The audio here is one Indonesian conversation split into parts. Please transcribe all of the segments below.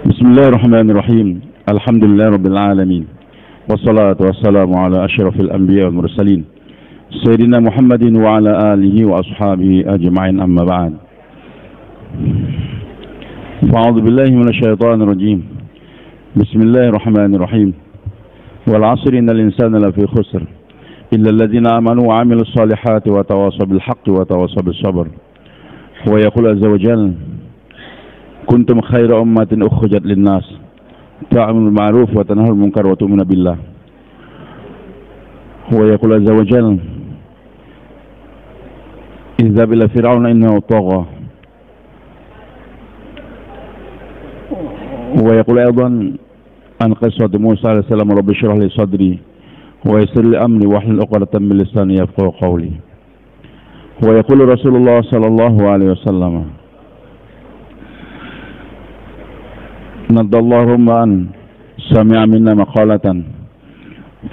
Bismillahirrahmanirrahim. Alhamdulillah Rabbil Alamin. Wassalatu wassalamu ala ashrafil anbiya wal mursalin Sayyidina Muhammadin wa ala alihi wa ashabihi ajma'in, amma ba'd. Fa'udhu billahi minasyaitanir rajim. Bismillahirrahmanirrahim. Wal 'asri innal insana lafi khusr illa alladhina amanu wa 'amilus salihati wa tawasaw bil haqqi wa tawasaw bis sabr. Wa yaqulu azza wa jalla kuntum khaira ummatin ukhrijat linnas ta'muruna bil ma'ruf wa tanhauna 'anil munkar wa tu'minuna billah. Wa yaqulu azza wa jalla idhhab ila fir'auna innahu tagha. Wa yaqulu aidan an qissati Musa alayhi salam rabbi shrah li sadri wa yassir li amri wahlul 'uqdatam min lisani yafqahu qawli. Wa yaqulu Rasulullah sallallahu alaihi wasallam nadallahu man sami'a minna maqalatan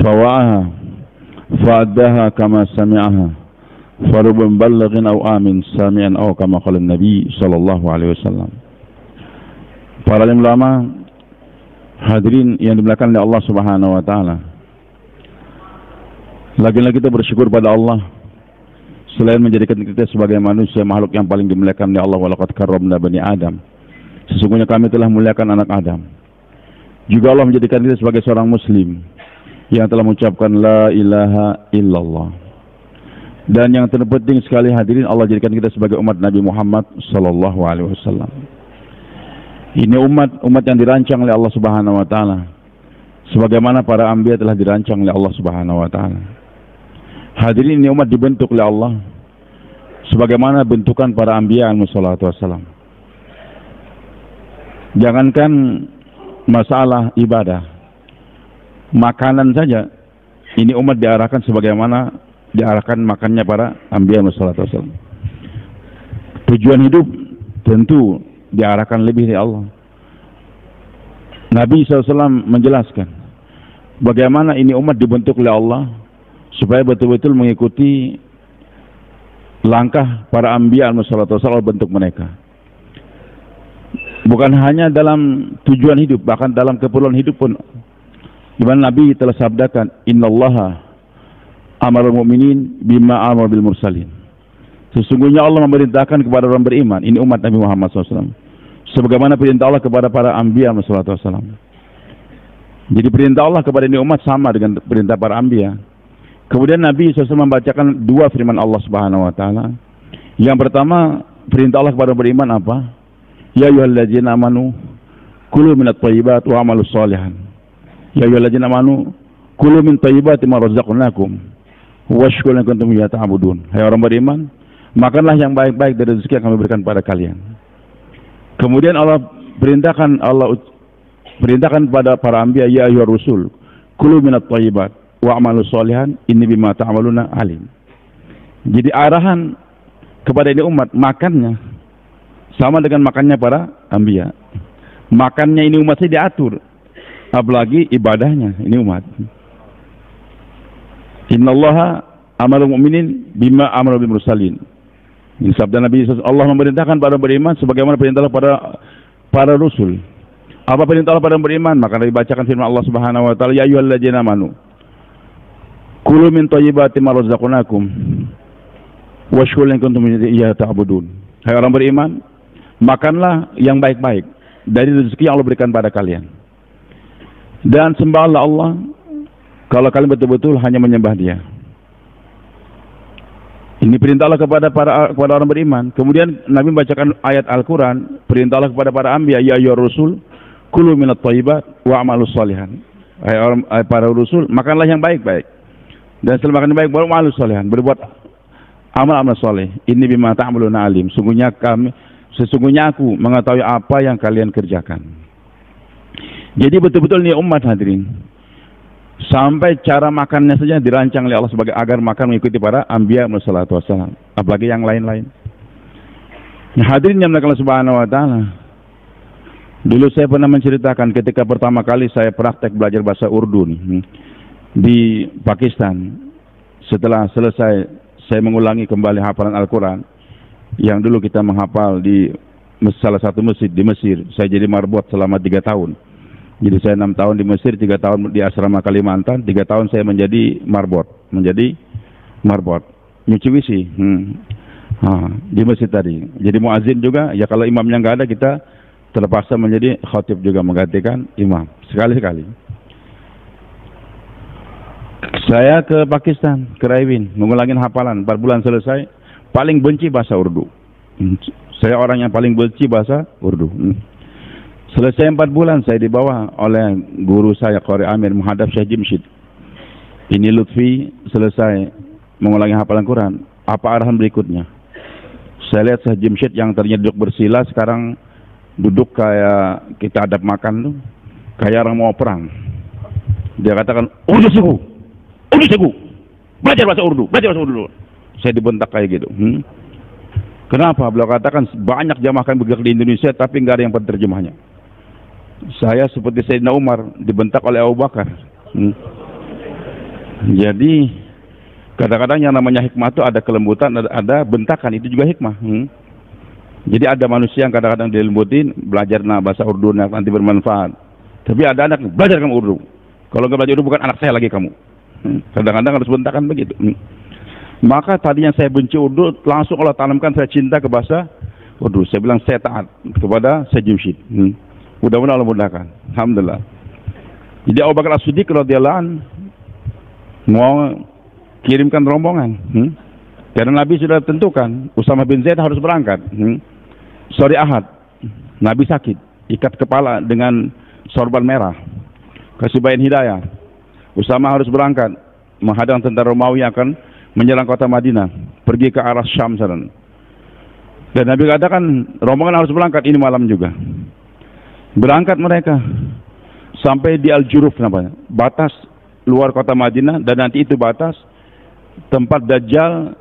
fawa'aha fa'addaha kama sami'aha farubban balaghin aw amin sami'an aw kama qala Nabi sallallahu alaihi wasallam. Para ulama hadirin yang dimuliakan oleh Allah Subhanahu wa taala, lagi-lagi kita bersyukur pada Allah selain menjadikan kita sebagai manusia makhluk yang paling dimuliakan oleh Allah. Walaqad karramna bani Adam, sesungguhnya kami telah memuliakan anak Adam. Juga Allah menjadikan kita sebagai seorang muslim yang telah mengucapkan la ilaha illallah. Dan yang terpenting sekali hadirin, Allah jadikan kita sebagai umat Nabi Muhammad sallallahu alaihi wasallam. Ini umat yang dirancang oleh Allah Subhanahu wa taala, sebagaimana para anbiya telah dirancang oleh Allah Subhanahu wa taala. Hadirin, ini umat dibentuk oleh Allah sebagaimana bentukan para anbiya alaihi salatu wassalam. Jangankan masalah ibadah, makanan saja ini umat diarahkan sebagaimana diarahkan makannya para anbiya alaihi salatu wassalam. Tujuan hidup tentu diarahkan lebih dari Allah. Nabi SAW menjelaskan bagaimana ini umat dibentuk oleh Allah supaya betul-betul mengikuti langkah para anbiya alaihi salatu wassalam, bentuk mereka. Bukan hanya dalam tujuan hidup, bahkan dalam keperluan hidup pun. Di mana Nabi telah sabdakan, innallaha amarul mu'minin bima amara bil mursalin. Sesungguhnya Allah memerintahkan kepada orang beriman, ini umat Nabi Muhammad SAW, sebagaimana perintah Allah kepada para anbiya SAW. Jadi perintah Allah kepada ini umat sama dengan perintah para anbiya. Kemudian Nabi SAW membacakan dua firman Allah Subhanahu wa taala. Yang pertama, perintah Allah kepada beriman apa? Ya ayyuhalladzina amanu kulu minat thayyibat wa amalus shalihan. Ya ayyuhalladzina amanu kulu min thayyibati ma razaqnakum washkuru in kuntum iyyahu ta'budun. Hai orang beriman, makanlah yang baik-baik dari rezeki yang kami berikan pada kalian. Kemudian Allah perintahkan kepada para anbiya, ya ayyuhar rusul kulu minat thayyibat wa amalus shalihan inni bima ta'maluna alim. Jadi arahan kepada ini umat, makannya sama dengan makannya para anbiya. Makannya ini umat saya diatur, apalagi ibadahnya ini umat. Innallaha amarul mu'minin bima amara bil mursalin. Ini sabda Nabi SAW. Allah memerintahkan para beriman sebagaimana perintah Allah para rasul. Apa perintah Allah pada beriman? Maka dibacakan firman Allah Subhanahu wa taala, ya ayyuhalladzina amanu kulu min thayyibati ma razaqnakum washkuru in kuntum iyyahu ta'budun. Hai orang beriman, makanlah yang baik-baik dari rezeki yang Allah berikan pada kalian, dan sembahlah Allah kalau kalian betul-betul hanya menyembah Dia. Ini perintah Allah kepada orang beriman. Kemudian Nabi membacakan ayat Al-Quran, perintah Allah kepada para anbiya, ya ayyuhar rusul kulu minat thayyibat wa amalus shalihan. Hai para rasul, makanlah yang baik-baik, dan setelah makan yang baik baru amalus shalihan, berbuat amal-amal soleh. Ini bima ta'maluna alim. Sesungguhnya aku mengetahui apa yang kalian kerjakan. Jadi betul-betul ini umat hadirin, sampai cara makannya saja dirancang oleh Allah sebagai agar makan mengikuti para anbiya sallallahu alaihi wasallam, apalagi yang lain-lain. Hadirin yang Allah Subhanahu wa taala, dulu saya pernah menceritakan ketika pertama kali saya praktek belajar bahasa Urdu di Pakistan. Setelah selesai saya mengulangi kembali hafalan Al-Quran yang dulu kita menghafal di salah satu masjid di Mesir. Saya jadi marbot selama 3 tahun. Jadi saya 6 tahun di Mesir, 3 tahun di asrama Kalimantan, 3 tahun saya menjadi marbot. Nyuci wisi. Di masjid tadi. Jadi muazin juga, ya kalau imamnya nggak ada kita terpaksa menjadi khatib juga, menggantikan imam. Sekali-sekali. Saya ke Pakistan, ke Raywin, mengulangin hafalan. 4 bulan selesai, paling benci bahasa Urdu. Saya orang yang paling benci bahasa Urdu. Selesai 4 bulan, saya dibawa oleh guru saya, Qari Amir, menghadap Syekh Jimshid. Ini Lutfi selesai mengulangi hafalan Quran. Apa arahan berikutnya? Saya lihat Syekh Jimshid yang tadinya duduk bersila, sekarang duduk kayak kita adab makan tuh, kayak orang mau perang. Dia katakan, Urdu suku, belajar bahasa Urdu dulu. Saya dibentak kayak gitu. Kenapa? Beliau katakan banyak jamaah kami bergerak di Indonesia, tapi nggak ada yang penerjemahnya. Saya seperti Sayyidina Umar dibentak oleh Abu Bakar. Jadi kadang-kadang yang namanya hikmah itu ada kelembutan, ada bentakan, itu juga hikmah. Jadi ada manusia yang kadang-kadang dilembutin, belajar bahasa Urdu nanti bermanfaat. Tapi ada anak, belajar kamu Urdu. Kalau nggak belajar Urdu bukan anak saya lagi kamu. Kadang-kadang harus bentakan begitu. Maka tadi yang saya benci Urdu, langsung Allah tanamkan saya cinta ke bahasa Urdu. Saya bilang saya taat kepada Syekh Jimshid. Mudah-mudahan Allah mudahkan. Alhamdulillah. Jadi Abu Bakar As-Siddiq radhiyallahu anhu mau kirimkan rombongan. Karena Nabi sudah tentukan Usama bin Zaid harus berangkat. Sore Ahad, Nabi sakit, ikat kepala dengan sorban merah. Kasih bayin hidayah. Usama harus berangkat menghadang tentara Romawi yang akan menyerang kota Madinah, pergi ke arah Syam sana. Dan Nabi katakan rombongan harus berangkat ini malam juga. Berangkat mereka sampai di Al-Juruf namanya, batas luar kota Madinah, dan nanti itu batas tempat Dajjal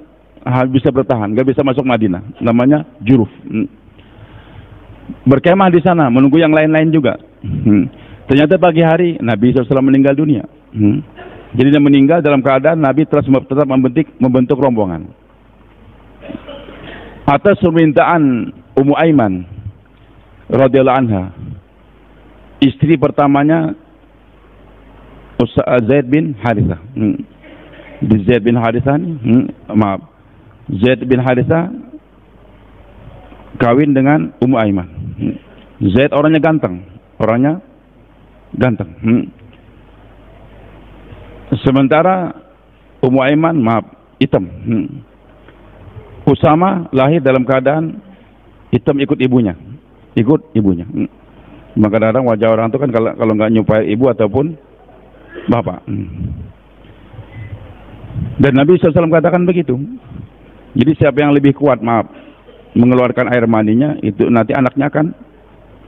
bisa bertahan, nggak bisa masuk Madinah, namanya Juruf. Berkemah di sana, menunggu yang lain-lain juga. Ternyata pagi hari Nabi SAW meninggal dunia. Jadi dia meninggal dalam keadaan Nabi tetap membentuk rombongan. Atas permintaan Ummu Aiman radhiyallahu anha, istri pertamanya Zaid bin Harithah. Zaid bin Harithah Zaid bin Harithah kawin dengan Ummu Aiman. Zaid orangnya ganteng. Sementara Ummu Aiman hitam. Usama lahir dalam keadaan hitam ikut ibunya. Maka kadang-kadang wajah orang itu kan kalau nggak nyupai ibu ataupun bapak. Dan Nabi SAW katakan begitu. Jadi siapa yang lebih kuat mengeluarkan air maninya, itu nanti anaknya akan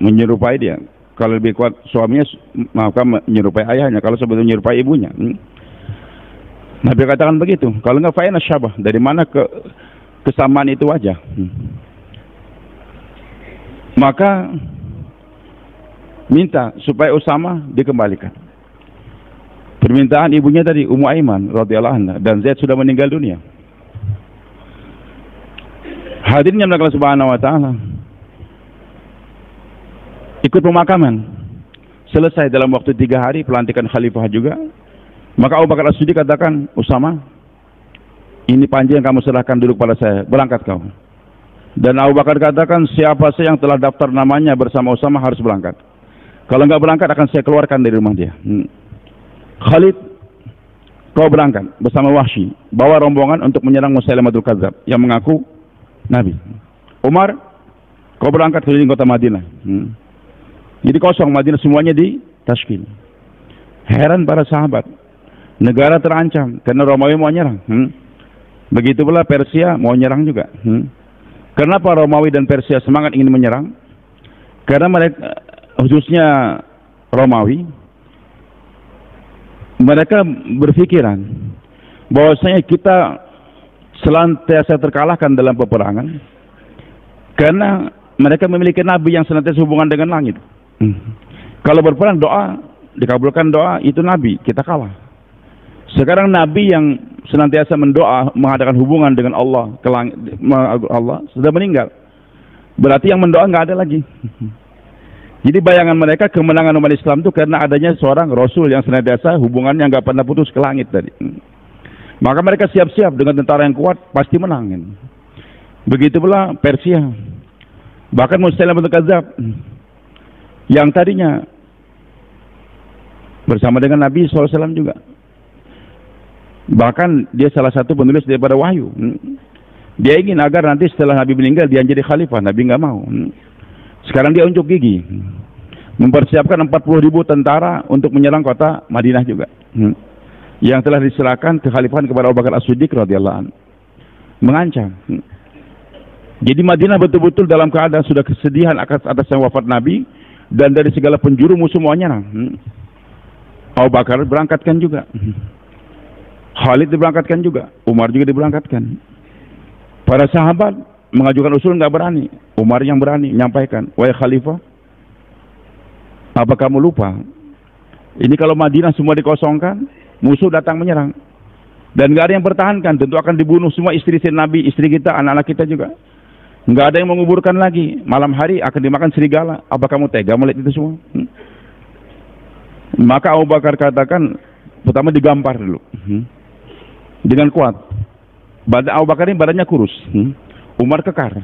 menyerupai dia. Kalau lebih kuat suaminya, maka menyerupai ayahnya. Kalau sebetulnya menyerupai ibunya. Nabi katakan begitu. Kalau nggak fa'ina syabah, dari mana kesamaan itu wajah? Maka minta supaya Usama dikembalikan. Permintaan ibunya tadi Ummu Aiman radhiyallahu anha, dan Zaid sudah meninggal dunia. Hadirnya Allah Subhanahu wa taala. Ikut pemakaman. Selesai dalam waktu 3 hari, pelantikan khalifah juga. Maka Abu Bakar As-Siddiq katakan, Usama, ini panji yang kamu serahkan dulu pada saya, berangkat kau. Dan Abu Bakar katakan, siapa saja yang telah daftar namanya bersama Usama harus berangkat. Kalau nggak berangkat akan saya keluarkan dari rumah dia. Khalid, kau berangkat bersama Wahsy, bawa rombongan untuk menyerang Musailamatul Kadzab yang mengaku Nabi. Umar, kau berangkat keliling kota Madinah. Jadi kosong Madinah, semuanya di tashkil. Heran para sahabat, negara terancam karena Romawi mau nyerang. Begitu pula Persia mau nyerang juga. Kenapa Romawi dan Persia semangat ingin menyerang? Karena mereka, khususnya Romawi, mereka berpikiran bahwasanya kita senantiasa terkalahkan dalam peperangan karena mereka memiliki nabi yang senantiasa hubungan dengan langit. Kalau berperang doa, dikabulkan doa, itu nabi, kita kalah. Sekarang nabi yang senantiasa mendoa, mengadakan hubungan dengan Allah, Allah sudah meninggal. Berarti yang mendoa nggak ada lagi. Jadi bayangan mereka kemenangan umat Islam itu karena adanya seorang Rasul yang senantiasa hubungannya nggak pernah putus ke langit tadi. Maka mereka siap-siap dengan tentara yang kuat pasti menang. Begitu pula Persia. Bahkan Musailamah Kadzdzab yang tadinya bersama dengan Nabi SAW juga. Bahkan dia salah satu penulis daripada Wahyu. Dia ingin agar nanti setelah Nabi meninggal dia jadi khalifah. Nabi nggak mau. Sekarang dia unjuk gigi, mempersiapkan 40.000 tentara untuk menyerang kota Madinah juga, yang telah diserahkan kekhalifahan kepada Abu Bakar As-Siddiq radhiyallahu anhu. Mengancam. Jadi Madinah betul-betul dalam keadaan sudah kesedihan atas yang wafat Nabi, dan dari segala penjuru musuh mau nyerang. Abu Bakar berangkatkan juga, Khalid diberangkatkan juga, Umar juga diberangkatkan. Para sahabat mengajukan usul nggak berani. Umar yang berani menyampaikan, wahai khalifah, apa kamu lupa? Ini kalau Madinah semua dikosongkan, musuh datang menyerang, dan nggak ada yang bertahankan, tentu akan dibunuh semua istri Nabi, istri kita, anak-anak kita juga. Nggak ada yang menguburkan lagi. Malam hari akan dimakan serigala. Apa kamu tega melihat itu semua? Maka Abu Bakar katakan, pertama digampar dulu, dengan kuat. Badan Abu Bakar ini badannya kurus. Umar kekar,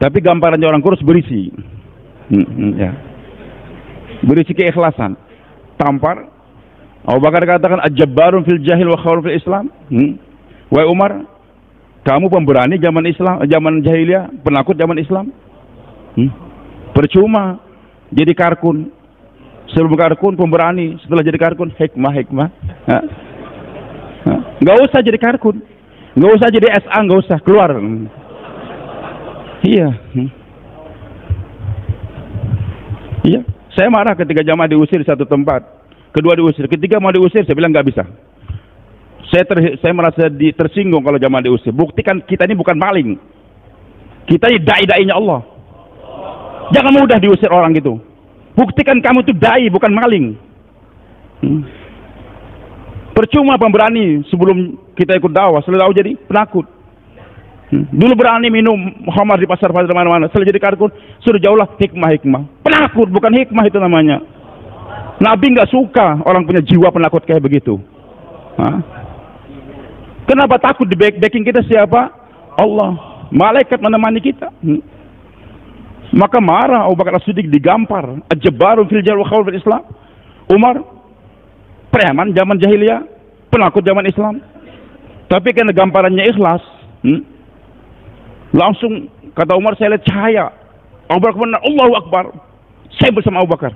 tapi gambarannya orang kurus berisi, ya. Berisi keikhlasan. Tampar. Abu Bakar katakan, ajabbarun fil jahil wa khawrun fil Islam. Wahai Umar, kamu pemberani zaman Islam, zaman jahiliyah, penakut zaman Islam. Percuma jadi karkun. Sebelum karkun pemberani, setelah jadi karkun hikmah. Nggak usah jadi karkun, nggak usah jadi SA, nggak usah keluar. Iya. Iya. Saya marah ketika jamaah diusir di satu tempat, kedua diusir, ketiga mau diusir, saya bilang nggak bisa. Saya merasa tersinggung kalau jamaah diusir. Buktikan kita ini bukan maling. Kita ini dai-dainya Allah. Jangan mudah diusir orang gitu. Buktikan kamu itu dai, bukan maling. Percuma pemberani sebelum kita ikut dakwah, selalu jadi penakut. Dulu berani minum khamar di pasar-pasar mana-mana, setelah jadi karkun suruh jauhlah hikmah. Penakut, bukan hikmah itu namanya. Nabi nggak suka orang punya jiwa penakut kayak begitu. Kenapa takut? Di backing kita siapa? Allah. Malaikat menemani kita. Maka marah Abu Bakar As-Siddiq, digampar. Ajabbarun fil jahil wa khawrun fil Islam. Umar preman zaman jahiliyah, penakut zaman Islam. Tapi karena gamparannya ikhlas, langsung kata Umar, saya lihat cahaya. Abu Bakar benar, Allahu Akbar. Saya bersama Abu Bakar.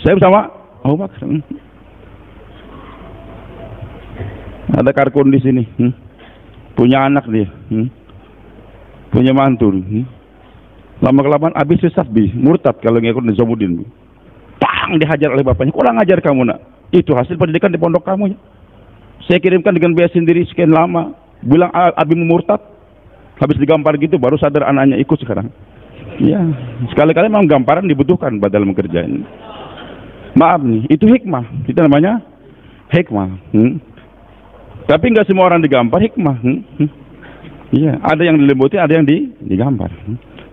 Saya bersama Abu Bakar. Ada karkun di sini, punya anak dia, punya mantu. Lama-kelamaan habis sesat, murtad kalau ngikut Nizamuddin. Pang, dihajar oleh bapaknya. Kurang ajar kamu nak. Itu hasil pendidikan di pondok kamu ya. Saya kirimkan dengan biaya sendiri sekian lama. Bilang Abi murtad. Habis digampar gitu baru sadar anaknya ikut sekarang. Ya, sekali-kali memang gamparan dibutuhkan dalam kerjaan. Maaf nih, itu hikmah. Itu namanya hikmah. Tapi nggak semua orang digampar hikmah. Iya, ada yang dilembuti, ada yang digampar.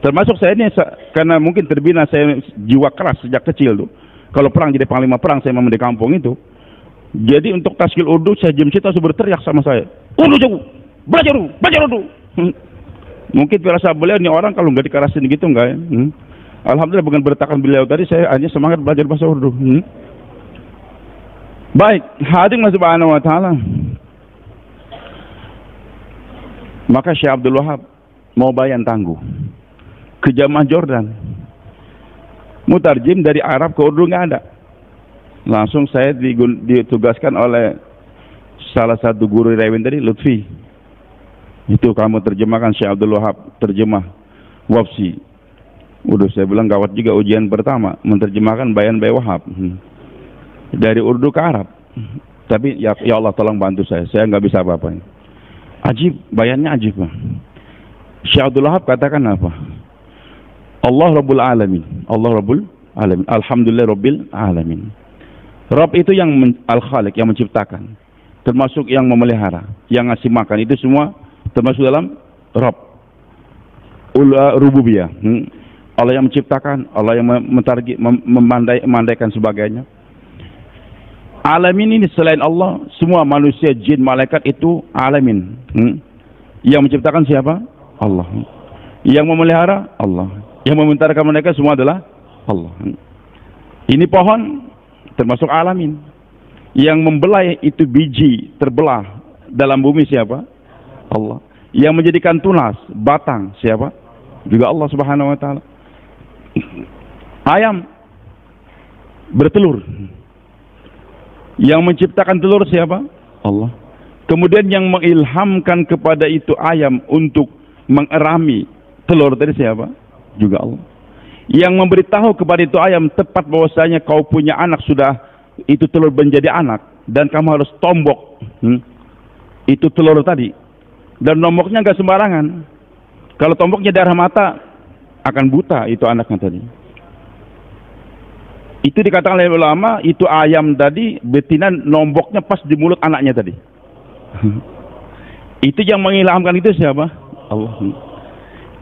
Termasuk saya ini, karena mungkin terbina saya jiwa keras sejak kecil tuh. Kalau perang jadi panglima perang, saya memang di kampung itu. Jadi untuk taskil Urdu, saya jam situ harus berteriak sama saya. Urdu jauh, belajar Urdu. Mungkin firasat beliau ini orang kalau nggak dikerasin gitu nggak ya. Alhamdulillah bukan bertakan beliau tadi, saya hanya semangat belajar bahasa Urdu. Baik, hadirin subhanahu wa ta'ala. Maka Syekh Abdul Wahab mau bayan tangguh ke jamaah Jordan, mutarjim dari Arab ke Urdu nggak ada. Langsung saya ditugaskan oleh salah satu guru Rewin tadi, Lutfi. Itu kamu terjemahkan, Syekh Abdul Wahab terjemah Wafsi. Udah saya bilang gawat juga ujian pertama, menerjemahkan bayan Bay Wahab dari Urdu ke Arab. Tapi ya Allah tolong bantu saya nggak bisa apa-apa. Ajib, bayannya ajib. Syekh Abdul Wahab katakan apa? Allah Rabbul Alamin. Allah Rabbul Alamin. Alhamdulillah Rabbil Alamin. Rabb itu yang Al-Khaliq, yang menciptakan. Termasuk yang memelihara, yang ngasih makan. Itu semua termasuk dalam Rabb. rububiyah. Allah yang menciptakan, Allah yang memandaikan sebagainya. Alamin ini selain Allah, semua manusia, jin, malaikat itu alamin. Yang menciptakan siapa? Allah. Yang memelihara? Allah. Yang mementarkan mereka semua adalah Allah. Ini pohon termasuk alamin. Yang membelai itu biji terbelah dalam bumi siapa? Allah. Yang menjadikan tunas, batang siapa? Juga Allah Subhanahu wa taala. Ayam bertelur. Yang menciptakan telur siapa? Allah. Kemudian yang mengilhamkan kepada itu ayam untuk mengerami telur tadi siapa? Juga Allah. Yang memberitahu kepada itu ayam tepat bahwasanya kau punya anak sudah, itu telur menjadi anak dan kamu harus tombok itu telur tadi. Dan nomboknya nggak sembarangan. Kalau tomboknya darah mata akan buta itu anaknya tadi. Itu dikatakan oleh ulama, itu ayam tadi betina nomboknya pas di mulut anaknya tadi. Itu yang mengilhamkan itu siapa? Allah.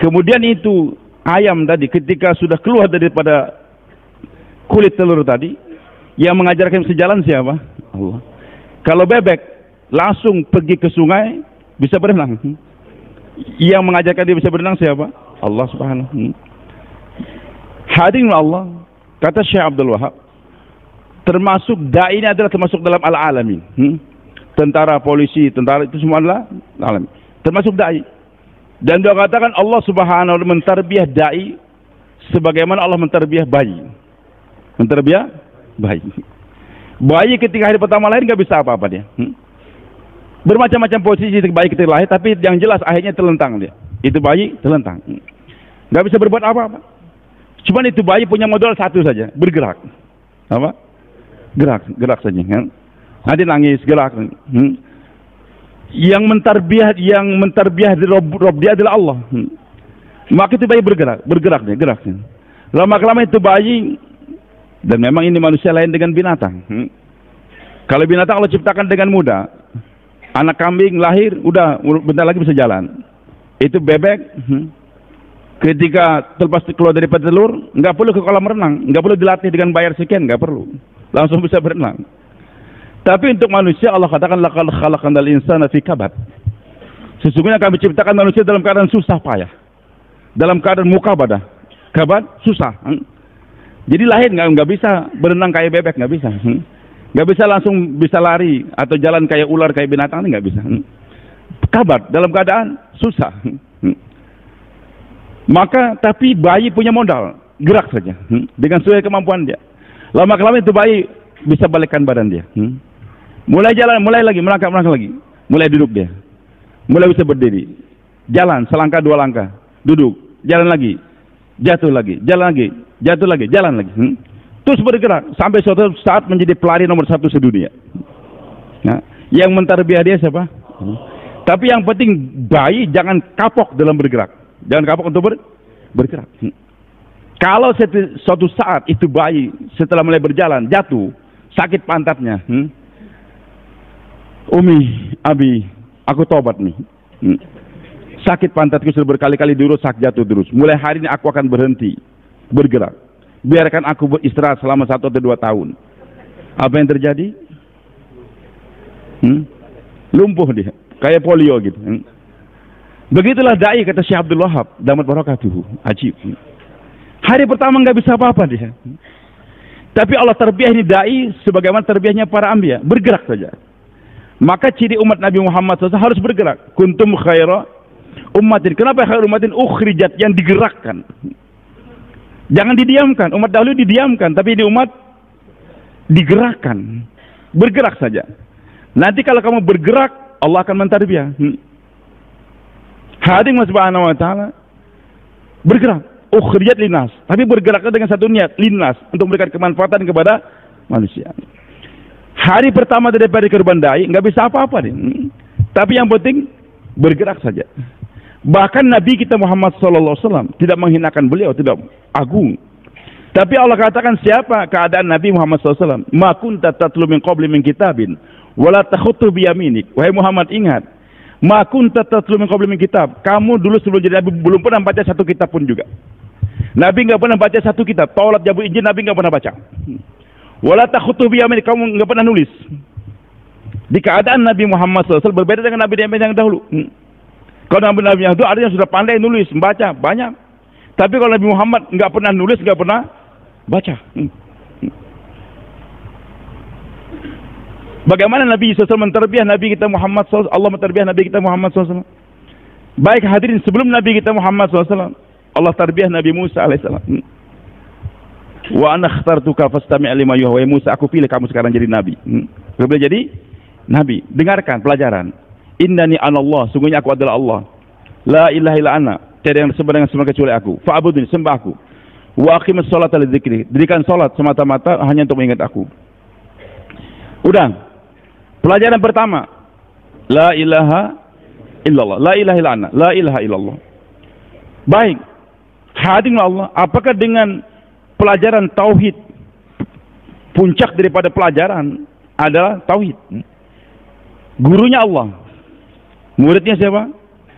Kemudian itu ayam tadi ketika sudah keluar daripada kulit telur tadi, yang mengajarkan sejalan siapa? Allah. Kalau bebek langsung pergi ke sungai bisa berenang. Yang mengajarkan dia bisa berenang siapa? Allah Subhanahu. Hadirin Allah, kata Syekh Abdul Wahab, termasuk dai ini adalah termasuk dalam al-alamin. Tentara, polisi, tentara itu semua adalah alamin. Termasuk dai. Dan dia katakan Allah Subhanahu wa taala mentarbiah dai sebagaimana Allah mentarbiah bayi. Mentarbiah bayi. Bayi ketika hari pertama lahir nggak bisa apa-apa dia. Bermacam-macam posisi bayi ketika lahir, tapi yang jelas akhirnya terlentang dia. Itu bayi terlentang. Nggak bisa berbuat apa-apa. Cuman itu bayi punya modal satu saja, bergerak. Apa? Gerak saja. Nanti nangis, gerak. Yang mentarbiah di Rob dia adalah Allah. Maka itu bayi bergerak dia, gerak. Lama-kelamaan itu bayi, dan memang ini manusia lain dengan binatang. Kalau binatang Allah ciptakan dengan mudah. Anak kambing lahir, udah bentar lagi bisa jalan. Itu bebek, ketika terlepas keluar daripada telur, nggak perlu ke kolam renang, nggak perlu dilatih dengan bayar sekian, nggak perlu, langsung bisa berenang. Tapi untuk manusia Allah katakan laqad khalaqnal insana fi kabad. Sesungguhnya kami ciptakan manusia dalam keadaan susah payah, dalam keadaan mukabadah. Kabad susah. Jadi lahir nggak bisa berenang kayak bebek, nggak bisa. Nggak bisa langsung bisa lari atau jalan kayak ular kayak binatang, nggak bisa. Kabad dalam keadaan susah. Maka tapi bayi punya modal, gerak saja dengan sesuai kemampuan dia. Lama-kelamaan itu bayi bisa balikkan badan dia. Mulai jalan, mulai lagi melangkah lagi, mulai duduk dia, mulai bisa berdiri, jalan selangkah dua langkah, duduk, jalan lagi, jatuh lagi, jalan lagi, jatuh lagi, jalan lagi. Terus bergerak sampai suatu saat menjadi pelari nomor 1 sedunia. Nah, yang mentarbiah dia siapa? Tapi yang penting bayi jangan kapok dalam bergerak. Jangan kapok untuk bergerak. Kalau suatu saat itu bayi setelah mulai berjalan jatuh, sakit pantatnya. Umi, Abi, aku tobat nih. Sakit pantatku sudah berkali-kali dirusak, jatuh terus. Mulai hari ini aku akan berhenti bergerak. Biarkan aku beristirahat selama 1 atau 2 tahun. Apa yang terjadi? Lumpuh dia, kayak polio gitu. Begitulah dai, kata Syekh Abdul Wahab damat barakatuhu. Ajib. Hari pertama nggak bisa apa-apa dia. Tapi Allah terbiah ini dai sebagaimana terbiahnya para anbiya, bergerak saja. Maka ciri umat Nabi Muhammad SAW harus bergerak. Kuntum khaira ummatin. Kenapa khaira ummatin? Ukhrijat, yang digerakkan. Jangan didiamkan. Umat dahulu didiamkan, tapi di umat digerakkan. Bergerak saja. Nanti kalau kamu bergerak, Allah akan mentarbiah. Hadirin subhanahu wa ta'ala, bergerak. Ukhrijat linas. Tapi bergeraknya dengan satu niat, linas, untuk memberikan kemanfaatan kepada manusia. Hari pertama daripada korban dai, nggak bisa apa-apa nih. Tapi yang penting bergerak saja. Bahkan Nabi kita Muhammad SAW tidak menghinakan beliau, tidak agung. Tapi Allah katakan siapa keadaan Nabi Muhammad SAW? Ma kunta tatlu min qabli min kitabin wala takhutu biyaminik. Wahai Muhammad, ingat, Ma kunta tatlu min qabli min kitab. Kamu dulu sebelum jadi nabi belum pernah baca satu kitab pun juga. Nabi nggak pernah baca satu kitab. Taurat, Zabur, Injil Nabi nggak pernah baca. Wala takhutu bi yamin, kamu nggak pernah nulis. Di keadaan Nabi Muhammad SAW berbeda dengan Nabi yang dahulu. Kalau Nabi yang dahulu artinya sudah pandai nulis, membaca banyak. Tapi kalau Nabi Muhammad nggak pernah nulis, nggak pernah baca. Bagaimana Nabi SAW menterbiah Nabi kita Muhammad SAW, Allah menterbiah Nabi kita Muhammad SAW. Baik hadirin, sebelum Nabi kita Muhammad SAW, Allah terbiah Nabi Musa alaihissalam. Wa ana akhtartuka fastami' lima yuha. Wahai Musa, aku pilih kamu sekarang jadi nabi. Boleh jadi nabi. Dengarkan pelajaran. Innani anallah, sungguhnya aku adalah Allah. La ilaha illa ana, tiada yang disembah dengan semua kecuali aku. Fa'budni, sembah aku. Wa aqimus sholata lidzikri, dirikan salat semata-mata hanya untuk mengingat aku. Udah. Pelajaran pertama, la ilaha illallah, la ilaha illa ana, la ilaha illallah. Baik, hadirin Allah, apakah dengan pelajaran tauhid, puncak daripada pelajaran adalah tauhid? Gurunya Allah, muridnya siapa?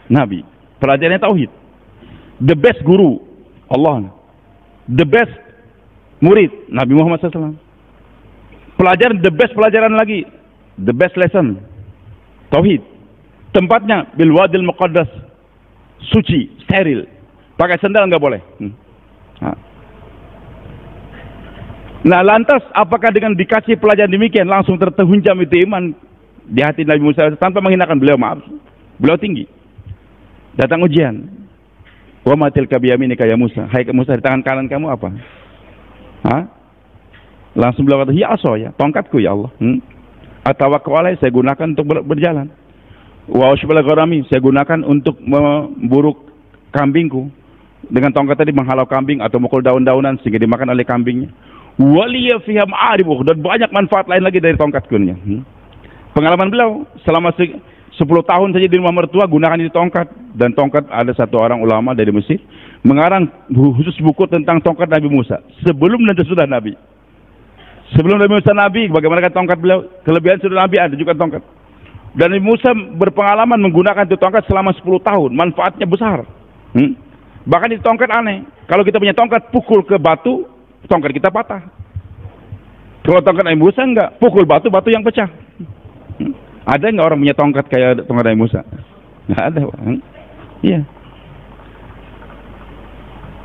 Nabi. Pelajarannya tauhid. The best guru Allah, the best murid Nabi Muhammad SAW. Pelajaran the best pelajaran lagi, the best lesson tauhid. Tempatnya bil wadil muqaddas, suci, steril, pakai sandal nggak boleh. Nah lantas apakah dengan dikasih pelajaran demikian langsung terhunjam itu iman di hati Nabi Musa tanpa menghinakan beliau? Maaf, beliau tinggi. Datang ujian, wa ma tilka biyaminika ya Musa, hai Musa, di tangan kanan kamu apa? Langsung beliau kata, ya aso, ya tongkatku ya Allah. Atawakkau alaihi, saya gunakan untuk berjalan. Wa ushbala gharami, saya gunakan untuk memburu kambingku. Dengan tongkat tadi menghalau kambing atau mukul daun-daunan sehingga dimakan oleh kambingnya. Waliya fiha ma'arib, dan banyak manfaat lain lagi dari tongkatku. Pengalaman beliau selama 10 tahun saja di rumah mertua gunakan itu tongkat. Dan tongkat, ada satu orang ulama dari Mesir mengarang khusus buku tentang tongkat Nabi Musa sebelum dan sesudah Nabi. Sebelum Nabi Musa Nabi, bagaimana tongkat beliau? Kelebihan sudah Nabi ada juga tongkat. Dan Nabi Musa berpengalaman menggunakan itu tongkat selama 10 tahun. Manfaatnya besar. Bahkan itu tongkat aneh. Kalau kita punya tongkat, pukul ke batu, tongkat kita patah. Kalau tongkat Nabi Musa enggak, pukul batu, batu yang pecah. Ada enggak orang punya tongkat kayak tongkat Nabi Musa? Enggak ada. Iya.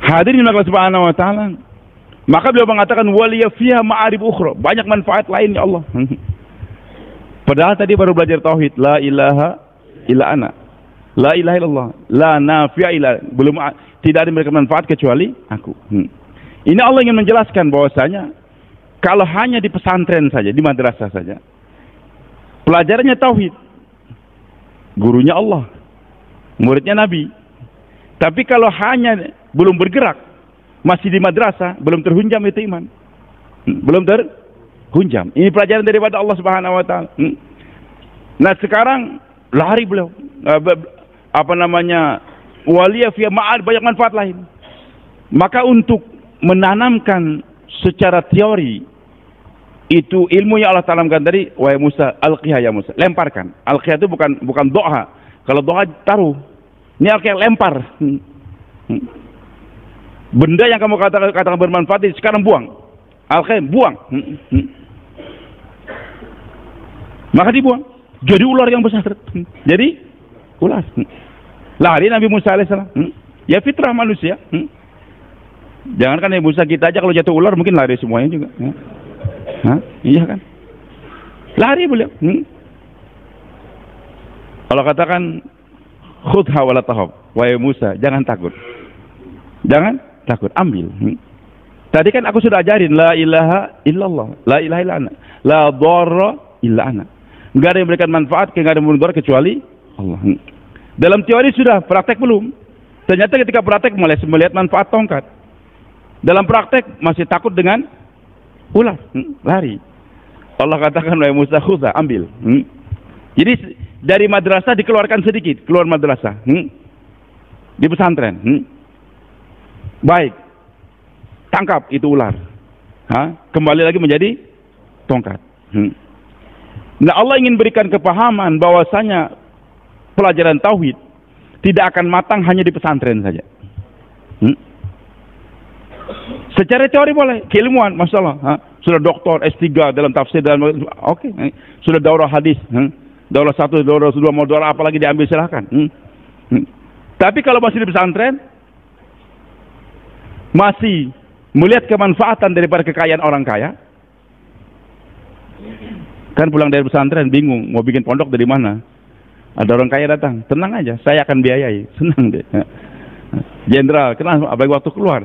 Hadirin Allah Subhanahu wa taala. Maka beliau mengatakan waliya fiha ma'arib ukhra, banyak manfaat lain ya Allah. Padahal tadi baru belajar tauhid, la ilaha illa ana, la ilaha illallah, la nafi'a illa, belum, tidak ada yang memberikan manfaat kecuali aku. Ini Allah ingin menjelaskan bahwasanya kalau hanya di pesantren saja, di madrasah saja, pelajarannya tauhid, gurunya Allah, muridnya Nabi. Tapi kalau hanya belum bergerak, masih di madrasah, belum terhunjam itu iman. Belum terhunjam. Ini pelajaran daripada Allah Subhanahu wa taala. Nah, sekarang lari beliau. Waliya fiha ma'ad, banyak manfaat lain. Maka untuk menanamkan secara teori itu ilmu yang Allah tanamkan tadi, wahai Musa, alqiha ya Musa, lemparkan. Alqiha itu bukan doa. Kalau doa taruh. Ini alqiha, lempar. Benda yang kamu katakan bermanfaat sekarang buang. Al-Khaim, buang. Maka dibuang. Jadi ular yang besar. Jadi ular. Lari Nabi Musa alaihissalam. Ya fitrah manusia. Jangankan Nabi Musa, kita aja kalau jatuh ular mungkin lari semuanya juga. Iya kan? Lari beliau. Allah katakan khudha wala tahab. Wahai Musa, jangan takut. Jangan takut, ambil. Tadi kan aku sudah ajarin la ilaha illallah, la ilaha illa ana, la dharra illa ana. Enggak ada yang memberikan manfaat, enggak ada yang memberikan kecuali Allah. Dalam teori sudah, praktek belum. Ternyata ketika praktek mulai melihat manfaat tongkat. Dalam praktek masih takut dengan ular, lari. Allah katakan wahai Musa, khudha, ambil. Jadi dari madrasah dikeluarkan sedikit, keluar madrasah. Di pesantren. Baik, tangkap itu ular. Kembali lagi menjadi tongkat. Nah, Allah ingin berikan kepahaman bahwasanya pelajaran tauhid tidak akan matang hanya di pesantren saja. Secara teori boleh, keilmuan masalah. Sudah doktor S3 dalam tafsir dalam oke. Sudah daurah hadis, daurah 1, daurah 2, mau daurah apa lagi diambil silahkan. Tapi kalau masih di pesantren, masih melihat kemanfaatan daripada kekayaan orang kaya, kan pulang dari pesantren bingung mau bikin pondok dari mana. Ada orang kaya datang, tenang aja, saya akan biayai, senang deh. Jenderal, kenapa? Apalagi waktu keluar.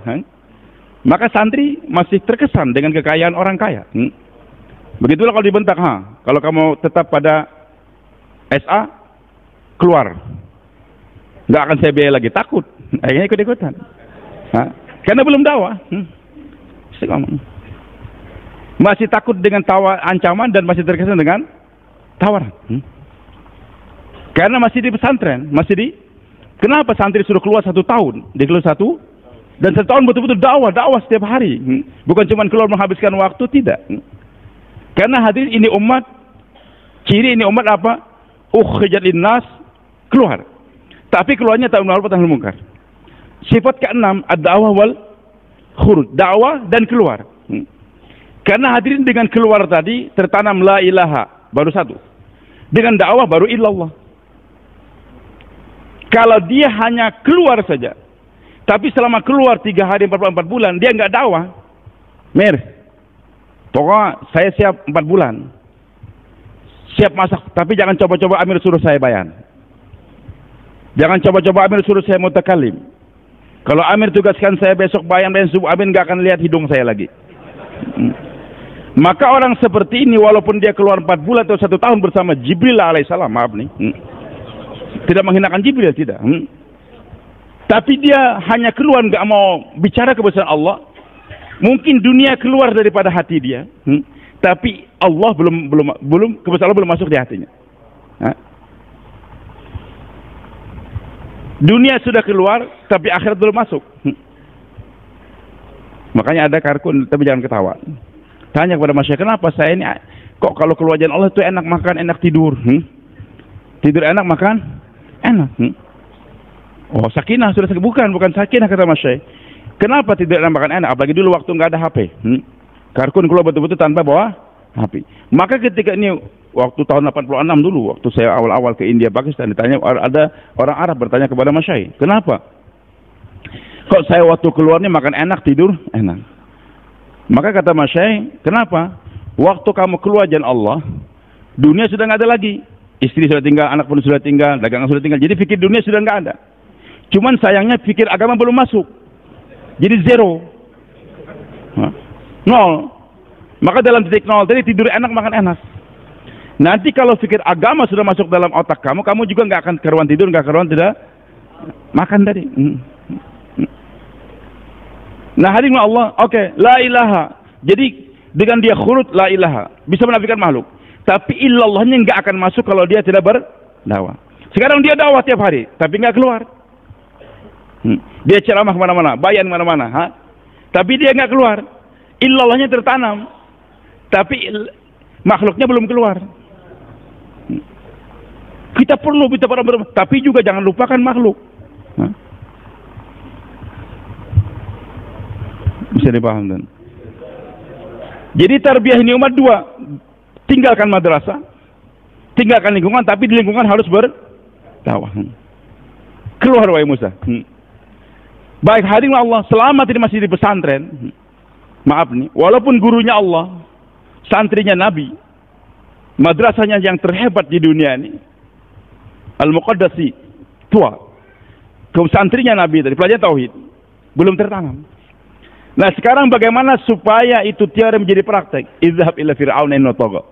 Maka santri masih terkesan dengan kekayaan orang kaya. Begitulah kalau dibentak, kalau kamu tetap pada SA, keluar. Nggak akan saya biayai lagi, takut. Akhirnya ikut-ikutan. Karena belum dakwah. Masih takut dengan ancaman dan masih terkesan dengan tawaran. Karena masih di pesantren, kenapa santri suruh keluar 1 tahun? Dia keluar 1, dan 1 tahun betul-betul dakwah setiap hari. Bukan cuma keluar menghabiskan waktu, tidak. Karena hadir ini umat, ciri ini umat apa? Ukhrijat linnas, keluar. Tapi keluarnya ta'muru bil ma'ruf wa nahy 'anil munkar. Sifat ke-6, ad-da'wah wal khuruj, dakwah dan keluar. Karena hadirin dengan keluar tadi tertanam la ilaha, baru 1. Dengan dakwah baru illallah. Kalau dia hanya keluar saja, tapi selama keluar 3 hari 44 bulan dia nggak dakwah, pokoknya saya siap 4 bulan, siap masak, tapi jangan coba-coba Amir suruh saya bayan, jangan coba-coba Amir suruh saya mutakalim. Kalau Amir tugaskan saya besok bayan dan subuh, Amir nggak akan lihat hidung saya lagi. Maka orang seperti ini walaupun dia keluar 4 bulan atau 1 tahun bersama Jibril alaihissalam, maaf nih, tidak menghinakan Jibril, tidak. Tapi dia hanya keluar nggak mau bicara kebesaran Allah. Mungkin dunia keluar daripada hati dia, tapi Allah belum kebesaran Allah belum masuk di hatinya. Dunia sudah keluar, tapi akhirat belum masuk. Makanya ada karkun, tapi jangan ketawa. Tanya kepada masyarakat, kenapa saya ini kok kalau keluar jalan Allah itu enak makan, enak tidur. Tidur enak, makan enak. Oh, sakinah sudah bukan sakinah kata masyarakat. Kenapa tidur enak, makan enak? Apalagi dulu waktu nggak ada HP. Karkun keluar betul-betul tanpa bawa HP. Maka ketika ini waktu tahun 86 dulu, waktu saya awal-awal ke India Pakistan, ditanya, ada orang Arab bertanya kepada masyarakat, kenapa? Kok saya waktu keluar ini makan enak, tidur enak? Maka kata masyarakat, kenapa? Waktu kamu keluar jalan Allah, dunia sudah nggak ada lagi. Istri sudah tinggal, anak pun sudah tinggal, dagangan sudah tinggal. Jadi fikir dunia sudah nggak ada. Cuman sayangnya fikir agama belum masuk. Jadi 0. 0. Maka dalam titik 0 tadi tidur enak, makan enak. Nanti kalau fikir agama sudah masuk dalam otak kamu, kamu juga nggak akan keruan tidur, nggak keruan tidak makan tadi. Nah, hadirin Allah, oke, la ilaha. Jadi dengan dia khurut la ilaha, bisa menafikan makhluk. Tapi illallahnya nggak akan masuk kalau dia tidak berdakwah. Sekarang dia dakwah tiap hari, tapi nggak keluar. Dia ceramah kemana-mana, bayan kemana-mana, tapi dia nggak keluar. Illallahnya tertanam, tapi makhluknya belum keluar. Kita perlu tapi juga jangan lupakan makhluk. Bisa dipaham dan. Jadi tarbiyah ini umat 2, tinggalkan madrasah, tinggalkan lingkungan, tapi di lingkungan harus berdakwah. Keluar wahai Musa. Baik hadirin Allah, selama tidak masih di pesantren, maaf nih, walaupun gurunya Allah, santrinya Nabi, madrasahnya yang terhebat di dunia ini, Al-Muqaddasi, tua, santrinya Nabi tadi, pelajaran tauhid, belum tertanam. Nah sekarang bagaimana supaya itu tiada menjadi praktek? Izhab ila fir'aun innahu tagha.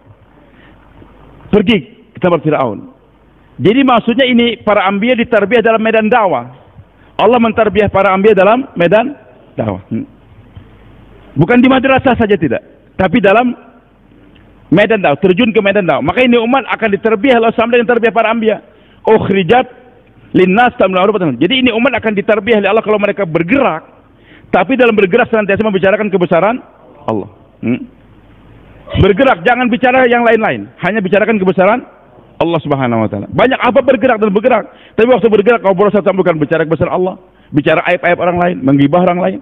Pergi ke tempat Fir'aun. Jadi maksudnya ini para anbiya ditarbiyah dalam medan dakwah. Allah mentarbiyah para anbiya dalam medan dakwah. Bukan di madrasah saja tidak, tapi dalam medan dakwah, terjun ke medan dakwah. Maka ini umat akan ditarbiyah Allah sama dengan tarbiyah para anbiya. Ukhrijat linnas ta'muru bil ma'ruf. Jadi ini umat akan ditarbiyah oleh Allah kalau mereka bergerak. Tapi dalam bergerak senantiasa membicarakan kebesaran Allah. Bergerak, jangan bicara yang lain-lain. Hanya bicarakan kebesaran Allah Subhanahu wa taala. Banyak apa bergerak dan bergerak. Tapi waktu bergerak kau berusaha bukan bicara besar Allah, bicara aib-aib orang lain, menggibah orang lain.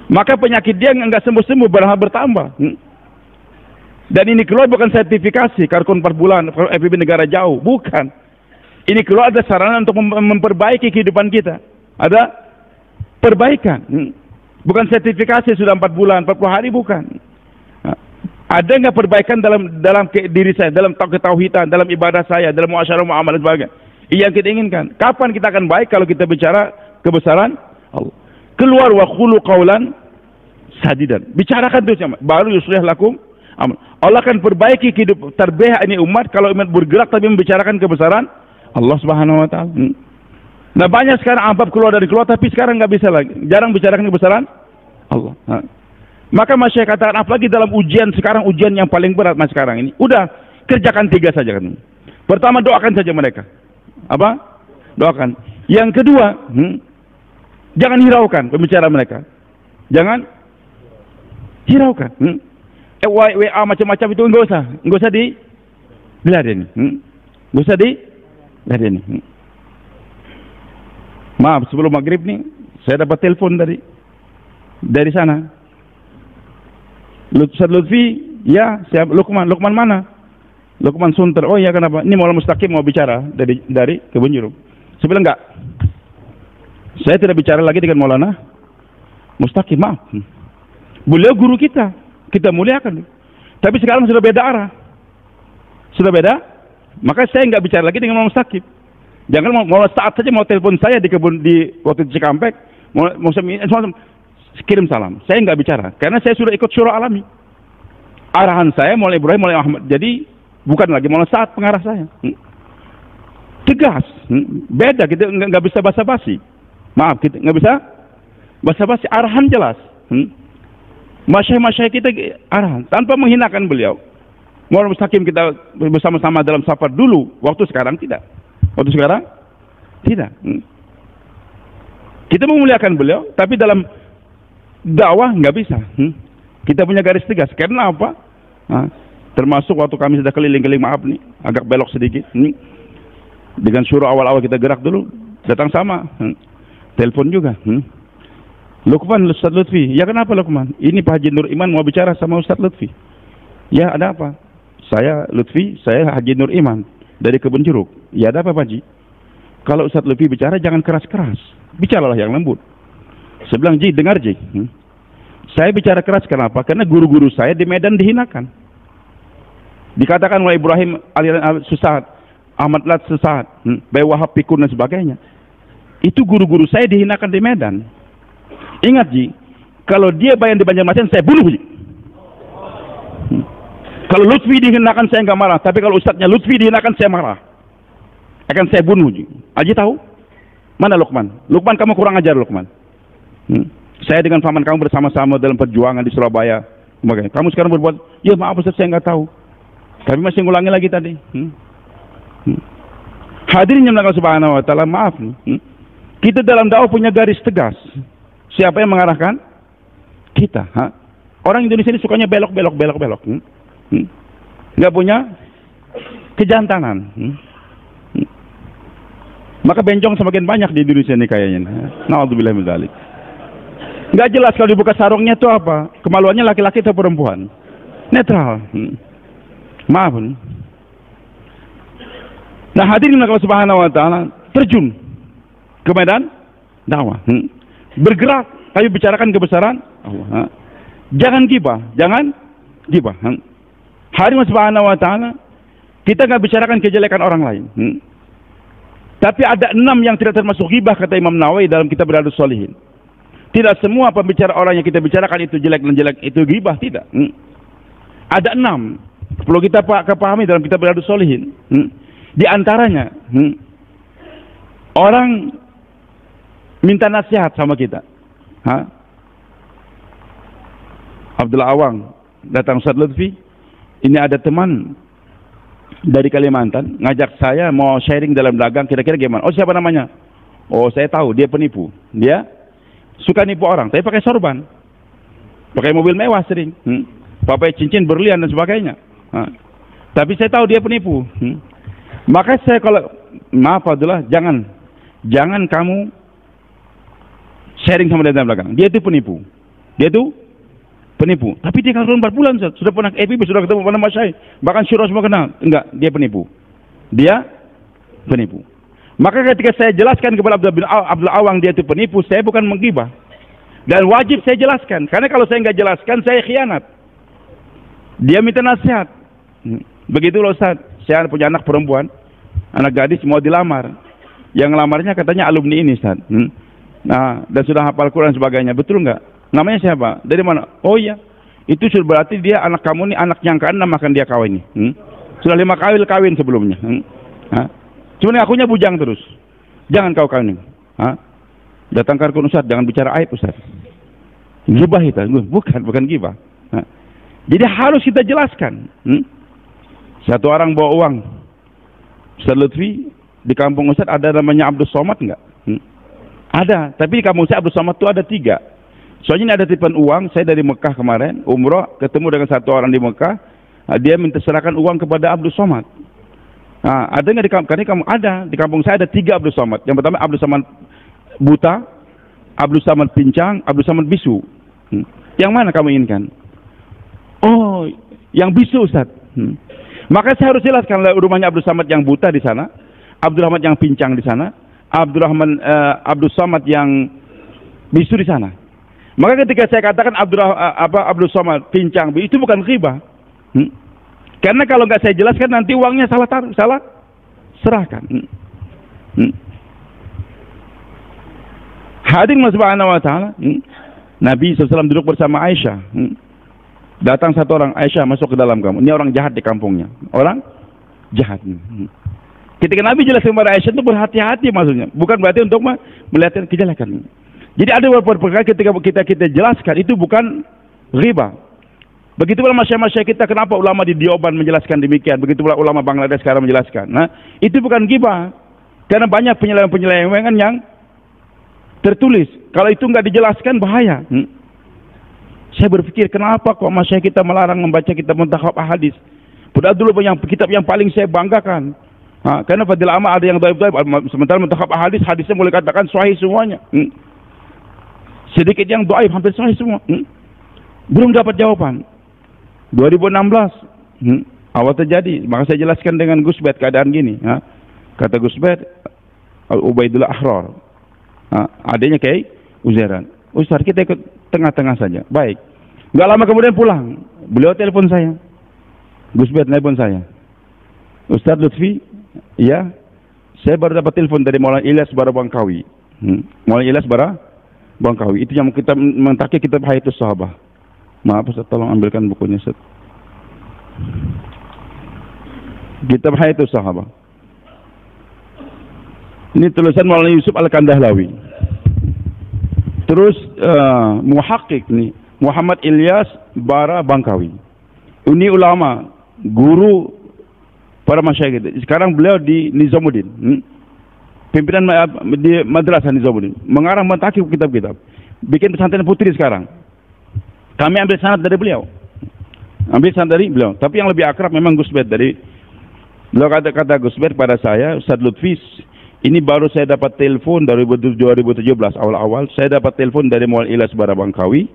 Maka penyakit dia enggak sembuh-sembuh, malah bertambah. Dan ini keluar bukan sertifikasi, karkun 4 bulan, FPB negara jauh, bukan. Ini keluar ada sarana untuk memperbaiki kehidupan kita. Ada perbaikan. Bukan sertifikasi sudah 4 bulan, 40 hari, bukan. Ada nggak perbaikan dalam diri saya, dalam ketauhidan, dalam ibadah saya, dalam muasyarah muamalah dan sebagainya. Yang kita inginkan. Kapan kita akan baik kalau kita bicara kebesaran Allah? Keluar wa qulu qaulan sadidan. Bicarakan itu sama. Baru yuslih lakum amal. Allah akan perbaiki hidup terbaik ini umat kalau umat bergerak tapi membicarakan kebesaran Allah Subhanahu wa taala. Nah, banyak sekarang ambab keluar dari keluar tapi sekarang nggak bisa lagi. Jarang bicarakan kebesaran Allah. Maka Mas Syekh katakan apalagi dalam ujian sekarang, ujian yang paling berat Mas sekarang ini. Udah, kerjakan 3 saja kan. Pertama, doakan saja mereka. Apa? Doakan. Yang kedua, jangan hiraukan pembicaraan mereka. Jangan hiraukan. WA macam-macam itu enggak usah diladeni. Enggak usah diladeni. Maaf, sebelum maghrib nih saya dapat telepon dari sana. Ustaz Lutfi, ya, siap. Lukman mana? Lukman Sunter. Oh iya, kenapa? Ini Maulana Mustaqim mau bicara dari Kebun Jeruk. Saya bilang enggak. Saya tidak bicara lagi dengan Maulana Mustaqim, maaf. Beliau guru kita muliakan. Tapi sekarang sudah beda arah. Sudah beda. Maka saya enggak bicara lagi dengan Maulana Mustaqim. Jangan mau saat saja mau telepon saya di waktu di Cikampek, mau kirim salam. Saya nggak bicara karena saya sudah ikut syura alami. Arahan saya mulai Ibrahim, mulai Ahmad. Jadi bukan lagi mulai saat pengarah saya. Tegas, beda. Kita nggak bisa basa-basi. Maaf, kita nggak bisa basa-basi. Arahan jelas. Masyayikh kita arahan tanpa menghinakan beliau. Maulana Mustaqim kita bersama-sama dalam safar dulu. Waktu sekarang tidak. Kita memuliakan beliau, tapi dalam dakwah nggak bisa. Kita punya garis tegas. Karena apa? Termasuk waktu kami sudah keliling-keliling, maaf nih, agak belok sedikit. Dengan syuruh awal-awal kita gerak dulu, datang sama. Telepon juga. Lukman, Ustaz Lutfi. Ya kenapa Lukman? Ini Pak Haji Nur Iman mau bicara sama Ustaz Lutfi. Ya ada apa? Saya Lutfi, saya Haji Nur Iman dari Kebun Jeruk. Ya ada apa Pak Haji? Kalau Ustaz Lutfi bicara jangan keras-keras. Bicaralah yang lembut. Saya bilang, Ji, dengar Ji. Saya bicara keras kenapa? Karena guru-guru saya di Medan dihinakan. Dikatakan oleh Ibrahim aliran sesat, Ahmad Lat sesat, Bayi Wahab pikun dan sebagainya. Itu guru-guru saya dihinakan di Medan. Ingat Ji, kalau dia bayan di Banjarmasin saya bunuh Ji. Kalau Lutfi dihinakan saya nggak marah, tapi kalau ustadznya Lutfi dihinakan saya marah. Akan saya bunuh Ji. Haji tahu? Mana Lukman? Lukman, kamu kurang ajar Lukman. Saya dengan paman kamu bersama-sama dalam perjuangan di Surabaya. Kamu sekarang berbuat, ya maaf Ustaz saya nggak tahu. Tapi masih ngulangi lagi tadi. Hadirin yang Allah Subhanahu wa taala, maaf nih. Kita dalam dakwah punya garis tegas. Siapa yang mengarahkan? Kita. Orang Indonesia ini sukanya belok. Nggak punya kejantanan. Maka bencong semakin banyak di Indonesia ini kayaknya. Na'udzubillah min dzalik. Nggak jelas kalau dibuka sarungnya itu apa. Kemaluannya laki-laki atau perempuan. Netral. Maaf. Nah, hadirin Allah Subhanahu wa taala, terjun ke medan dakwah. Bergerak, tapi bicarakan kebesaran Allah. Jangan gibah. Hadirin Subhanahu wa taala, kita nggak bicarakan kejelekan orang lain. Tapi ada 6 yang tidak termasuk ghibah kata Imam Nawawi dalam kitab Riyadhus Shalihin. Tidak semua pembicara orang yang kita bicarakan itu jelek dan jelek itu ghibah, tidak. Ada 6. Perlu kita pahami dalam kitab Riyadhus Shalihin. Di antaranya orang minta nasihat sama kita. Abdullah Awang datang, Ustaz Lutfi, ini ada teman dari Kalimantan ngajak saya mau sharing dalam dagang, kira-kira gimana? Oh, siapa namanya? Oh, saya tahu, dia penipu. Dia suka nipu orang, tapi pakai sorban, pakai mobil mewah sering, pakai cincin berlian dan sebagainya. Tapi saya tahu dia penipu. Maka saya kalau maaf adalah jangan kamu sharing sama dia dalam belakang. Dia itu penipu. Tapi dia kalau 4 bulan sudah pernah ke FIB, sudah ketemu pada Mas Syai. Bahkan syurah semua kenal. Enggak, dia penipu. Maka ketika saya jelaskan kepada Abdul Awang dia itu penipu, saya bukan menggibah. Dan wajib saya jelaskan. Karena kalau saya nggak jelaskan, saya khianat. Dia minta nasihat. Begitu loh Ustaz. Saya punya anak perempuan, anak gadis mau dilamar. Yang lamarnya katanya alumni ini Ustaz. Nah, dan sudah hafal Quran dan sebagainya. Betul nggak? Namanya siapa? Dari mana? Oh iya. Itu sudah berarti dia anak kamu nih, anak yang ke-6 akan dia kawin nih. Sudah 5 kawin sebelumnya. Cuma akunya bujang terus. Jangan kau kawin. Datangkan ke Ustaz, jangan bicara aib Ustaz. Gibah itu. Bukan gibah. Jadi harus kita jelaskan. Satu orang bawa uang. Ustaz Lutfi, di kampung Ustaz ada namanya Abdul Somad enggak? Ada, tapi di kampung saya Abdul Somad itu ada 3. Soalnya ini ada titipan uang, saya dari Mekah kemarin, umroh, ketemu dengan satu orang di Mekah, dia minta serahkan uang kepada Abdul Somad. Nah, ada nggak di kampung? Karena kamu ada, di kampung saya ada 3 Abdul Somad. Yang pertama Abdul Somad buta, Abdul Somad pincang, Abdul Somad bisu. Yang mana kamu inginkan? Oh, yang bisu Ustaz. Maka saya harus jelaskan rumahnya Abdul Somad yang buta di sana, Abdul Rahman yang pincang di sana, Abdul Somad yang bisu di sana. Maka ketika saya katakan Abdul Somad pincang, itu bukan ghibah. Karena kalau nggak saya jelaskan nanti uangnya salah serahkan. Hadirin subhanahu wa ta'ala, Nabi SAW duduk bersama Aisyah. Datang satu orang, Aisyah masuk ke dalam kamu. Ini orang jahat di kampungnya. Orang jahat. Ketika Nabi jelaskan kepada Aisyah itu berhati-hati maksudnya. Bukan berarti untuk melihat kejelekan. Jadi ada beberapa perkara ketika kita jelaskan itu bukan ghibah. Begitu pula masyarakat kita, kenapa ulama di Dioban menjelaskan demikian, begitu pula ulama Bangladesh sekarang menjelaskan. Nah, itu bukan ghibah. Karena banyak penyelewengan yang tertulis. Kalau itu nggak dijelaskan bahaya. Saya berpikir kenapa kok masyarakat kita melarang membaca kitab muntakhab ahadis. Padahal dulu kitab yang paling saya banggakan. Karena fadil amal ada yang dhaif-dhaif, sementara muntakhab ahadis hadisnya boleh katakan sahih semuanya. Sedikit yang dhaif hampir sahih semua. Belum dapat jawaban. 2016 awal terjadi, maka saya jelaskan dengan Gus Bet keadaan gini. Kata Gus Bet, Ubaidullah Ahrar, adanya Kiai Uzairan. Ustaz, kita ikut tengah-tengah saja. Baik. Nggak lama kemudian pulang, beliau telepon saya. Gus Bet telepon saya. Ustaz Lutfi, ya, saya baru dapat telepon dari Maulana Ilyas Bara Bangkawi. Maulana Ilyas Bara Bangkawi, itu yang kita mentakik kitab Hayatus Sahabah. Maaf Ustaz, tolong ambilkan bukunya Ustaz. Kitab Hayatus Sahabah. Ini tulisan Maulana Yusuf Al-Kandahlawi. Terus muhakkik nih, Muhammad Ilyas Bara Bangkawi. Ini ulama, guru para masyayikh. Sekarang beliau di Nizamuddin. Pimpinan di Madrasah Nizamuddin. Mengarang mentakik kitab-kitab. Bikin pesantren putri sekarang. Kami ambil sanad dari beliau. Tapi yang lebih akrab memang Gus Bet. Dari beliau kata Gus Bet pada saya, Ustaz Lutfi, ini baru saya dapat telepon dari 2017 awal-awal. Saya dapat telepon dari Maulana Ilyas Bara Bangkawi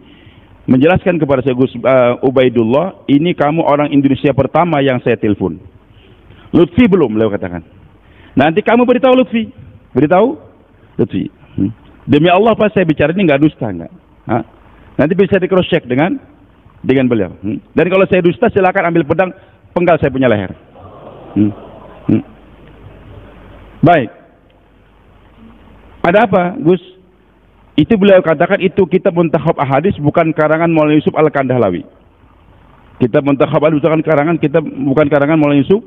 menjelaskan kepada saya, Gus Ubaidullah, ini kamu orang Indonesia pertama yang saya telepon. Lutfi belum, beliau katakan. Nanti kamu beritahu Lutfi. Demi Allah pas saya bicara ini nggak dusta nggak. Nanti bisa di cross check dengan beliau. Dan kalau saya dusta silakan ambil pedang penggal saya punya leher. Baik. Ada apa, Gus? Itu beliau katakan itu kitab muntakhab ahadis bukan karangan Maulana Yusuf Al-Kandahlawi. Kitab muntakhab ahadis bukan karangan Maulana Yusuf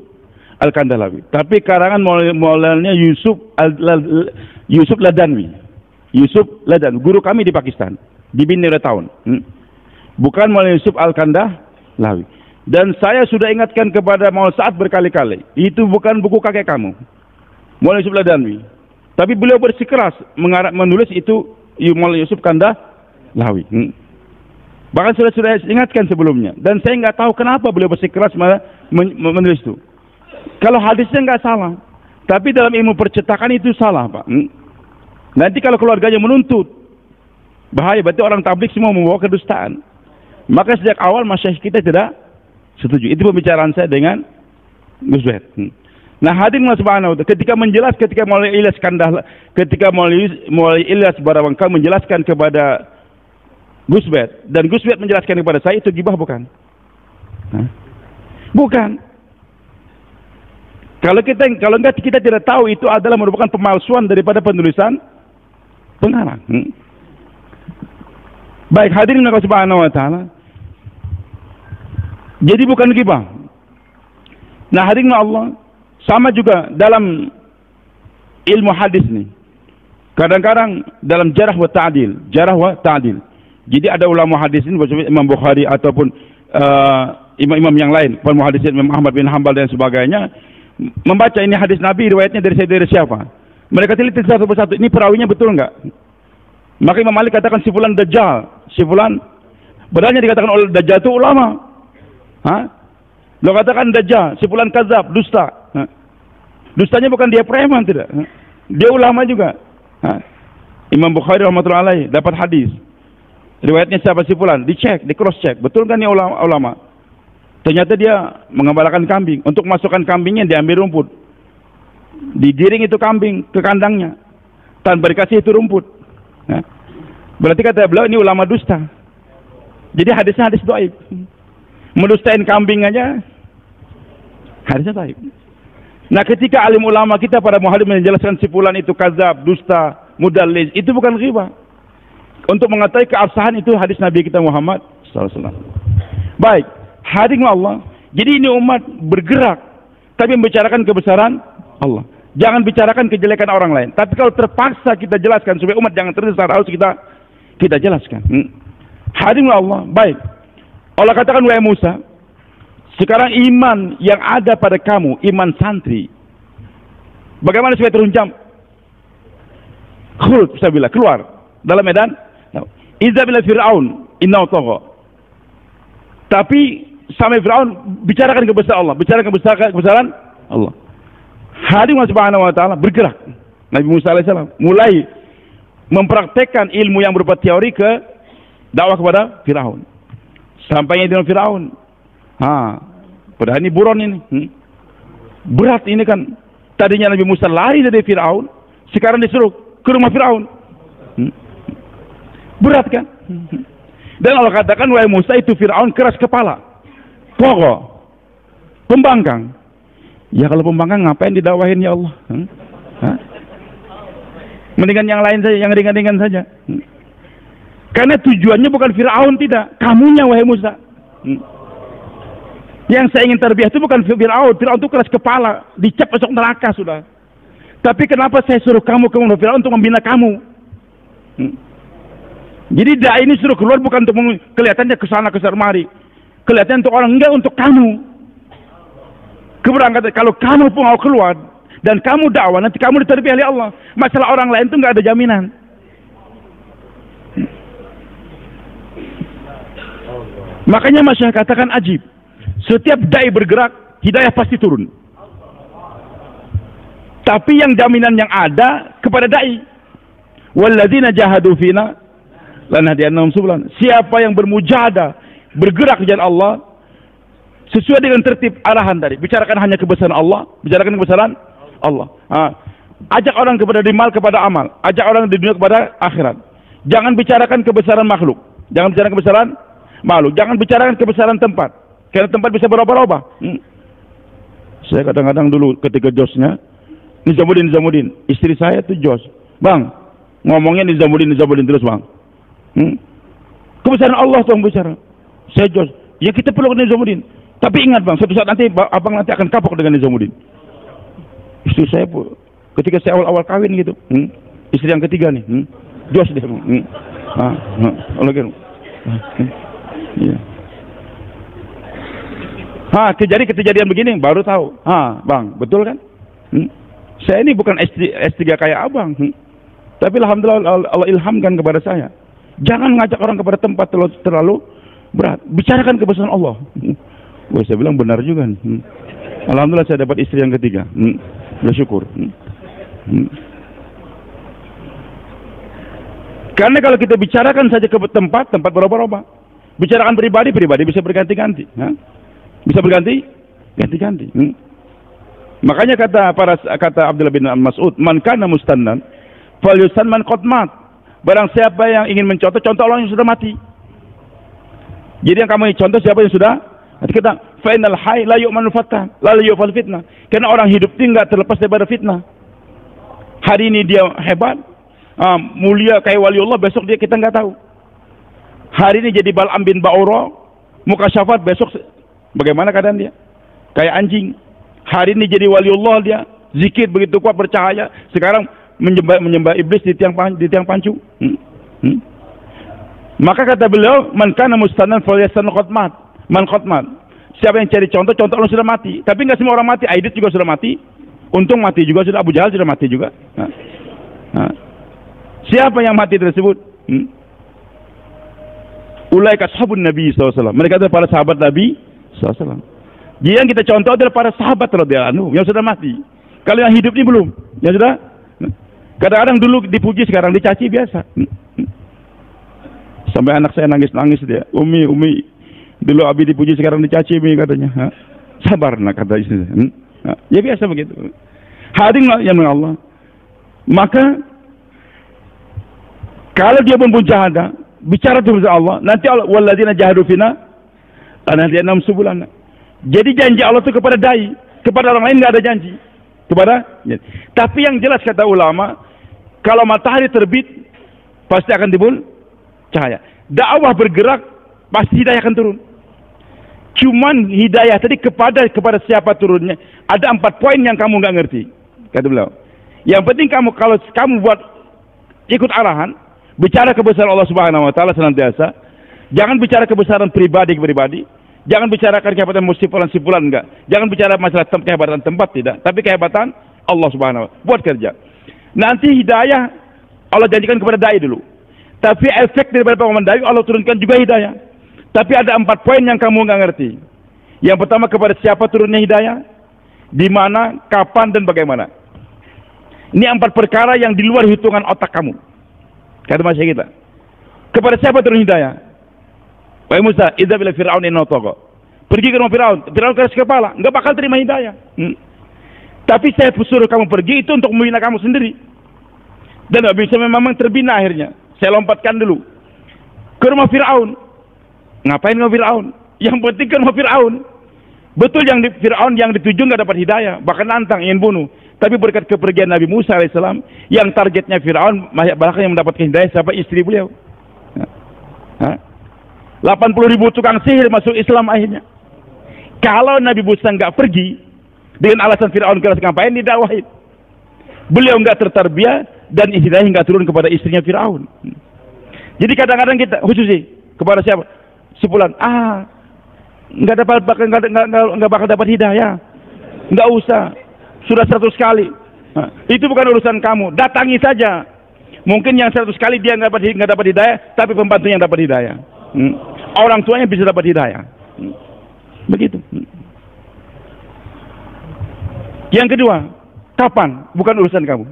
Al-Kandahlawi, tapi karangan Maulana Yusuf Ladanwi. Guru kami di Pakistan. Dibina oleh tahun. Bukan Maulana Yusuf Al-Kandahlawi. Dan saya sudah ingatkan kepada Maulana Sa'ad berkali-kali, itu bukan buku kakek kamu, Maulana Yusuf Ladanwi. Tapi beliau bersikeras menulis itu Maulana Yusuf Kandahlawi. Bahkan sudah saya ingatkan sebelumnya. Dan saya nggak tahu kenapa beliau bersikeras menulis itu. Kalau hadisnya nggak salah, tapi dalam ilmu percetakan itu salah, Pak. Nanti kalau keluarganya menuntut, bahaya. Berarti orang tabligh semua membawa kedustaan. Maka sejak awal masyayikh kita tidak setuju. Itu pembicaraan saya dengan Gus Wahid. Nah, hadirin Allah Subhanahu wa taala ketika menjelaskan, ketika mulai Ilyas Kandahlah, ketika mulai Ilyas Barawangka menjelaskan kepada Gus Wahid dan Gus Wahid menjelaskan kepada saya, itu gibah bukan? Bukan. Kalau enggak kita tidak tahu itu adalah merupakan pemalsuan daripada penulisan pengarang. Baik, hadirin Allah Subhanahu wa taala. Jadi bukan gibah. Nah, hadirin Allah, sama juga dalam ilmu hadis nih. Kadang-kadang dalam jarah wa ta'dil. Jadi ada ulama hadis ini, Imam Bukhari ataupun imam-imam yang lain, muhaddisin Imam Ahmad bin Hanbal dan sebagainya, membaca ini hadis Nabi, riwayatnya dari siapa? Mereka teliti satu persatu, ini perawinya betul enggak? Maka Imam Malik katakan si fulan dajjal, si fulan benarnya dikatakan oleh dajjal itu ulama. Lo katakan dajjal, si fulan kadzab, dusta. Dustanya bukan dia preman, tidak. Dia ulama juga. Imam Bukhari rahmatullahi alaih dapat hadis. Riwayatnya siapa si fulan? Dicek, di cross check. Betul kan dia ulama? Ternyata dia mengembalakan kambing. Untuk masukkan kambingnya diambil rumput. Digiring itu kambing ke kandangnya. Tanpa dikasih itu rumput. Berarti kata beliau ini ulama dusta. Jadi hadisnya hadis dhaif. Mendustain kambing aja hadisnya dhaif. Nah, ketika alim ulama kita para muhadis menjelaskan si fulan itu kadzab, dusta, mudallis, itu bukan ghibah. Untuk mengetahui keabsahan itu hadis Nabi kita Muhammad SAW. Baik, hadirin Allah. Jadi ini umat bergerak, tapi membicarakan kebesaran Allah. Jangan bicarakan kejelekan orang lain. Tapi kalau terpaksa kita jelaskan supaya umat jangan tersesat, harus kita jelaskan. Hadirin Allah. Baik. Allah katakan, wahai Musa, sekarang iman yang ada pada kamu, iman santri, bagaimana supaya terunjam? Khulud, fisabilillah, keluar dalam medan. Idza bila Fir'aun innahu tagha. Tapi sampai Fir'aun bicarakan kebesaran Allah, bicarakan kebesaran Allah. Hadirin Subhanahu wa taala bergerak. Nabi Musa alaihissalam mulai mempraktekkan ilmu yang berupa teori ke dakwah kepada Fir'aun. Sampainya dengan Fir'aun. Padahal ini buron ini. Berat ini kan. Tadinya Nabi Musa lari dari Fir'aun, sekarang disuruh ke rumah Fir'aun. Berat kan? Dan Allah katakan, wahai Musa, itu Fir'aun keras kepala. Pokok. Pembangkang. Ya kalau pembangkang ngapain didakwahin ya Allah? Mendingan yang lain saja, yang ringan-ringan saja. Karena tujuannya bukan Fir'aun, tidak. Kamunya wahai Musa. Yang saya ingin terbiah itu bukan Fir'aun. Fir'aun itu keras kepala. Dicap masuk neraka sudah. Tapi kenapa saya suruh kamu ke rumah Fir'aun untuk membina kamu? Jadi da'i ini suruh keluar bukan untuk kelihatannya kesana kesemari. Kelihatan untuk orang, enggak, untuk kamu. Keberangkatan, kalau kamu pun mau keluar dan kamu dakwah, nanti kamu diterbiah oleh Allah. Masalah orang lain itu enggak ada jaminan. Makanya masyarakat katakan ajib. Setiap dai bergerak, hidayah pasti turun. Tapi yang jaminan yang ada kepada dai. Walladzina jahadu fina lanahdiyannahum subulana. Siapa yang bermujahadah, bergerak di jalan Allah sesuai dengan tertib arahan tadi. Bicarakan hanya kebesaran Allah, bicarakan kebesaran Allah. Ajak orang kepada dimal, kepada amal. Ajak orang di dunia kepada akhirat. Jangan bicarakan kebesaran makhluk. Jangan bicarakan kebesaran makhluk. Jangan bicarakan kebesaran tempat. Karena tempat bisa berubah-ubah. Saya kadang-kadang dulu ketika josnya, Nizamuddin, istri saya itu jos. Bang, ngomongnya Nizamuddin terus bang. Kebesaran Allah tuh bicara. Saya jos. Ya kita perlu Nizamuddin. Tapi ingat bang, suatu saat nanti abang nanti akan kapok dengan Nizamuddin. Istri saya ketika saya awal-awal kawin gitu, istri yang ketiga nih, jos dia. Iya. Kejadian begini baru tahu. Bang, betul kan? Saya ini bukan S3 kayak abang. Tapi alhamdulillah Allah ilhamkan kepada saya. Jangan ngajak orang kepada tempat terlalu Berat. Bicarakan kebesaran Allah. Wah, saya bilang benar juga. Alhamdulillah saya dapat istri yang ketiga. Bersyukur. Karena kalau kita bicarakan saja ke tempat berubah-ubah. Bicarakan pribadi bisa berganti-ganti. Bisa berganti-ganti. Makanya kata Abdullah bin Mas'ud, man kana mustannan falyusan man qad mat. Barang siapa yang ingin mencontoh orang yang sudah mati. Jadi yang kamu contoh siapa yang sudah mati. Kita fainal hayy la yu'manu fatah, la yu'fal fitnah. Karena orang hidup itu enggak terlepas daripada fitnah. Hari ini dia hebat, mulia kayak waliullah, besok dia kita enggak tahu. Hari ini jadi Bal'am bin Ba'ura, mukasyafat, besok bagaimana keadaan dia? Kayak anjing. Hari ini jadi waliullah dia, zikir begitu kuat, bercahaya. Sekarang menyembah iblis di tiang pancu. Maka kata beliau, man kana mustannan falyasan qatmat. Man qatmat. Siapa yang cari contoh orang sudah mati. Tapi enggak semua orang mati. Aidit juga sudah mati. Untung mati juga sudah. Abu Jahal sudah mati juga. Siapa yang mati tersebut? Ulaika ashabun Nabi SAW. Mereka adalah para sahabat Nabi SAW. Jadi yang kita contoh adalah para sahabat radhiyallahu anhu yang sudah mati. Kalau yang hidup ini belum. Yang sudah. Kadang-kadang dulu dipuji, sekarang dicaci biasa. Sampai anak saya nangis-nangis dia. Umi. Dulu Abi dipuji, sekarang dicaci Umi katanya. Sabar nak kata istri. Ya biasa begitu. Hadirin yang Allah. Maka kalau dia bermujahadah, bicara kepada Allah, nanti Allah walladzina jahadu fina lanahdiyannahum subulana. Jadi janji Allah itu kepada dai, kepada orang lain enggak ada janji. Tapi yang jelas kata ulama, kalau matahari terbit pasti akan timbul cahaya. Dakwah bergerak pasti hidayah akan turun. Cuman hidayah tadi kepada siapa turunnya? Ada 4 poin yang kamu nggak ngerti, kata beliau. Yang penting kalau kamu buat ikut arahan, bicara kebesaran Allah Subhanahu wa taala senantiasa. Jangan bicara kebesaran pribadi, jangan bicarakan kehebatan simpulan enggak. Jangan bicara masalah kehebatan tempat, tidak, tapi kehebatan Allah Subhanahu wa taala. Buat kerja. Nanti hidayah Allah janjikan kepada dai dulu. Tapi efek daripada pengumuman dai Allah turunkan juga hidayah. Tapi ada 4 poin yang kamu enggak ngerti. Yang pertama, kepada siapa turunnya hidayah, di mana, kapan, dan bagaimana. Ini 4 perkara yang di luar hitungan otak kamu. Kata masyarakat kita. Kepada siapa turun hidayah? Wahai Musa, idza ila fir'aun innahu tagha. Pergi ke rumah Firaun. Firaun keras kepala, enggak bakal terima hidayah. Tapi saya suruh kamu pergi itu untuk membina kamu sendiri. Dan enggak bisa memang terbina akhirnya. Saya lompatkan dulu ke rumah Firaun. Ngapain ke Firaun? Yang penting ke rumah Firaun. Betul yang di Firaun yang dituju enggak dapat hidayah, bahkan nantang ingin bunuh. Tapi berkat kepergian Nabi Musa alaihissalam, yang targetnya Firaun bahkan yang mendapatkan hidayah siapa? Istri beliau. 80.000 tukang sihir masuk Islam akhirnya. Kalau Nabi Musa nggak pergi dengan alasan Firaun keras, ngapain didakwahin? Beliau nggak tertarbiyah dan hidayah nggak turun kepada istrinya Firaun. Jadi kadang-kadang kita khususnya kepada siapa? Simpulan, nggak bakal dapat hidayah, nggak usah. Sudah 100 kali. Itu bukan urusan kamu. Datangi saja. Mungkin yang 100 kali dia nggak dapat hidayah, tapi pembantunya yang dapat hidayah. Orang tuanya bisa dapat hidayah. Begitu. Yang kedua, kapan? Bukan urusan kamu.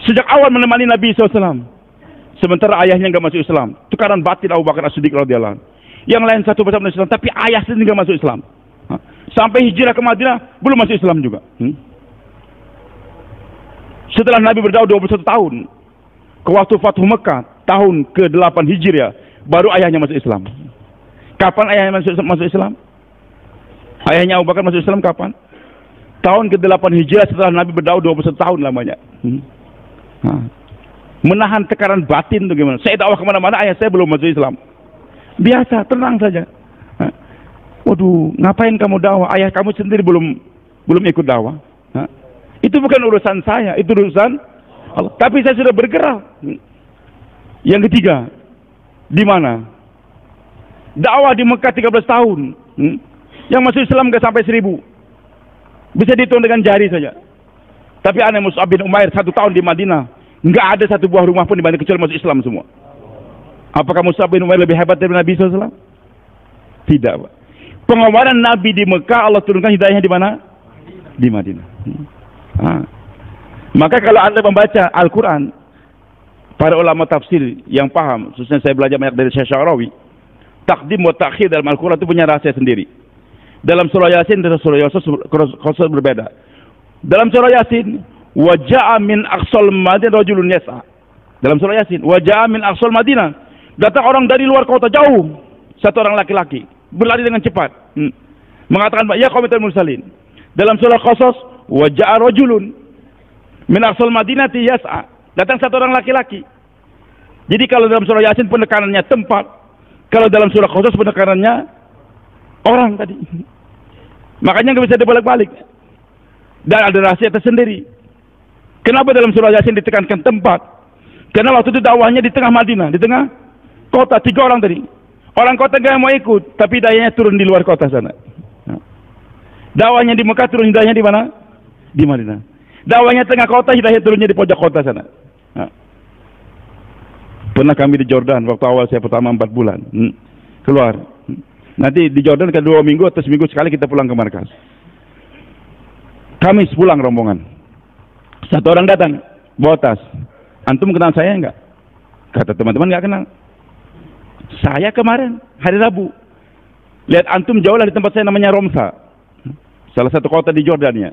Sejak awal menemani Nabi SAW, sementara ayahnya nggak masuk Islam. Tukaran batin Abu Bakar As-Siddiq radhiyallahu anhu. Yang lain satu bersama Islam, tapi ayah sendiri nggak masuk Islam. Sampai hijrah ke Madinah belum masuk Islam juga. Setelah Nabi berdakwah 21 tahun, ke waktu Fathu Mekah tahun ke-8 Hijriah, baru ayahnya masuk Islam. Kapan ayahnya masuk Islam? Ayahnya Abu Bakar masuk Islam kapan? Tahun ke-8 Hijriah setelah Nabi berdakwah 21 tahun lamanya. Menahan tekanan batin itu gimana? Saya dakwah kemana-mana, ayah saya belum masuk Islam. Biasa, tenang saja. Waduh, ngapain kamu dakwah? Ayah kamu sendiri belum ikut dakwah. Itu bukan urusan saya, itu urusan Allah. Tapi saya sudah bergerak. Yang ketiga, di mana? Dakwah di Mekah 13 tahun. Yang masuk Islam nggak sampai 1000. Bisa dihitung dengan jari saja. Tapi aneh, Mus'ab bin Umair 1 tahun di Madinah, nggak ada satu buah rumah pun di Madinah kecuali masuk Islam semua. Apakah Mus'ab bin Umair lebih hebat dari Nabi SAW? Tidak, Pak. Pengawalan Nabi di Mekah, Allah turunkan hidayahnya di mana? Di Madinah. Maka kalau Anda membaca Al-Quran, para ulama tafsir yang paham, khususnya saya belajar banyak dari Syekh Sya'rawi, takdim wa ta'khir dalam Al-Quran itu punya rahasia sendiri. Dalam surah Yasin dan surah Yusuf khusus berbeda. Dalam surah Yasin, waja'a min aqsal Madinah rajulun yas'a. Dalam surah Yasin, waja'a min aqsal Madinah, datang orang dari luar kota jauh, satu orang laki-laki berlari dengan cepat, mengatakan ya qaumatal mursalin. Dalam surah Qasas, waja'a rajulun min aqsal Madinati yas'a, datang satu orang laki-laki. Jadi kalau dalam surah Yasin penekanannya tempat, kalau dalam surah Qasas penekanannya orang tadi. Makanya nggak bisa dibolak-balik. Dan ada rahasia tersendiri. Kenapa dalam surah Yasin ditekankan tempat? Karena waktu itu dakwahnya di tengah Madinah, di tengah kota, 3 orang tadi. Orang kota gak mau ikut, tapi dayanya turun di luar kota sana. Dakwahnya di Mekah, turun hidayahnya di mana? Di Madinah. Dakwahnya tengah kota, hidayah turunnya di pojok kota sana. Pernah kami di Jordan, waktu awal saya pertama 4 bulan. Keluar. Nanti di Jordan kedua minggu atau seminggu sekali kita pulang ke markas. Kamis pulang rombongan. Satu orang datang, bawa tas. Antum kenal saya enggak? Kata teman-teman enggak kenal. Saya kemarin, hari Rabu. Lihat antum jauh lah di tempat saya namanya Romsa. Salah satu kota di Jordania.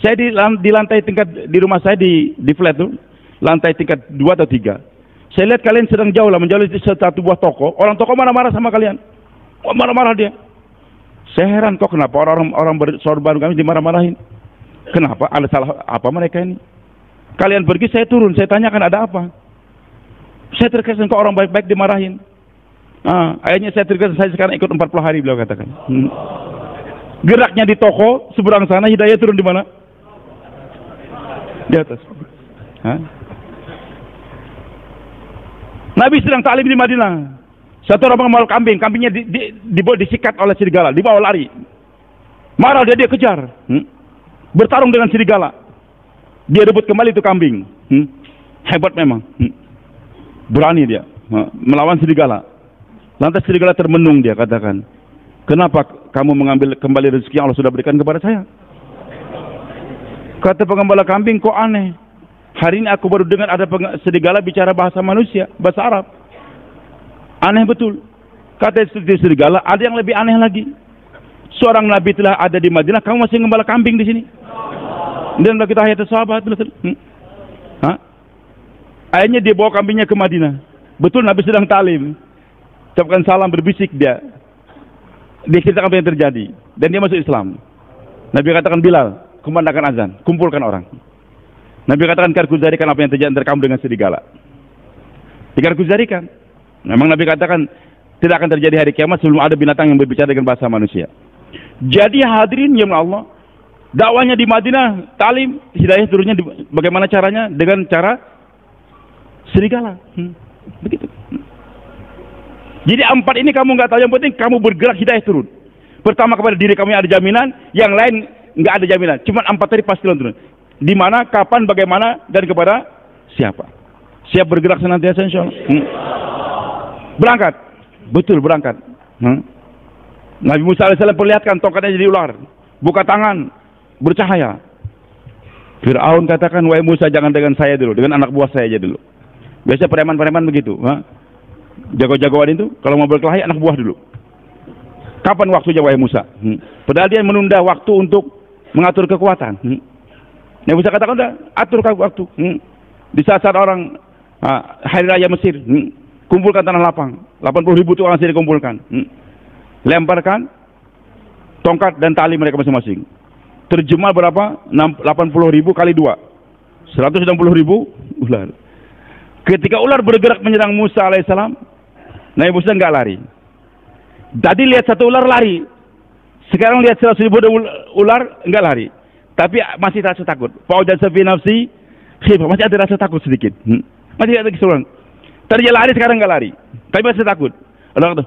Saya di lantai tingkat, di rumah saya di flat tuh. Lantai tingkat 2 atau 3. Saya lihat kalian sedang jauh lah, menjauh di satu buah toko. Orang toko marah-marah sama kalian. Kok marah-marah dia? Saya heran kok kenapa orang bersorban kami dimarah-marahin. Kenapa? Ada salah apa mereka ini? Kalian pergi, saya turun, saya tanyakan ada apa. Saya terkesan kok orang baik-baik dimarahin. Akhirnya saya terkesan, saya sekarang ikut 40 hari beliau katakan. Geraknya di toko seberang sana, hidayah turun di mana? Di atas. Nabi sedang taklim di Madinah. Satu orang mengamal kambing, kambingnya disikat oleh serigala, dibawa lari. Marah dia kejar. Bertarung dengan serigala. Dia rebut kembali itu kambing. Hebat memang. Berani dia melawan serigala. Lantas serigala termenung, dia katakan, kenapa kamu mengambil kembali rezeki yang Allah sudah berikan kepada saya? Kata pengembala kambing, kok aneh. Hari ini aku baru dengar ada serigala bicara bahasa manusia, bahasa Arab. Aneh betul. Kata serigala, ada yang lebih aneh lagi. Seorang nabi telah ada di Madinah, kamu masih ngembala kambing di sini. Dan kita hayat sahabat. Akhirnya dia bawa kambingnya ke Madinah. Betul Nabi sedang talim. Ucapkan salam, berbisik dia. Dia ceritakan apa yang terjadi. Dan dia masuk Islam. Nabi katakan, Bilal, kumandangkan azan, kumpulkan orang. Nabi katakan, karkuzarikan apa yang terjadi antara kamu dengan serigala. Dikarkuzarikan. Memang Nabi katakan tidak akan terjadi hari kiamat sebelum ada binatang yang berbicara dengan bahasa manusia. Jadi hadirin ya Allah, dakwanya di Madinah, talim, hidayah turunnya bagaimana caranya? Dengan cara serigala. Begitu. Jadi 4 ini kamu nggak tahu, yang penting kamu bergerak, hidayah turun. Pertama kepada diri kamu yang ada jaminan, yang lain nggak ada jaminan. Cuma 4 tadi pasti turun. Di mana, kapan, bagaimana, dan kepada siapa? Siap bergerak senantiasa insya Allah. Berangkat, betul berangkat. Nabi Musa AS perlihatkan tongkatnya jadi ular, buka tangan, bercahaya. Fir'aun katakan, wahai Musa jangan dengan saya dulu, dengan anak buah saya aja dulu. Biasa preman-preman begitu. Jago-jagoan itu, kalau mau berkelahi anak buah dulu. Kapan waktunya wahai Musa? Padahal dia menunda waktu untuk mengatur kekuatan. Nabi Musa katakan, udah atur waktu. Di saat-saat orang hari raya Mesir, kumpulkan tanah lapang, 80.000 itu orang Mesir dikumpulkan. Lemparkan tongkat dan tali mereka masing-masing. Terjemah berapa? 80.000 kali 2. 160.000 ular. Ketika ular bergerak menyerang Musa alaihissalam, Nabi Musa enggak lari. Tadi lihat satu ular lari. Sekarang lihat 100.000 ular enggak lari. Tapi masih rasa takut. Fa'ujan safi nafsi khifah, masih ada rasa takut sedikit. Masih ada keseruan. Tadi dia lari, sekarang enggak lari. Tapi masih takut. Allah kata,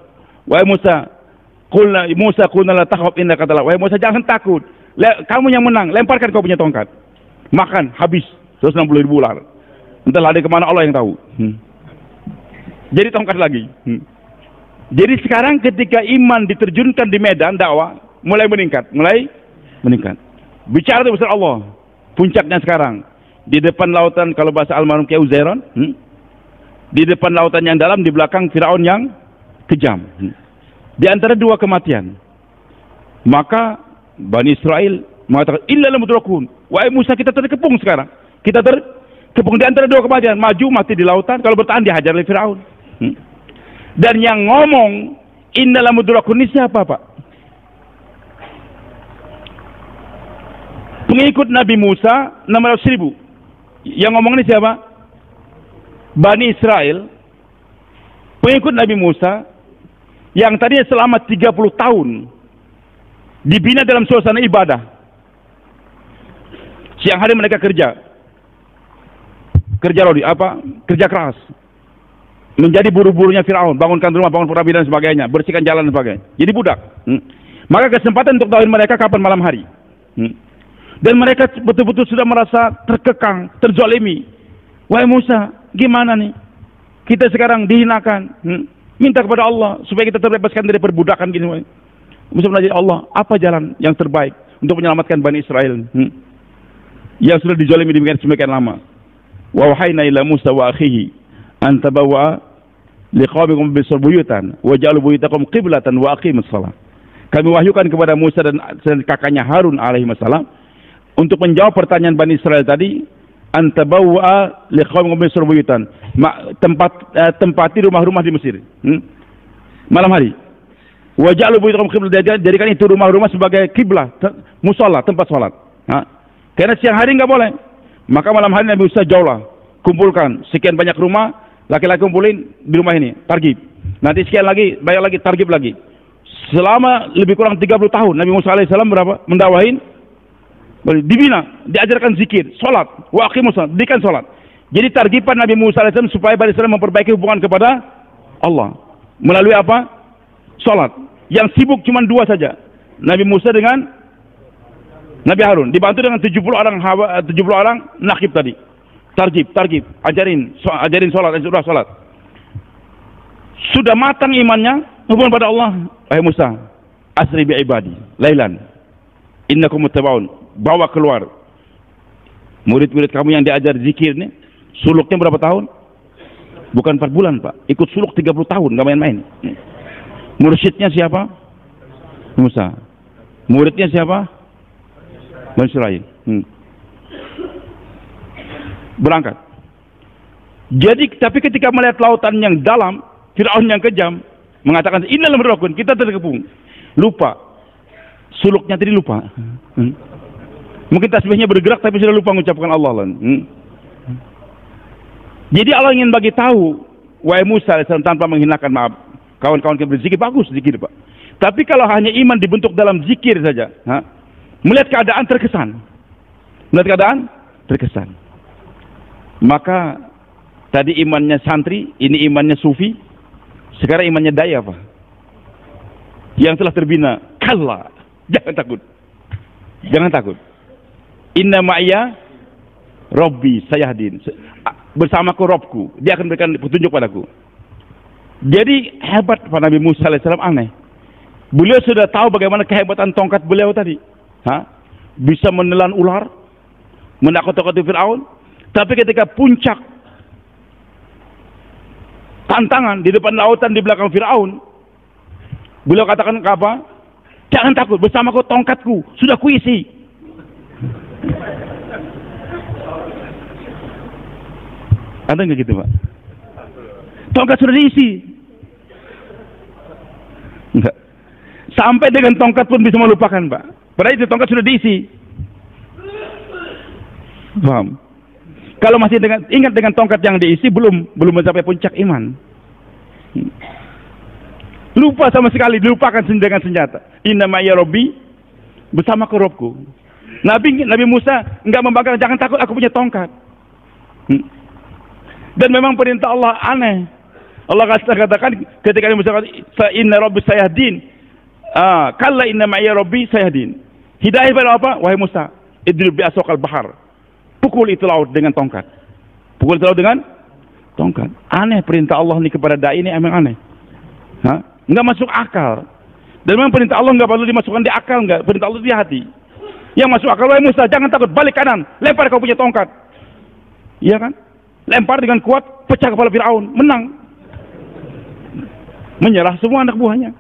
wahai Musa, qulna la takhaf innaka talaq. Wahai Musa, jangan takut. Kamu yang menang, lemparkan kau punya tongkat. Makan, habis 160.000 ular. Entahlah ada kemana, Allah yang tahu. jadi tongkat lagi. Jadi sekarang ketika iman diterjunkan di medan dakwah, mulai meningkat. Bicara besar Allah, puncaknya sekarang di depan lautan, kalau bahasa almarhum Kiai Uzairon, di depan lautan yang dalam, di belakang Firaun yang kejam. Di antara dua kematian, maka Bani Israel mengatakan, illa lamudrakun. Wahai Musa, kita terkepung sekarang. Kita terkepung di antara dua kematian. Maju, mati di lautan. Kalau bertahan, dihajar oleh Firaun. Dan yang ngomong inna lamudrakun ini siapa, Pak? Pengikut Nabi Musa 600.000. Yang ngomong ini siapa? Bani Israel. Pengikut Nabi Musa yang tadinya selama 30 tahun dibina dalam suasana ibadah. Siang hari mereka kerja kerja keras, menjadi buru-burunya Firaun, bangunkan rumah, bangun perabi dan sebagainya, bersihkan jalan dan sebagainya. Jadi budak. Maka kesempatan untuk tahuin mereka kapan? Malam hari. Dan mereka betul-betul sudah merasa terkekang, terzolimi. Wahai Musa, gimana nih? Kita sekarang dihinakan. Minta kepada Allah supaya kita terbebaskan dari perbudakan gini. Musa menajik Allah, apa jalan yang terbaik untuk menyelamatkan Bani Israel yang sudah dizalimi demikian lama. Wa wahayna ila Musa wa akhihi an tabawwa liqaumikum bisbuyutan wa ja'alu buyutakum qiblatan wa aqimus shalah. Kami wahyukan kepada Musa dan kakaknya Harun alaihi wasallam untuk menjawab pertanyaan Bani Israel tadi, an tabawwa liqaumikum bisbuyutan, tempati rumah-rumah di Mesir. Malam hari. Wa ja'alu buyutakum qiblatan, jadikan itu rumah-rumah sebagai kiblah, musalla, tempat salat. Karena siang hari enggak boleh. Maka malam hari Nabi Musa jauhlah, kumpulkan sekian banyak rumah, laki-laki kumpulin di rumah ini, targib. Nanti sekian lagi, banyak lagi, targib lagi. Selama lebih kurang 30 tahun Nabi Musa alaihissalam berapa? Mendakwahin, dibina, diajarkan zikir, sholat, wa aqimus shalah, didikan sholat. Jadi targiban Nabi Musa alaihissalam supaya Bani Israil memperbaiki hubungan kepada Allah melalui apa? Sholat. Yang sibuk cuma dua saja, Nabi Musa dengan Nabi Harun, dibantu dengan 70 orang nakib tadi. Targib, ajarin sholat, sholat. Sudah matang imannya, hubungan pada Allah. Wahai Musa, asri bi ibadi, lailan, innakum muttaba'un. Bawa keluar murid-murid kamu yang diajar zikir nih. Suluknya berapa tahun? Bukan 4 bulan, Pak. Ikut suluk 30 tahun, nggak main-main. Mursyidnya siapa? Musa. Muridnya siapa? Bani Israil. Berangkat. Jadi, tapi ketika melihat lautan yang dalam, Firaun yang kejam mengatakan, innal lamudrakun, kita terkepung. Lupa. Suluknya tadi lupa. Mungkin tasbihnya bergerak tapi sudah lupa mengucapkan Allah. Jadi Allah ingin bagi tahu, wahai Musa tanpa menghinakan, maaf, kawan-kawan yang berzikir bagus zikir, Pak. Tapi kalau hanya iman dibentuk dalam zikir saja, melihat keadaan terkesan. Maka tadi imannya santri, ini imannya sufi, sekarang imannya dai apa? Yang telah terbina. Kalla, jangan takut. Inna ma'ya Rabbi sayahdin. Bersamaku Robku, dia akan berikan petunjuk padaku. Jadi hebat Pak Nabi Musa alaihissalam, aneh. Beliau sudah tahu bagaimana kehebatan tongkat beliau tadi. Bisa menelan ular, menakut-nakuti Firaun. Tapi ketika puncak tantangan di depan lautan di belakang Firaun, beliau katakan apa? Jangan takut, bersamaku tongkatku sudah kuisi. Ada nggak gitu, Pak? Tongkat sudah diisi. Enggak. Sampai dengan tongkat pun bisa melupakan, Pak. Padahal itu tongkat sudah diisi. Paham? Kalau masih ingat dengan tongkat yang diisi, belum mencapai puncak iman. Lupa sama sekali, dilupakan dengan senjata. Inna ma'ya Rabbi, bersama ke Robku. Nabi Musa enggak membanggakan, jangan takut, aku punya tongkat. Dan memang perintah Allah aneh. Allah katakan ketika Nabi Musa katakan, inna Rabbi sayahdin. Kalla inna ma'ya Rabbi sayahdin. Hidayah pada apa? Wahai Musa, idrib bi aswaqal bahar. Pukul itu laut dengan tongkat. Pukul itu laut dengan tongkat. Aneh perintah Allah ini kepada dai ini, emang aneh. Hah? Nggak masuk akal. Dan memang perintah Allah nggak perlu dimasukkan di akal, nggak. Perintah Allah di hati. Yang masuk akal, wahai Musa, jangan takut, balik kanan, lempar kau punya tongkat. Iya kan? Lempar dengan kuat, pecah kepala Fir'aun, menang. Menyerah semua anak buahnya.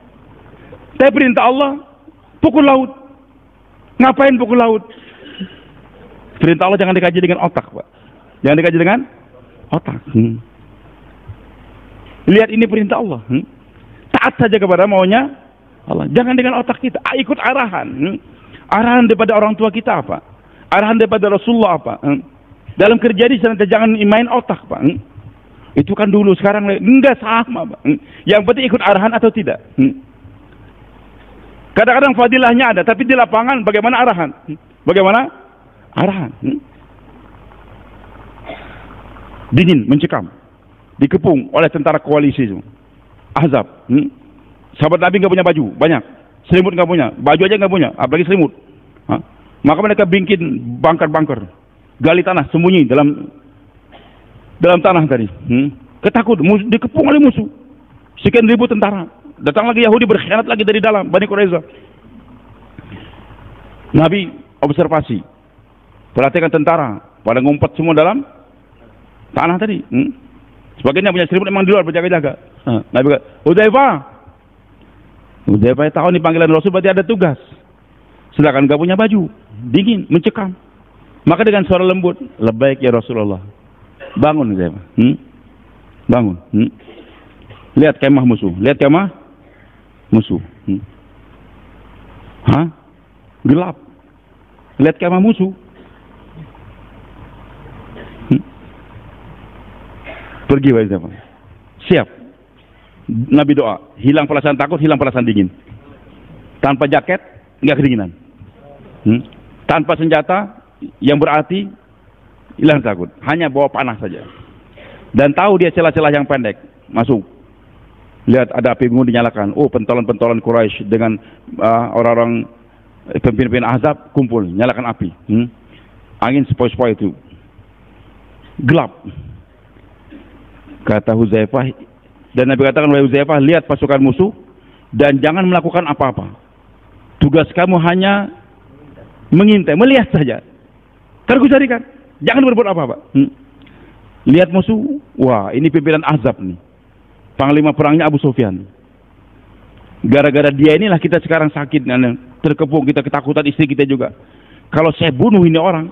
Tapi perintah Allah, pukul laut. Ngapain pukul laut? Perintah Allah jangan dikaji dengan otak, Pak. Jangan dikaji dengan otak. Lihat ini perintah Allah. Taat saja kepada maunya Allah. Jangan dengan otak kita. Ikut arahan. Arahan daripada orang tua kita apa? Arahan daripada Rasulullah apa? Dalam kerja di sana jangan main otak, Pak. Itu kan dulu, sekarang enggak sama, Pak. Yang penting ikut arahan atau tidak. Kadang-kadang fadilahnya ada, tapi di lapangan bagaimana arahan? Bagaimana arahan? Dingin, mencekam, dikepung oleh tentara koalisi itu. Ahzab. Sahabat Nabi nggak punya baju, banyak. Selimut nggak punya, baju aja nggak punya, apalagi selimut. Maka mereka bikin bunker-bunker, gali tanah, sembunyi dalam tanah tadi. Ketakut, dikepung oleh musuh. Sekian ribu tentara. Datang lagi Yahudi berkhianat lagi dari dalam, Bani Quraiza. Nabi observasi, perhatikan tentara, pada ngumpet semua dalam tanah tadi. Sebagiannya punya selimut memang di luar berjaga-jaga. Nabi kata, Hudzaifah tahu nih panggilan Rasul berarti ada tugas. Sedangkan gak punya baju, dingin, mencekam. Maka dengan suara lembut, labbaik ya Rasulullah. Bangun Hudzaifah. Bangun. Lihat kemah musuh, lihat kemah musuh. Gelap. Lihat kemah musuh. Pergi wahai Hudzaifah. Siap. Nabi doa, hilang perasaan takut, hilang perasaan dingin. Tanpa jaket, nggak kedinginan. Tanpa senjata yang berarti hilang takut, hanya bawa panah saja. Dan tahu dia celah-celah yang pendek, masuk. Lihat ada api gunung dinyalakan. Oh, pentolan-pentolan Quraisy dengan orang-orang pemimpin Ahzab kumpul, nyalakan api. Angin sepoi-sepoi itu. Gelap. Kata Hudzaifah, dan Nabi katakan, wahai Hudzaifah, lihat pasukan musuh dan jangan melakukan apa-apa. Tugas kamu hanya mengintai, melihat saja. Terus carikan, jangan berbuat apa-apa. Lihat musuh, wah ini pimpinan Ahzab nih. Panglima perangnya Abu Sufyan. Gara-gara dia inilah kita sekarang sakit, terkepung, kita ketakutan, istri kita juga. Kalau saya bunuh ini orang,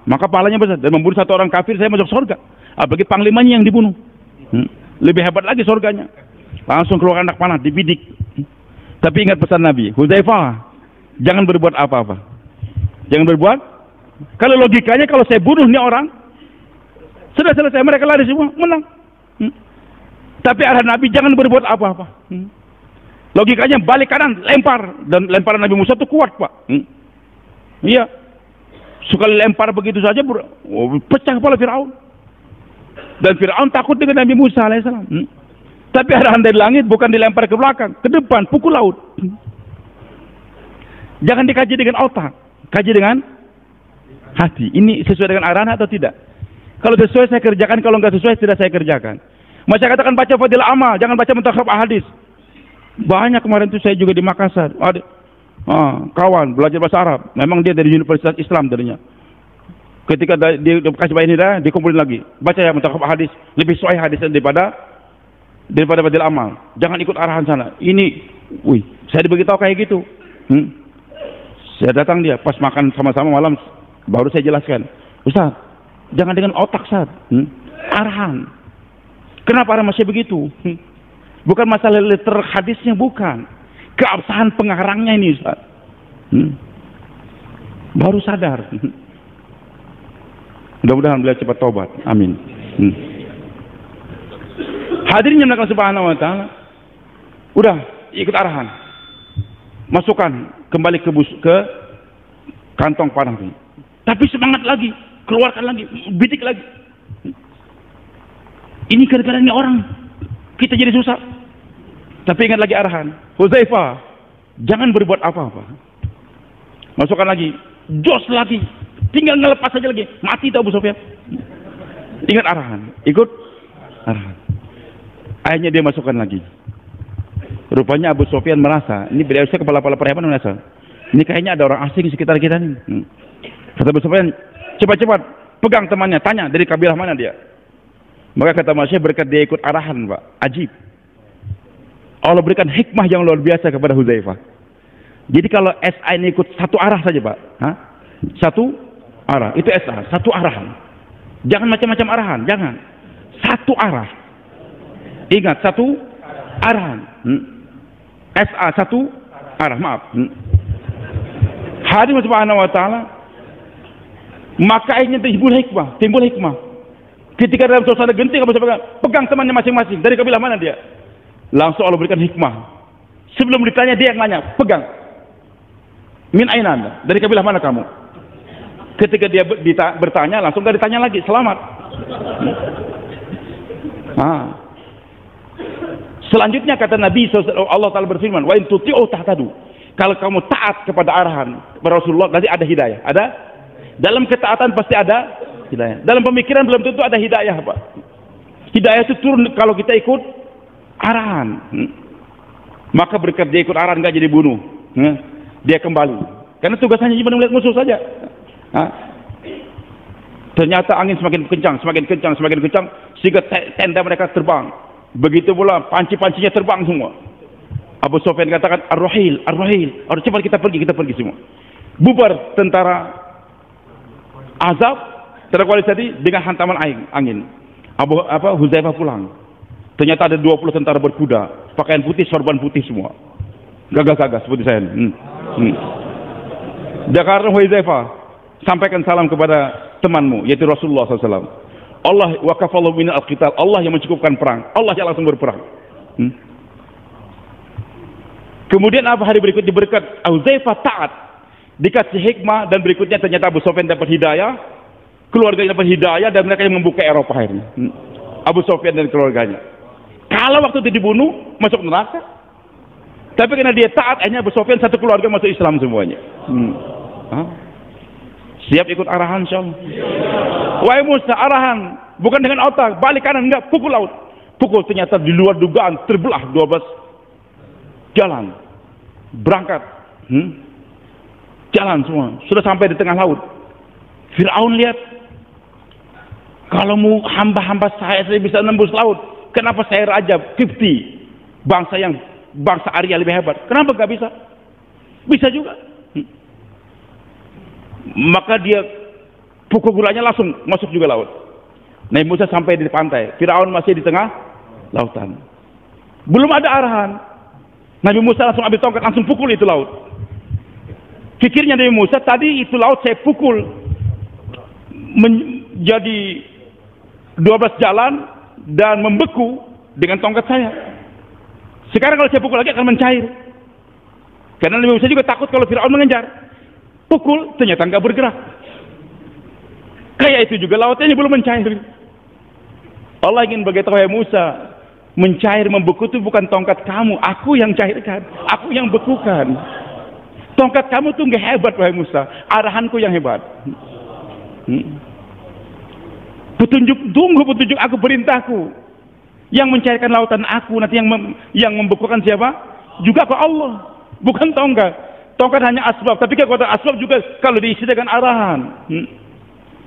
maka pahalanya besar. Dan membunuh satu orang kafir, saya masuk surga. Apalagi panglimanya yang dibunuh. Lebih hebat lagi surganya. Langsung keluar anak panah, dibidik. Tapi ingat pesan Nabi, Hudzaifah, jangan berbuat apa-apa. Jangan berbuat. Kalau logikanya, kalau saya bunuh ini orang, sudah selesai, mereka lari semua, menang. Tapi arah Nabi, jangan berbuat apa-apa. Logikanya balik kanan, lempar. Dan lemparan Nabi Musa itu kuat, Pak. Iya. Sekali lempar begitu saja, pecah kepala Fir'aun. Dan Fir'aun takut dengan Nabi Musa alaihissalam. Tapi arahan dari langit bukan dilempar ke belakang, ke depan, pukul laut. Jangan dikaji dengan otak, kaji dengan hati. Ini sesuai dengan arahan atau tidak? Kalau sesuai saya kerjakan, kalau nggak sesuai tidak saya kerjakan. Masyarakat katakan baca fadilah amal, jangan baca muntakhab ahadits. Banyak kemarin itu saya juga di Makassar. Ada kawan belajar bahasa Arab, memang dia dari Universitas Islam tadinya. Ketika dia kasih bayar hidayah, dikumpulin lagi. Baca ya muntakhab ahadits, lebih sesuai hadisnya daripada fadilah amal. Jangan ikut arahan sana. Ini, saya diberitahu kayak gitu. Saya datang dia, pas makan sama-sama malam, baru saya jelaskan. Ustaz, jangan dengan otak, Ustaz. Arahan. Kenapa arahan masih begitu? Bukan masalah liter hadisnya, bukan. Keabsahan pengarangnya ini, Ustaz. Baru sadar. Mudah-mudahan beliau cepat taubat. Amin. Hadirin yang Allah Subhanahu wa taala. Udah, ikut arahan. Masukkan kembali ke kantong panah ini. Tapi semangat lagi, keluarkan lagi, bidik lagi. Ini gara-gara ini orang kita jadi susah. Tapi ingat lagi arahan. Hudzaifah, jangan berbuat apa-apa. Masukkan lagi, jos lagi. Tinggal ngelepas saja lagi. Mati tahu Abu Sufyan. Ingat arahan, ikut arahan. Akhirnya dia masukkan lagi. Rupanya Abu Sufyan merasa, ini beliau kepala-kepala preman merasa, ini kayaknya ada orang asing di sekitar kita nih. Kata Abu Sufyan, cepat-cepat pegang temannya, tanya dari kabilah mana dia. Maka kata Masya, berkat dia ikut arahan, Pak, ajib. Allah berikan hikmah yang luar biasa kepada Hudzaifah. Jadi kalau SA ini ikut satu arah saja, Pak. Satu arah, itu SA, satu arahan. Jangan macam-macam arahan, jangan. Satu arah. Ingat, satu arahan. SA, satu arah, maaf. Hadirin subhanahu wa ta'ala, maka akhirnya timbul hikmah. Ketika dalam suasana genting, pegang temannya masing-masing. Dari kabilah mana dia? Langsung Allah berikan hikmah. Sebelum ditanya, dia yang nanya, pegang. Min aina anda? Dari kabilah mana kamu? Ketika dia bertanya, langsung gak ditanya lagi, selamat. Selanjutnya kata Nabi Allah Ta'ala berfirman, wa in tuti'u tahtadu. Kalau kamu taat kepada arahan Rasulullah, nanti ada hidayah. Ada? Dalam ketaatan pasti ada hidayah. Dalam pemikiran belum tentu ada hidayah, Pak. Hidayah itu turun kalau kita ikut arahan. Maka berkat dia ikut arahan gak jadi bunuh. Dia kembali. Karena tugasannya cuma melihat musuh saja. Ternyata angin semakin kencang, sehingga tenda mereka terbang. Begitu pula panci-pancinya terbang semua. Abu Sufyan katakan, ar-rahil, cepat kita pergi semua. Bubar tentara azab, terkuali tadi dengan hantaman angin. Hudzaifah pulang. Ternyata ada 20 tentara berkuda, pakaian putih, sorban putih semua. Gagah-gagah seperti saya. Jakarta Hudzaifah, sampaikan salam kepada temanmu, yaitu Rasulullah SAW. Allah wa kafallahu min al-qital. Allah yang mencukupkan perang. Allah yang langsung berperang. Kemudian apa hari berikutnya berkat Hudzaifah taat, dikasih hikmah, dan berikutnya ternyata Abu Sufyan dapat hidayah, keluarganya dapat hidayah, dan mereka yang membuka Eropa akhirnya. Abu Sufyan dan keluarganya. Kalau waktu itu dibunuh, masuk neraka. Tapi karena dia taat, akhirnya Abu Sufyan satu keluarga masuk Islam semuanya. Siap ikut arahan, insyaallah. Wahai Musa, arahan bukan dengan otak, balik kanan, enggak, pukul laut. Pukul, ternyata di luar dugaan terbelah 12 jalan. Berangkat. Jalan semua. Sudah sampai di tengah laut. Fir'aun lihat, kalau mau hamba-hamba saya bisa nembus laut, kenapa saya raja Kipti, bangsa Arya lebih hebat? Kenapa gak bisa? Bisa juga. Maka dia pukul gulanya langsung masuk juga laut. Nabi Musa sampai di pantai, Firaun masih di tengah lautan. Belum ada arahan. Nabi Musa langsung ambil tongkat, langsung pukul itu laut. Pikirnya Nabi Musa, tadi itu laut saya pukul menjadi 12 jalan dan membeku dengan tongkat saya. Sekarang kalau saya pukul lagi akan mencair. Karena Nabi Musa juga takut kalau Firaun mengejar. Pukul, ternyata nggak bergerak. Kayak itu juga lautnya belum mencair. Allah ingin beritahu, wahai Musa, mencair membeku itu bukan tongkat kamu, aku yang cairkan, aku yang bekukan. Tongkat kamu tuh nggak hebat, wahai Musa, arahanku yang hebat. Tunggu petunjuk aku, perintahku. Yang mencairkan lautan aku, nanti yang membekukan siapa? Juga aku, Allah, bukan tongkat. Tongkat hanya asbab, tapi kekuatan asbab juga kalau diisi dengan arahan.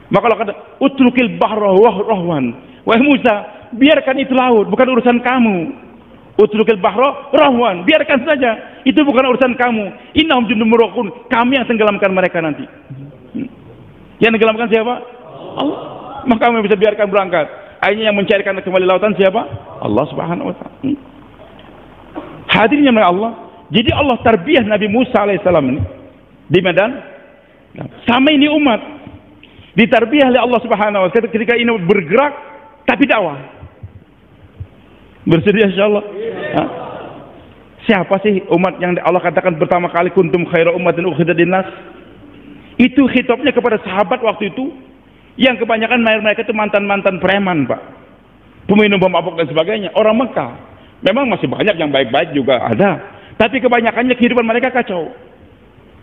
Maka Allah kata, utrukil bahra rahwan. Wahai Musa, biarkan itu laut, bukan urusan kamu. Utrukil bahra rahwan, biarkan saja, itu bukan urusan kamu. Innahum jundun muraqun, kami yang tenggelamkan mereka nanti. Yang tenggelamkan siapa? Allah. Maka kami bisa biarkan berangkat. Akhirnya yang mencairkan kembali lautan siapa? Allah Subhanahu wa ta'ala. Hadirnya Allah. Jadi Allah tarbiyah Nabi Musa alaihissalam ini di Medan. Sama ini umat ditarbiyah oleh Allah Subhanahu wa ta'ala ketika ini bergerak tapi dakwah. Bersedia insyaallah. Siapa sih umat yang Allah katakan pertama kali kuntum khairu ummatin ukhrijat linnas? Itu khitabnya kepada sahabat waktu itu yang kebanyakan mereka itu mantan-mantan preman, Pak. Peminum pemabuk dan sebagainya, orang Mekah. Memang masih banyak yang baik-baik juga ada. Tapi kebanyakannya kehidupan mereka kacau.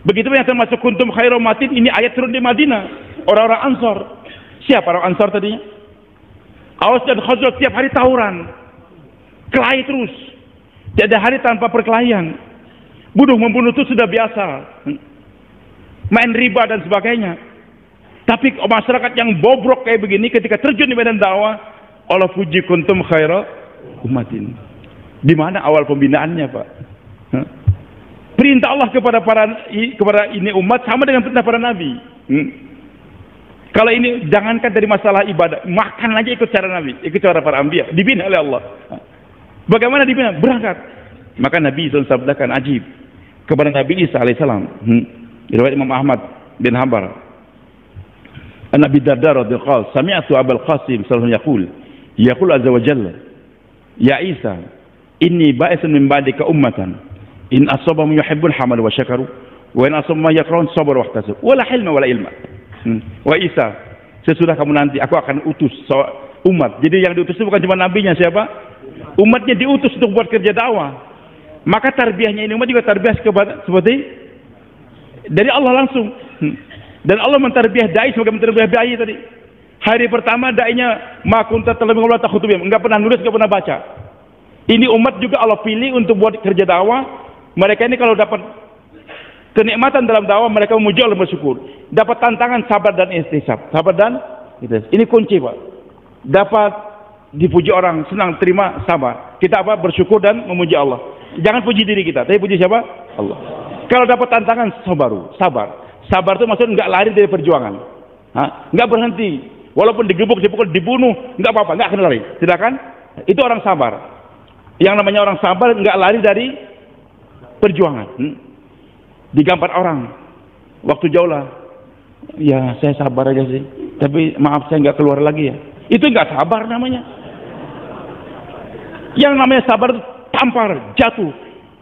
Begitu yang termasuk kuntum khairu ummatin, ini ayat turun di Madinah. Orang-orang Ansor. Siapa orang Ansor tadinya? Aus dan Khazraj tiap hari tawuran, kelahi terus, tidak ada hari tanpa perkelahian. Bunuh membunuh itu sudah biasa, main riba dan sebagainya. Tapi masyarakat yang bobrok kayak begini ketika terjun di medan dakwah, Allah puji kuntum khaira ummatin. Di mana awal pembinaannya, Pak? Perintah Allah kepada ini umat sama dengan perintah para nabi. Kalau ini jangankan dari masalah ibadah, makan aja ikut cara nabi, ikut cara para anbiya, dibina oleh Allah. Bagaimana dibina? Berangkat. Maka Nabi SAW sabdakan ajib kepada Nabi Isa alaihissalam. Riwayat Imam Ahmad bin Hanbal. Nabi Darda radhiyallahu anhu, sami'tu Abul Qasim sallallahu yaqul azza wa jalla, ya Isa, inni ba'isun min ba'dika ummatan, in asabahum yuhibbul hamal wa syakaru, wa in asabahum yakrahun sabar wa ihtasab, wala hilma wala ilma. Wa Isa, sesudah kamu nanti aku akan utus umat. Jadi yang diutus itu bukan cuma nabinya, siapa? Umatnya diutus untuk buat kerja dakwah. Maka tarbiyahnya ini umat juga tarbiyah seperti dari Allah langsung. Dan Allah mentarbiyah dai sebagai mentarbiyah bayi tadi. Hari pertama dainya ma kunta talabun wala takhutubim, enggak pernah nulis, enggak pernah baca. Ini umat juga Allah pilih untuk buat kerja dakwah. Mereka ini kalau dapat kenikmatan dalam dakwah, mereka memuji Allah, bersyukur. Dapat tantangan, sabar dan ihtisab. Sabar dan ihtisab. Ini kunci, Pak. Dapat dipuji orang, senang, terima, sabar. Kita apa? Bersyukur dan memuji Allah. Jangan puji diri kita, tapi puji siapa? Allah. Kalau dapat tantangan, sabar. Sabar itu maksudnya enggak lari dari perjuangan. Enggak berhenti. Walaupun digebuk, dipukul, dibunuh, enggak apa-apa, enggak akan lari. Tidak kan? Itu orang sabar. Yang namanya orang sabar enggak lari dari perjuangan. Digambar orang. Waktu jauh lah. Ya, saya sabar aja sih. Tapi maaf saya enggak keluar lagi ya. Itu enggak sabar namanya. Yang namanya sabar itu tampar, jatuh.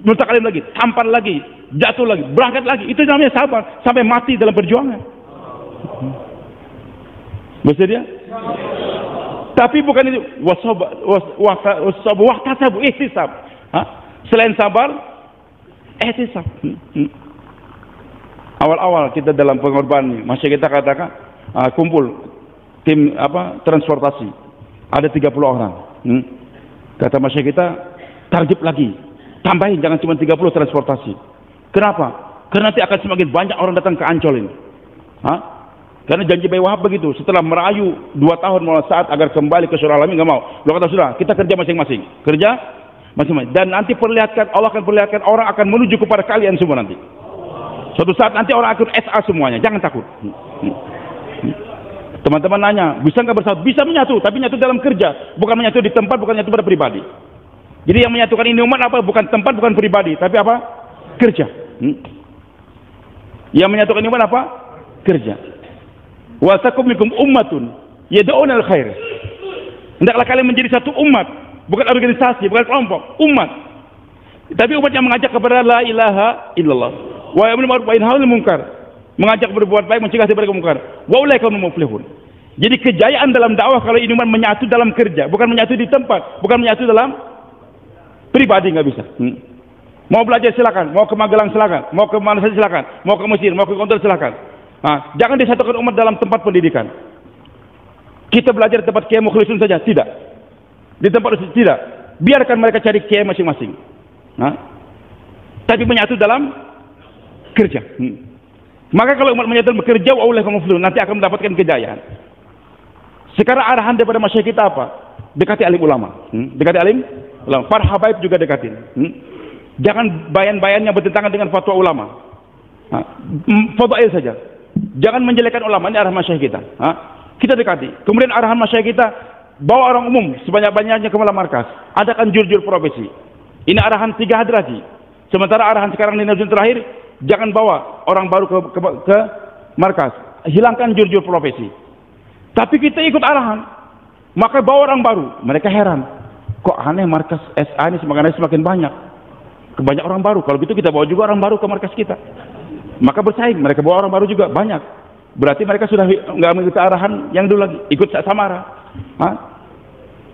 Minta kalian lagi, tampar lagi, jatuh lagi, berangkat lagi. Itu namanya sabar. Sampai mati dalam perjuangan. Bisa dia? Tapi bukan itu. Wahtasabu, ihtisab. Selain sabar, ihtisab. Awal-awal kita dalam pengorbanan, masih kita katakan kumpul tim transportasi. Ada 30 orang. Kata masih kita target lagi. Tambahin, jangan cuma 30 transportasi. Kenapa? Karena nanti akan semakin banyak orang datang ke Ancol ini. Karena janji Bayi Wahab begitu. Setelah merayu 2 tahun mulai saat agar kembali ke surah alamin, nggak mau. Lo kata sudah, kita kerja masing-masing. Kerja masing-masing. Dan nanti Allah akan perlihatkan orang akan menuju kepada kalian semua nanti. Suatu saat nanti orang akan SA semuanya. Jangan takut. Teman-teman nanya, bisa nggak bersatu? Bisa menyatu, tapi menyatu dalam kerja. Bukan menyatu di tempat, bukan menyatu pada pribadi. Jadi yang menyatukan ini umat apa? Bukan tempat, bukan pribadi, tapi apa? Kerja. Yang menyatukan ini umat apa? Kerja. Wa takum minkum ummatun yad'una al-khair. Hendaklah kalian menjadi satu umat, bukan organisasi, bukan kelompok, umat. Tapi umat yang mengajak kepada la ilaha illallah wa ya'muru bil ma'ruf wa yanha 'anil munkar, mengajak berbuat baik, mencegah dari munkar. Wa ulaika humul muflihun. Jadi kejayaan dalam dakwah kalau ini umat menyatu dalam kerja, bukan menyatu di tempat, bukan menyatu dalam pribadi, nggak bisa. Mau belajar silakan, mau ke Magelang silakan, mau ke mana saja silakan, mau ke Mesir, mau ke Kontor silakan. Jangan disatukan umat dalam tempat pendidikan. Kita belajar di tempat kiai mukhlisun saja, tidak. Di tempat itu tidak. Biarkan mereka cari kiai masing-masing. Tapi menyatu dalam kerja. Maka kalau umat menyatu dalam kerja, oleh kaum nanti akan mendapatkan kejayaan. Sekarang arahan daripada masyarakat kita apa? Dekati alim ulama. Dekati alim ulama. Para habaib juga dekatin. Jangan bayan-bayan yang bertentangan dengan fatwa ulama. Fadail saja. Jangan menjelekkan ulama, ini arah masyarakat kita. Kita dekati. Kemudian arahan masyarakat kita, bawa orang umum sebanyak-banyaknya ke malam markas. Adakan jur-jur profesi. Ini arahan 3 hadrati. Sementara arahan sekarang di Nazim terakhir, jangan bawa orang baru ke markas. Hilangkan jur-jur profesi. Tapi kita ikut arahan. Maka bawa orang baru. Mereka heran. Kok aneh markas SA ini semakin banyak. Banyak orang baru. Kalau gitu kita bawa juga orang baru ke markas kita. Maka bersaing. Mereka bawa orang baru juga banyak. Berarti mereka sudah nggak mengikuti arahan yang dulu lagi. Ikut samara.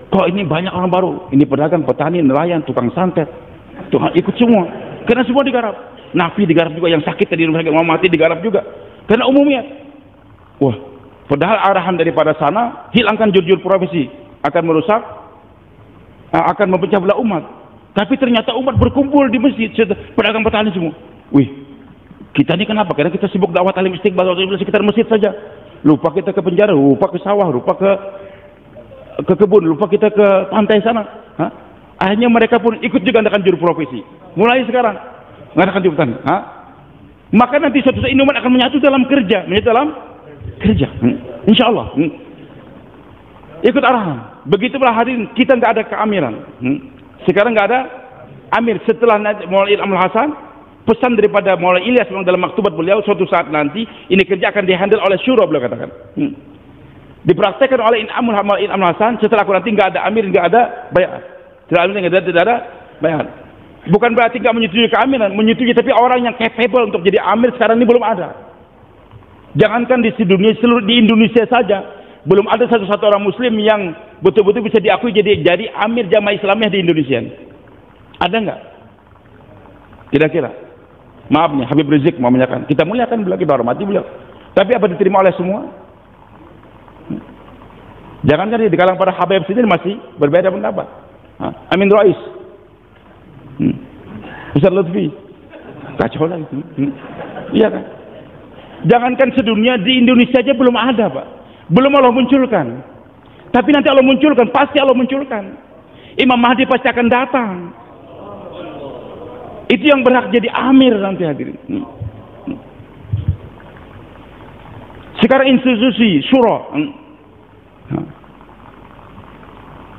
Kok ini banyak orang baru. Ini pedagang, petani, nelayan, tukang santet. Tukang ikut semua. Karena semua digarap. Napi digarap juga. Yang sakit tadi rumah sakit mau mati digarap juga. Karena umumnya. Wah. Padahal arahan daripada sana hilangkan jur-jur profesi. akan merusak, akan memecah belah umat. Tapi ternyata umat berkumpul di masjid, pedagang petani semua. Wih, kita ini kenapa? Karena kita sibuk dakwah talim istiqbal di sekitar masjid saja. Lupa kita ke penjara, lupa ke sawah, lupa ke kebun, lupa kita ke pantai sana. Akhirnya mereka pun ikut juga adakan juru profesi. Mulai sekarang mengadakan juru petani. Maka nanti suatu saat umat akan menyatu dalam kerja, insya Allah. Ikut arahan. Begitulah hadirin, kita nggak ada keamiran. Sekarang nggak ada amir. Setelah Maulana Amul Hasan, pesan daripada Maulana Ilyas dalam maktubat beliau, suatu saat nanti ini kerja akan dihandle oleh syura, beliau katakan. Dipraktekkan oleh Maulana Amul Hasan. Setelah aku nanti nggak ada amir, nggak ada bayat. Tidak ada bayat. Bukan berarti nggak menyetujui keamiran, menyetujui, tapi orang yang capable untuk jadi amir sekarang ini belum ada. Jangankan di seluruh di Indonesia saja, belum ada satu-satu orang Muslim yang betul-betul bisa diakui jadi amir jamaah Islamiyah di Indonesia. Ada nggak? Kira-kira? Maaf nih, Habib Rizik mau menyatakan, kita muliakan beliau, kita hormati beliau. Tapi apa diterima oleh semua? Jangankan di kalangan para Habib sendiri masih berbeda pendapat. Amin Rais, Ustaz Lutfi, kacau lah itu. Iya kan? Jangankan sedunia, di Indonesia aja belum ada, Pak. Belum Allah munculkan. Tapi nanti Allah munculkan, pasti Allah munculkan. Imam Mahdi pasti akan datang. Itu yang berhak jadi amir nanti hadirin. Sekarang institusi syura.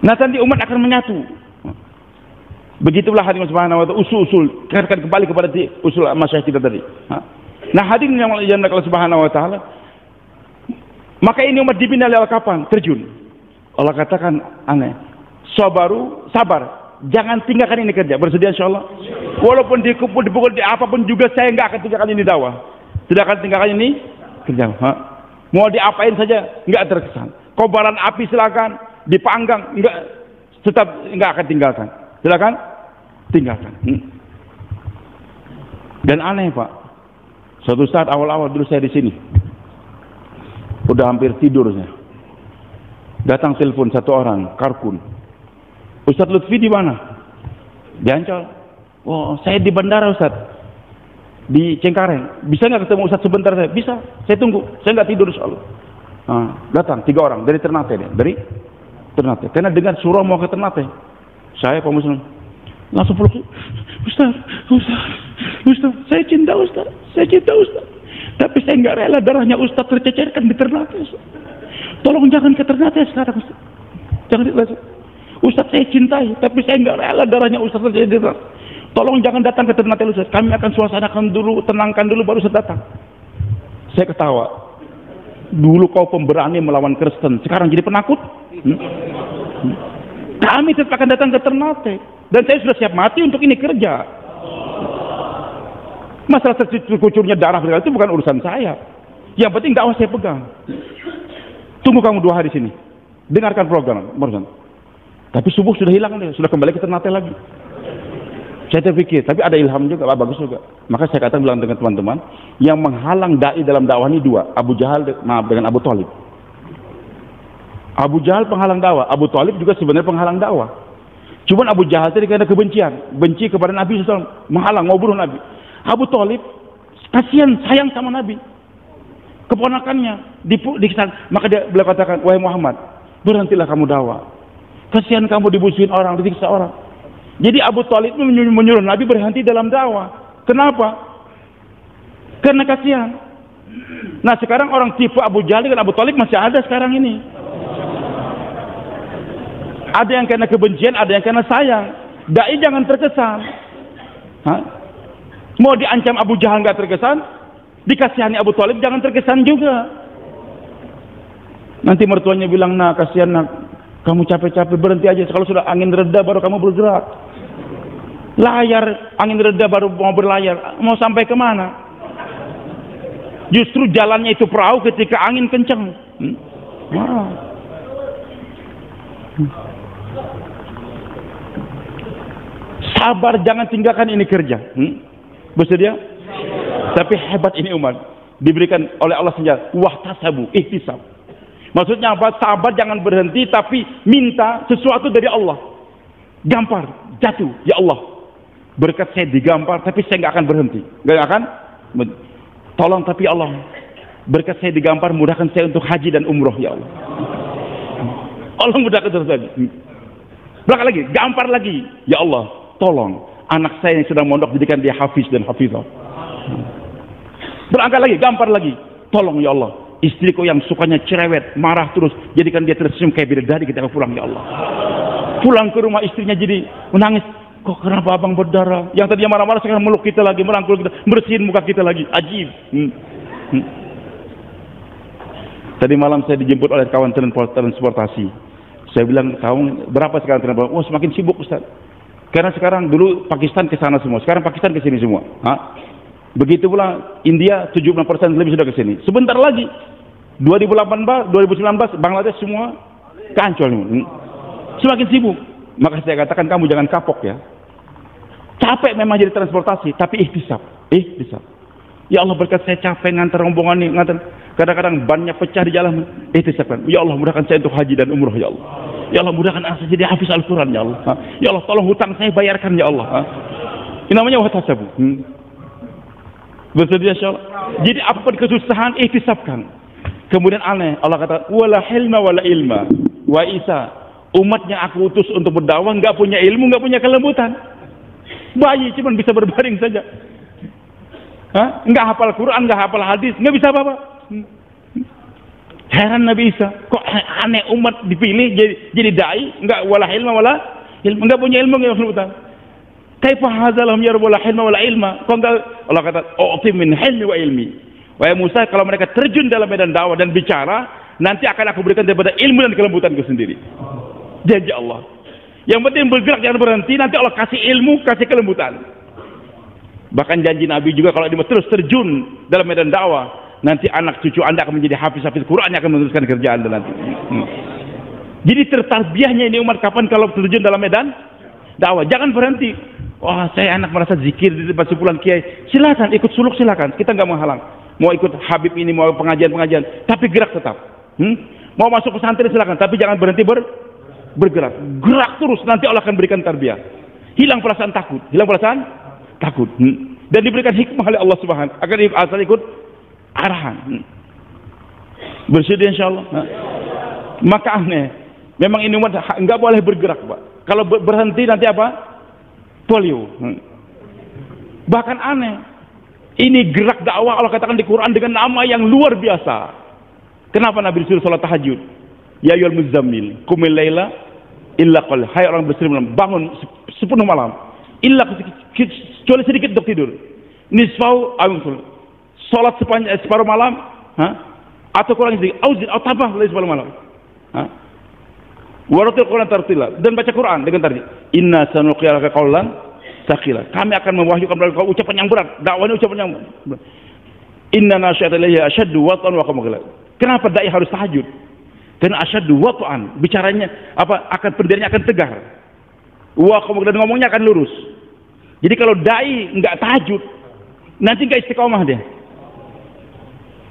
Nah nanti umat akan menyatu. Begitulah hadirin subhanahu wa ta'ala, usul-usul. Katakan kembali kepada usul masyayikh kita tadi. Nah hadirin yang Allah subhanahu wa ta'ala, maka ini umat dibina lewat kapan? Terjun. Allah katakan aneh. Sabar. Jangan tinggalkan ini kerja. Bersedia insyaallah. Walaupun dipukul di apapun juga saya nggak akan tinggalkan ini dakwah. Tidak akan tinggalkan ini kerja. Mau diapain saja nggak terkesan. Kobaran api silakan, dipanggang tetap nggak akan tinggalkan. Silakan tinggalkan. Dan aneh Pak. Suatu saat awal-awal dulu saya di sini. Udah hampir tidur saya. Datang telepon satu orang, Karkun. Ustaz Lutfi di mana? Di Ancol. Oh, saya di bandara Ustaz. Di Cengkareng. Bisa nggak ketemu Ustaz sebentar saya? Bisa. Saya tunggu. Saya nggak tidur insyaallah. Datang 3 orang dari Ternate dia. Dari Ternate. Karena dengar surah mau ke Ternate. Saya Pak Muslim langsung peluk. Ustaz. Saya cinta Ustaz. Tapi saya nggak rela darahnya Ustaz tercecerkan di Ternate. Tolong jangan ke Ternate sekarang Ustaz. Jangan Ustaz. Ustaz saya cintai, tapi saya nggak rela darahnya Ustaz tercecerkan. Tolong jangan datang ke Ternate Ustaz. Kami akan suasanakan dulu, tenangkan dulu baru Ustaz datang. Saya ketawa. Dulu kau pemberani melawan Kristen, sekarang jadi penakut. Kami tetap akan datang ke Ternate. Dan saya sudah siap mati untuk ini kerja. Masalah terkucurnya darah itu bukan urusan saya. Yang penting dakwah saya pegang. Tunggu kamu 2 hari sini. Dengarkan program. Tapi subuh sudah hilang deh. Sudah kembali ke Ternate lagi. Saya terpikir. Tapi ada ilham juga. Bagus juga. Maka saya katakan bilang dengan teman-teman. Yang menghalang da'i dalam dakwah ini 2. Abu Jahal dengan Abu Thalib. Abu Jahal penghalang dakwah. Abu Thalib juga sebenarnya penghalang dakwah. Cuman Abu Jahal tadi karena kebencian. Benci kepada Nabi SAW. Menghalang. Mau bunuh Nabi. Abu Thalib kasihan, sayang sama Nabi, keponakannya dikisan. Maka beliau katakan, wahai Muhammad, berhentilah kamu dakwah. Kasihan kamu dibusuhin orang, disiksa orang. Jadi Abu Thalib menyuruh Nabi berhenti dalam dakwah. Kenapa? Karena kasihan. Nah sekarang orang tipe Abu Jahal dengan Abu Thalib masih ada sekarang ini. Ada yang karena kebencian, ada yang karena sayang. Dai jangan terkesan. Mau diancam Abu Jahal nggak terkesan, dikasihani Abu Thalib jangan terkesan juga. Nanti mertuanya bilang, nah kasihan nak, kamu capek-capek berhenti aja. Kalau sudah angin reda baru kamu bergerak. Layar angin reda baru mau berlayar. Mau sampai kemana? Justru jalannya itu perahu ketika angin kencang. Sabar, jangan tinggalkan ini kerja. Bersedia? Tapi hebat ini umat. Diberikan oleh Allah senjata. Wahtasabu, ihtisab. Maksudnya apa? Sahabat jangan berhenti, tapi minta sesuatu dari Allah. Gampar, jatuh, ya Allah, berkat saya digampar, tapi saya nggak akan berhenti, nggak akan. Tolong tapi Allah, berkat saya digampar, mudahkan saya untuk haji dan umroh, ya Allah. Allah mudahkan terus lagi. Belakang lagi, gampar lagi, ya Allah, tolong anak saya yang sedang mondok jadikan dia hafiz dan hafizah. Berangkat lagi, gampar lagi, tolong ya Allah, istriku yang sukanya cerewet, marah terus, jadikan dia tersenyum kayak bidadari ketika pulang, ya Allah. Pulang ke rumah istrinya jadi menangis, kok kenapa abang berdarah? Yang tadinya marah-marah sekarang meluk kita lagi, merangkul kita, bersihin muka kita lagi. Ajib. Tadi malam saya dijemput oleh kawan transportasi. Saya bilang, kamu berapa sekarang transportasi? Oh, semakin sibuk Ustaz. Karena sekarang dulu Pakistan ke sana semua, sekarang Pakistan ke sini semua. Begitu pula India 76% lebih sudah ke sini. Sebentar lagi 2018, 2019 Bangladesh semua ke Ancol. Semakin sibuk. Maka saya katakan kamu jangan kapok ya. Capek memang jadi transportasi, tapi ihtisab. Ya Allah, berkat saya capek ngantar rombongan ini, ngantar. Kadang-kadang bannya pecah di jalan. Ihtisabkan. Ya Allah, mudahkan saya untuk haji dan umroh, ya Allah. Ya Allah, mudahkan saya jadi hafiz Al-Quran, ya Allah. Ya Allah, tolong hutang saya bayarkan, ya Allah. Ini namanya wahtasabu. Bersedia, insya Allah. Jadi apapun kesusahan, ihtisabkan. Kemudian aneh, Allah kata, wala hilma wala ilma. Wa Isa, umat yang aku utus untuk berdakwah nggak punya ilmu, nggak punya kelembutan. Bayi cuma bisa berbaring saja. Nggak hafal Quran, nggak hafal hadis, nggak bisa apa-apa. Heran Nabi Isa, kok aneh umat dipilih jadi dai, nggak wala ilma wala ilmu, nggak punya ilmu, nggak punya kelembutan. Kaifa hadzalahum ya wala ilma wala ilma? Kok nggak? Allah kata, "U'ti min hilmi wa ilmi." Wahai Musa, kalau mereka terjun dalam medan dakwah dan bicara, nanti akan aku berikan daripada ilmu dan kelembutanku sendiri. Janji Allah. Yang penting bergerak, jangan berhenti, nanti Allah kasih ilmu, kasih kelembutan. Bahkan janji Nabi juga, kalau dia terus terjun dalam medan dakwah, nanti anak cucu Anda akan menjadi hafiz-hafiz Quran yang akan meneruskan kerjaan Anda nanti. Jadi tertarbiyahnya ini umat kapan kalau terjun dalam medan dakwah. Jangan berhenti. Wah, saya anak merasa zikir di tempat sepulan kiai. Silakan ikut suluk, silakan. Kita nggak menghalang. Mau ikut Habib ini, mau pengajian-pengajian, tapi gerak tetap. Mau masuk pesantren silakan, tapi jangan berhenti bergerak. Gerak terus, nanti Allah akan berikan tarbiyah. Hilang perasaan takut, dan diberikan hikmah oleh Allah Subhanahu agar asal ikut arahan. Bersedia insyaallah. Maka aneh, memang ini umat nggak boleh bergerak, Pak. Kalau berhenti nanti apa? Polio. Bahkan aneh, ini gerak dakwah Allah katakan di Quran dengan nama yang luar biasa. Kenapa Nabi disuruh salat tahajud? Ya ayyuhal muzammil, qumil laila illa qal. Hai orang berseribu malam, bangun sepenuh malam. Illa kecuali sedikit untuk tidur. Nisfau awsul. Salat separuh malam, atau kurang sedikit. Auzid atau tambah lagi separuh malam. Waratil Quran tartila, dan baca Quran dengan tartil. Inna sanuqiyalaka qaulan tsaqila. Kami akan mewahyukan kepada kau ucapan yang berat. Dakwah ini ucapan yang berat. Inna nasyiatal laili asyaddu wat'an wa qamqila. Kenapa dai harus tahajud? Karena asyaddu wat'an, bicaranya apa? Akan pendirinya akan tegar. Wa qamqila, dan ngomongnya akan lurus. Jadi kalau dai enggak tahajud, nanti enggak istiqomah dia.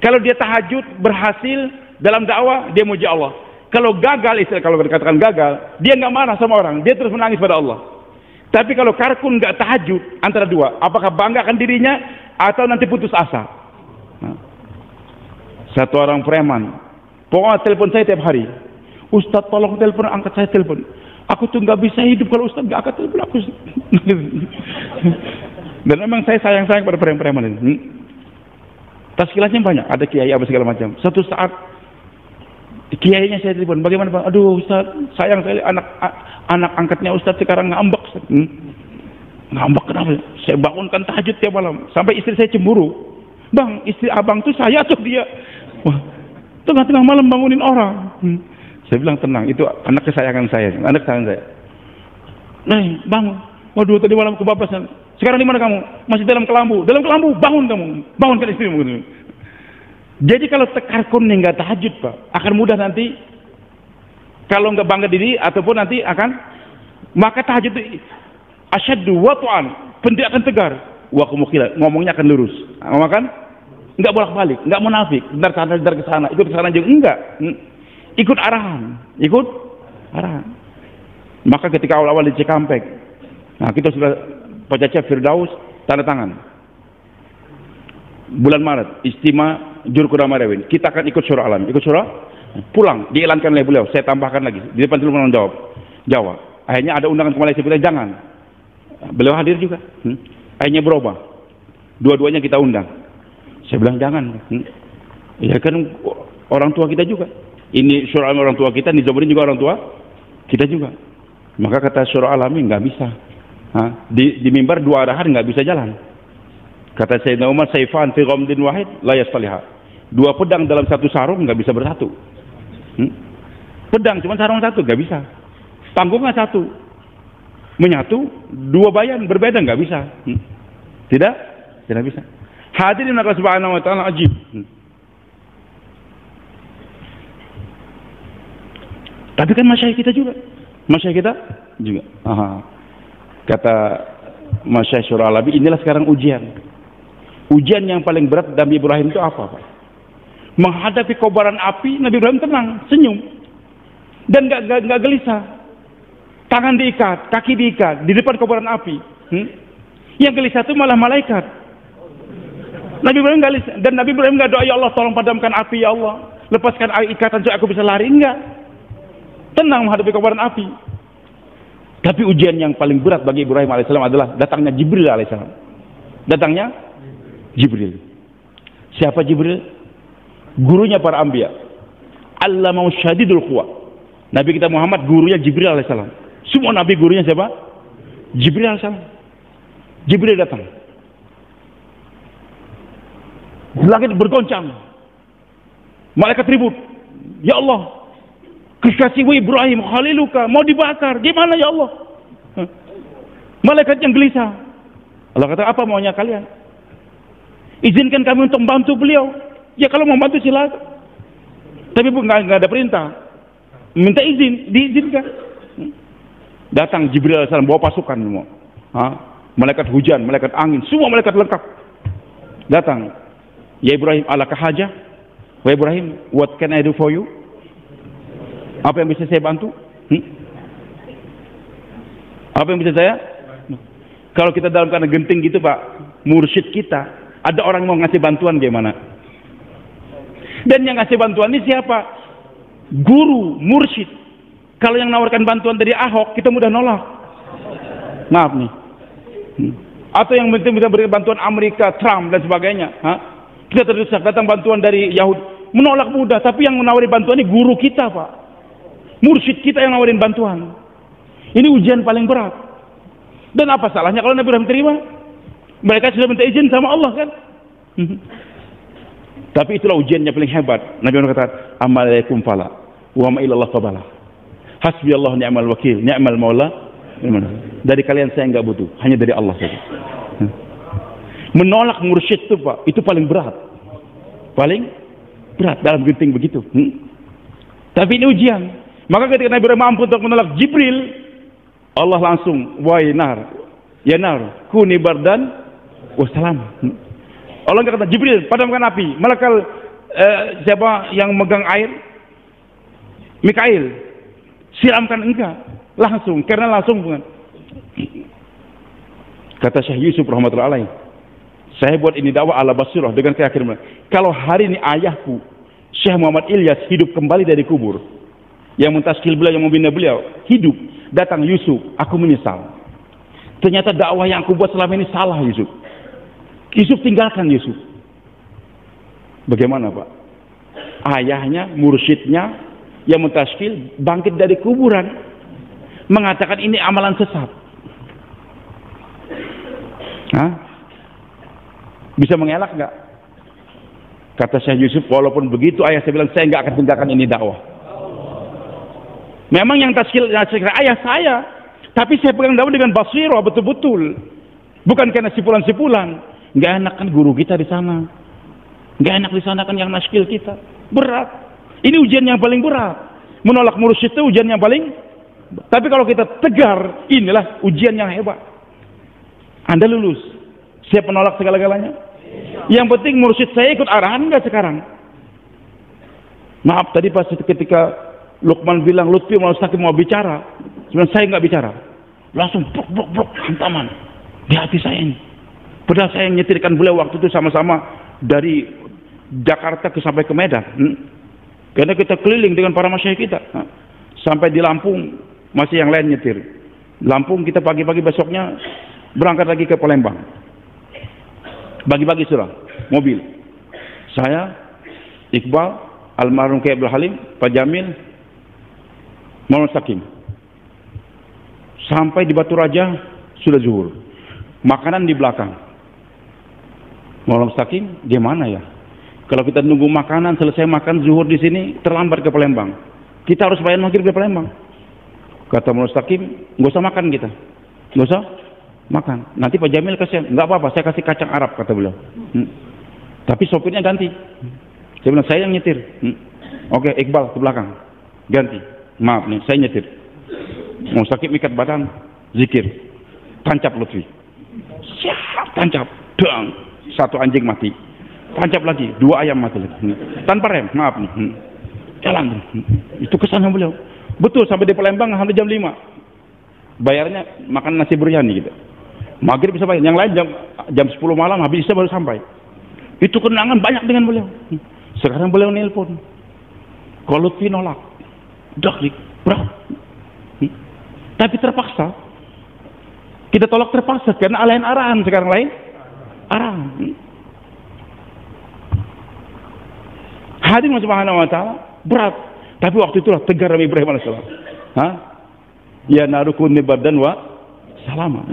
Kalau dia tahajud berhasil dalam dakwah, dia muji Allah. Kalau gagal, kalau dikatakan gagal, dia nggak marah sama orang, dia terus menangis pada Allah. Tapi kalau karkun nggak tahajud, antara dua, apakah bangga akan dirinya atau nanti putus asa? Satu orang preman, pokoknya telepon saya tiap hari. Ustadz tolong telepon, angkat saya telepon. Aku tuh nggak bisa hidup kalau Ustadz nggak angkat telepon aku. Dan memang saya sayang pada preman ini. Tazkirahnya banyak, ada kiai apa segala macam. Satu saat kiainya saya telepon, bagaimana Pak? Aduh Ustaz, sayang sekali anak angkatnya Ustaz sekarang ngambek. Ngambek kenapa? Saya bangunkan tahajud tiap malam, sampai istri saya cemburu. Bang, istri abang tuh saya tuh dia. Wah, tengah-tengah malam bangunin orang. Saya bilang tenang, itu anak kesayangan saya, anak kesayangan saya. Nih, bangun. Waduh, tadi malam kebablasan. Sekarang di mana kamu? Masih dalam kelambu. Dalam kelambu, bangun kamu. Bangunkan istrimu. Jadi kalau tekarkun nggak tahajud, Pak, akan mudah nanti kalau nggak bangga diri ataupun nanti akan, maka tahajud itu asyaddu wat'an, pendidik akan tegar, wa qamqila, ngomongnya akan lurus. Ngomong kan nggak bolak-balik, nggak munafik, bentar sana, bentar ke sana, ikut ke sana juga enggak. ikut arahan, ikut arahan. Maka ketika awal-awal di Cikampek, nah kita sudah Pecah Firdaus tanda tangan. Bulan Maret, Istimewa Jurkuda Marewin. Kita akan ikut Syura Alam. Ikut Syura, pulang, diiklankan oleh beliau. Saya tambahkan lagi di depan seluruh menjawab Jawa. Akhirnya ada undangan ke Malaysia, kita jangan. Beliau hadir juga. Akhirnya berubah. Dua-duanya kita undang. Saya bilang jangan. Ya kan orang tua kita juga. Ini Syura Alam orang tua kita, Nizamuddin juga orang tua kita juga. Maka kata Syura Alami nggak bisa. Di mimbar dua arahan nggak bisa jalan. Kata Sayyidina Umar, Saifan fi ghamdin wahid la yastaliha. Dua pedang dalam satu sarung nggak bisa bersatu. Pedang cuma sarung satu nggak bisa. Tanggungnya satu. Menyatu dua bayan berbeda nggak bisa. Tidak bisa. Hadirin Allah Subhanahu wa taala ajib. Tapi kan masyayikh kita juga. Kata Masyayikh Syura Alabi, inilah sekarang ujian. Ujian yang paling berat Nabi Ibrahim itu apa, Pak? Menghadapi kobaran api, Nabi Ibrahim tenang, senyum. Dan nggak gelisah. Tangan diikat, kaki diikat, di depan kobaran api. Yang gelisah itu malah malaikat. Nabi Ibrahim nggak gelisah. Dan Nabi Ibrahim nggak doa, ya Allah tolong padamkan api, ya Allah. Lepaskan ikatan supaya aku bisa lari. Enggak. Tenang menghadapi kobaran api. Tapi ujian yang paling berat bagi Ibrahim alaihissalam adalah datangnya Jibril alaihissalam. Datangnya Jibril. Siapa Jibril? Gurunya para anbiya. Allamau syadidul quwa. Nabi kita Muhammad gurunya Jibril alaihissalam. Semua nabi gurunya siapa? Jibril alaihissalam. Jibril datang. Langit bergoncang. Malaikat ribut. Ya Allah, kekasihmu Ibrahim khaliluka mau dibakar. Gimana ya Allah? Malaikat yang gelisah. Allah kata, apa maunya kalian? Izinkan kami untuk membantu beliau. Ya kalau mau bantu silakan. Tapi nggak ada perintah. Minta izin, diizinkan. Datang Jibril alaihissalam bawa pasukan semua. Malaikat hujan, malaikat angin, semua malaikat lengkap. Datang. Ya Ibrahim, alakah hajah? Wahai Ibrahim, what can I do for you? Apa yang bisa saya bantu? Apa yang bisa saya? Kalau kita dalam keadaan genting gitu Pak, mursyid kita, ada orang mau ngasih bantuan gimana? Dan yang ngasih bantuan ini siapa? Guru, mursyid. Kalau yang nawarkan bantuan dari Ahok, kita mudah nolak. Maaf nih. Atau yang bisa beri bantuan Amerika, Trump dan sebagainya. Kita terdesak datang bantuan dari Yahudi, menolak mudah. Tapi yang menawari bantuan ini guru kita Pak. Mursyid kita yang nawarin bantuan. Ini ujian paling berat. Dan apa salahnya kalau Nabi Ibrahim terima? Mereka sudah minta izin sama Allah kan? Tapi itulah ujiannya paling hebat. Nabi Ibrahim kata, "Amalaikum fala wa ma ilallah qabala. Hasbi Allah ni'mal wakil, ni'mal maula." Dari kalian saya enggak butuh, hanya dari Allah saja. Menolak mursyid itu Pak, itu paling berat. Paling berat dalam genting begitu. Tapi ini ujian. Maka ketika Nabi Ibrahim mampu untuk menolak Jibril, Allah langsung, wahai nar, ya nar, kuni bardan wassalam. Allah kata, Jibril, padamkan api. Malaikat siapa yang megang air? Mikail. Siramkan engkau. Langsung, karena langsung bukan. Kata Syekh Yusuf rahmatullahi alaih, saya buat ini dakwah ala basirah dengan keyakinan. Kalau hari ini ayahku Syekh Muhammad Ilyas hidup kembali dari kubur, yang mentaskil beliau, yang membina beliau, hidup, datang Yusuf, aku menyesal. Ternyata dakwah yang aku buat selama ini salah Yusuf. Yusuf tinggalkan Yusuf. Bagaimana Pak? Ayahnya, mursyidnya, yang mentaskil bangkit dari kuburan, mengatakan ini amalan sesat. Bisa mengelak nggak? Kata Syekh Yusuf, walaupun begitu ayah saya bilang, saya nggak akan tinggalkan ini dakwah. Memang yang taskil ayah saya, tapi saya pegang dakwah dengan basirah betul-betul, bukan karena sipulan-sipulan. Nggak enak kan guru kita di sana, nggak enak di sana kan yang naskil kita, berat. Ini ujian yang paling berat. Menolak mursyid itu ujian yang paling. Tapi kalau kita tegar, inilah ujian yang hebat. Anda lulus, siap menolak segala-galanya. Yang penting mursyid saya ikut arahan nggak sekarang. Maaf tadi pas ketika Luqman bilang, Lutfi mau sakit mau bicara. Sebenarnya saya nggak bicara. Langsung blok hantaman di hati saya ini. Padahal saya nyetirkan beliau waktu itu sama-sama dari Jakarta sampai ke Medan. Karena kita keliling dengan para masyayikh kita. Sampai di Lampung masih yang lain nyetir. Lampung kita pagi-pagi besoknya berangkat lagi ke Palembang. Bagi-bagi sudah mobil. Saya, Iqbal, almarhum Kiai Abdul Halim, Pak Jamil, Maulana Sakim. Sampai di Batu Raja sudah zuhur. Makanan di belakang. Maulana Sakim, gimana ya? Kalau kita nunggu makanan, selesai makan zuhur di sini, terlambat ke Palembang. Kita harus bayar maghrib ke Palembang. Kata Maulana Sakim, nggak usah makan kita. Nggak usah makan. Nanti Pak Jamil kasih, nggak apa-apa, saya kasih kacang Arab, kata beliau. Tapi sopirnya ganti. Saya bilang, saya yang nyetir. Oke, Iqbal ke belakang. Ganti. Maaf nih, saya nyetir. Mau sakit ikat badan, zikir. Tancap Lutfi. Siap, tancap. Dang. Satu anjing mati. Tancap lagi, 2 ayam mati lagi. Tanpa rem, maaf nih. Jalan. Itu kesannya beliau. Betul, sampai di Palembang hampir jam 5. Bayarnya makan nasi biryani gitu. Maghrib bisa bayar. Yang lain jam 10 malam habis isa baru sampai. Itu kenangan banyak dengan beliau. Sekarang beliau nelpon. Kalau Lutfi nolak. Dak, berat. Tapi terpaksa. Kita tolak terpaksa karena lain arahan sekarang lain. Arahan. Hadirin subhanahu wa ta'ala berat. Tapi waktu itulah tegar Nabi Ibrahim alaihissalam. Ya narukun nibardan wa salama.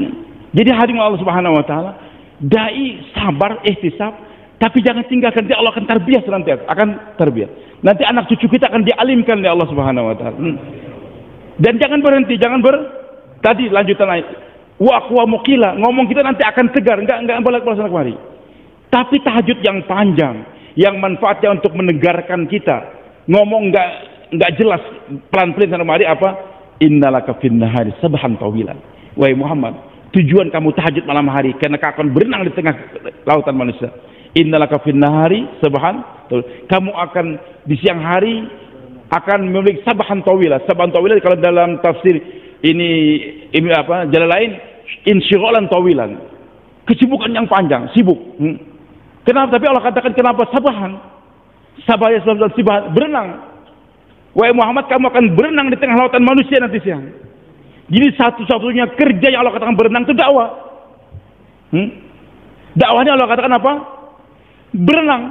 Jadi hadirin Allah subhanahu wa ta'ala, dai sabar, ihtisab, tapi jangan tinggalkan dia. Allah akan tarbiyah senantiasa, akan tarbiyah. Nanti anak cucu kita akan dialimkan oleh Allah subhanahu wa ta'ala. Dan jangan berhenti, tadi lanjutan ayat. Wa aqwa muqila, ngomong kita nanti akan tegar, enggak bolak-balik sana kemari. Tapi tahajud yang panjang, yang manfaatnya untuk menegarkan kita. Ngomong enggak jelas, pelan-pelan sana kemari apa? Innalaka fin nahari sabhan tawilan. Wahai Muhammad, tujuan kamu tahajud malam hari karena kau akan berenang di tengah lautan manusia. Innalaka fin nahari sabhan tawilan. Kamu akan di siang hari akan memiliki sabhan tawilan. Sabhan tawilan kalau dalam tafsir ini apa? Jalalain insyighalan tawilan. Kesibukan yang panjang, sibuk. Kenapa? Tapi Allah katakan kenapa sabhan? Sabaya sebab sibah berenang. Wahai Muhammad, kamu akan berenang di tengah lautan manusia nanti siang. Jadi satu-satunya kerja yang Allah katakan berenang itu dakwah. Dakwahnya Allah katakan apa? Berenang.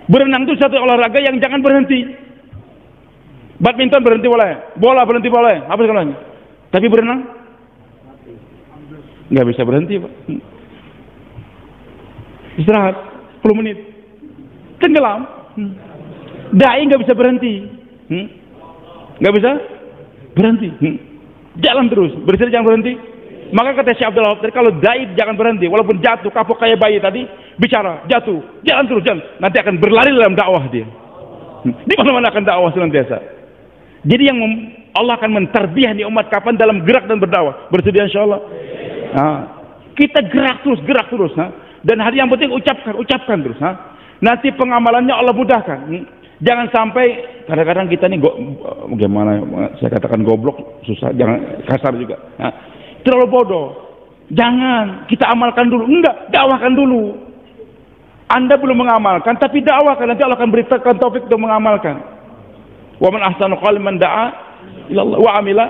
Berenang itu satu olahraga yang jangan berhenti. Badminton berhenti boleh, bola berhenti boleh, apa segalanya. Tapi berenang nggak bisa berhenti, Pak. Istirahat 10 menit, tenggelam. Dai nggak bisa berhenti, nggak bisa berhenti, jalan terus, bersih jangan berhenti. Maka kata Syekh Abdul Wahab, kalau dai jangan berhenti, walaupun jatuh kapok kayak bayi tadi, bicara, jatuh, jalan terus, jalan. Nanti akan berlari dalam dakwah dia. Di mana-mana akan dakwah senantiasa. Jadi yang Allah akan mentarbiah di umat kapan dalam gerak dan berdakwah. Bersedia insyaallah. Kita gerak terus, dan hari yang penting ucapkan terus. Nanti pengamalannya Allah mudahkan. Jangan sampai kadang-kadang kita nih bagaimana saya katakan goblok, susah, jangan kasar juga. Terlalu bodoh. Jangan, kita amalkan dulu. Enggak, dakwahkan dulu. Anda belum mengamalkan, tapi dakwahkan, nanti Allah akan berikan taufik untuk mengamalkan. Wa man ahsanu qawlan man da'a ila Allah wa amila.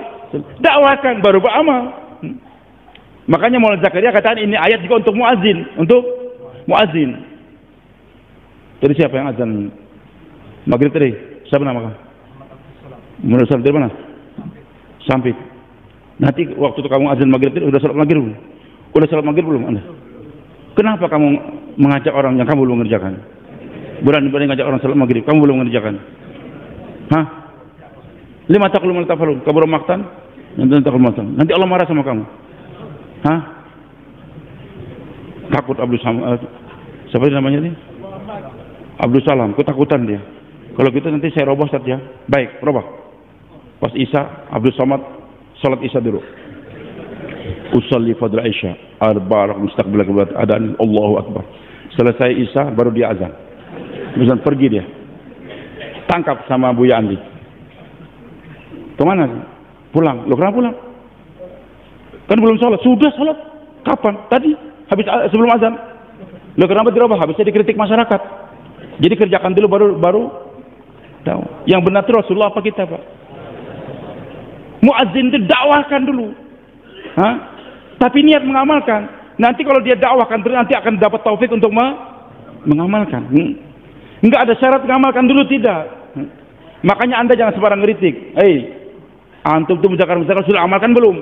Dakwahkan baru beramal. Makanya Maulana Zakaria katakan ini ayat juga untuk muazin. Tadi siapa yang azan? Maghrib tadi. Siapa nama kamu? Menurut dari mana? Sampit. Nanti waktu itu kamu azan maghrib tadi udah salat maghrib belum? Udah salat maghrib belum Anda? Kenapa kamu mengajak orang yang kamu belum mengerjakan? Berani ngajak orang salat maghrib, kamu belum mengerjakan? Lima taqulul tafalun, kabur maktan, nanti Allah marah sama kamu. Takut Abdul Samad, siapa namanya ini? Abdul Salam, ketakutan dia. Kalau gitu nanti saya robah Ustaz ya. Baik, robah. Pas Isya, Abdul Samad salat Isya dulu. Usalli fadla Isya, arba' mustaqbil qiblat, adan Allahu Akbar. Selesai Isya baru dia azan. Azan pergi dia. tangkap sama Buya Andi. Kemana? Pulang. Lo kenapa pulang? Kan belum sholat. Sudah sholat. Kapan? Tadi. Habis sebelum azan. Lo kenapa dirubah? Habisnya dikritik masyarakat. Jadi kerjakan dulu baru tahu. Yang benar itu Rasulullah apa kita, Pak? Muazzin itu dakwahkan dulu. Hah? Tapi niat mengamalkan. Nanti kalau dia dakwahkan nanti akan dapat taufik untuk mengamalkan. Enggak ada syarat mengamalkan dulu, tidak. Makanya Anda jangan sembarang kritik. Antum tuh misalkan sudah amalkan belum?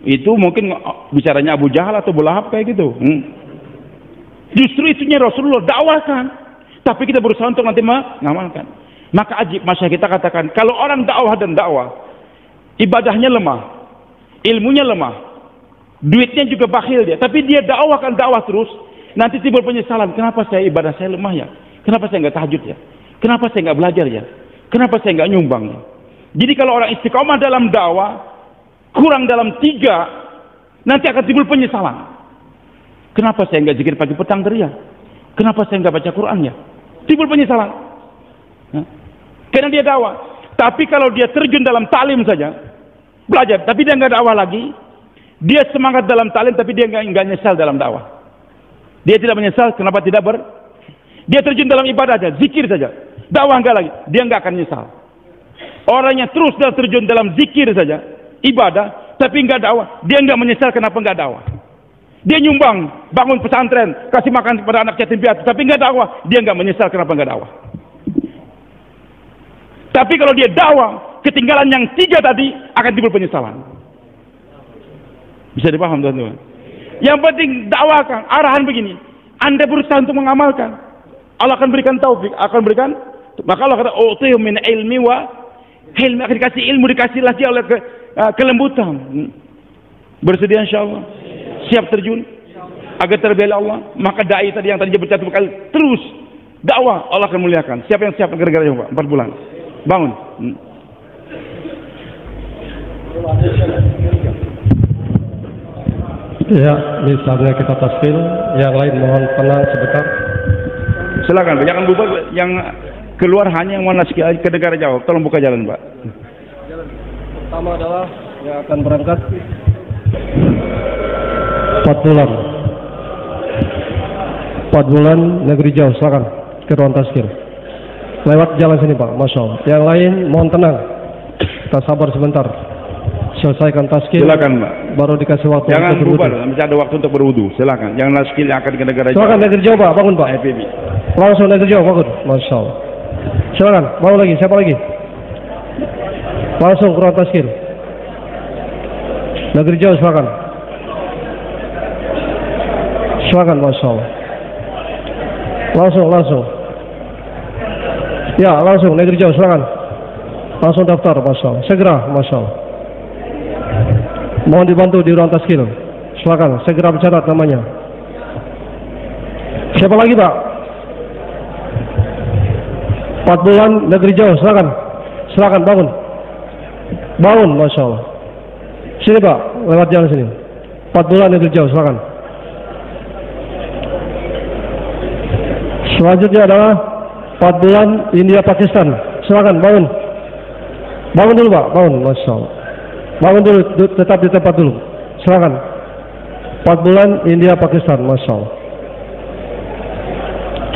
Itu mungkin bicaranya Abu Jahal atau Abu Lahab kayak gitu. Justru itunya Rasulullah dakwahkan. Tapi kita berusaha untuk nanti mengamalkan. Maka ajib masyarakat kita katakan, kalau orang dakwah dan dakwah, ibadahnya lemah, ilmunya lemah, duitnya juga bakhil dia, tapi dia dakwahkan dakwah terus, nanti timbul penyesalan. Kenapa saya ibadah saya lemah ya? Kenapa saya nggak tahajud ya? Kenapa saya nggak belajar ya? Kenapa saya nggak nyumbang ya? Jadi kalau orang istiqomah dalam dakwah, kurang dalam 3, nanti akan timbul penyesalan. Kenapa saya nggak zikir pagi petang teriak? Kenapa saya nggak baca Quran ya? Timbul penyesalan. Karena dia dakwah. Tapi kalau dia terjun dalam taklim saja, belajar, tapi dia nggak dakwah lagi, dia semangat dalam taklim, tapi dia nggak nyesal dalam dakwah. Dia tidak menyesal. Kenapa tidak dia terjun dalam ibadah saja, zikir saja, dakwah nggak lagi, dia nggak akan nyesal. Orangnya terus terjun dalam zikir saja, ibadah, tapi nggak dakwah, dia nggak menyesal kenapa nggak dakwah. Dia nyumbang, bangun pesantren, kasih makan kepada anak yatim piatu, tapi nggak dakwah, dia nggak menyesal kenapa nggak dakwah. Tapi kalau dia dakwah, ketinggalan yang 3 tadi akan timbul penyesalan. Bisa dipaham teman-teman? Yang penting dakwahkan, arahan begini. Anda berusaha untuk mengamalkan, Allah akan berikan taufik, akan berikan. Maka Allah kata, "U'tihum min ilmi wa hilmi." Akan dikasih ilmu, dikasih lagi oleh kelembutan. Bersedia insyaallah. Siap terjun agar terbela Allah. Maka dai tadi yang tadi berjatuh kali terus dakwah, Allah akan muliakan. Siapa yang siap gara-gara Pak? 4 bulan. Bangun. Ya, misalnya kita tasbih, yang lain mohon tenang sebentar. Silakan, jangan bubar. Yang keluar hanya yang mana ke negara jauh. Tolong buka jalan, Pak. Jalan pertama adalah yang akan berangkat 4 bulan. 4 bulan negeri jauh, silakan ke ruang tasbih. Lewat jalan sini Pak, Masya Allah. Yang lain mohon tenang, kita sabar sebentar, selesaikan taskil. Silakan Pak. Baru dikasih waktu. Jangan bubar, masih ada waktu untuk berwudu. Silakan. Jangan taskil yang akan ke negara jauh. Silakan negeri jauh Pak, bangun Pak. FPB. Langsung negeri jauh, bangun. Masya Allah. Silakan, mau lagi, siapa lagi? Langsung ke ruang taskil. Negeri jauh silakan. Silakan, Masya Allah. Langsung. Ya, langsung negeri jauh silakan. Langsung daftar, Masya Allah. Segera, Masya Allah. Mohon dibantu di ruang taskil. Silakan, segera mencatat namanya. Siapa lagi Pak? 4 bulan negeri jauh, silakan. Silakan bangun. Bangun, Masya Allah. Sini Pak, lewat jalan sini. 4 bulan negeri jauh, silakan. Selanjutnya adalah 4 bulan India Pakistan. Silakan bangun. Bangun dulu Pak, bangun, Masya Allah. Bangun dulu, tetap di tempat dulu. Silakan. 4 bulan India Pakistan, Masya Allah.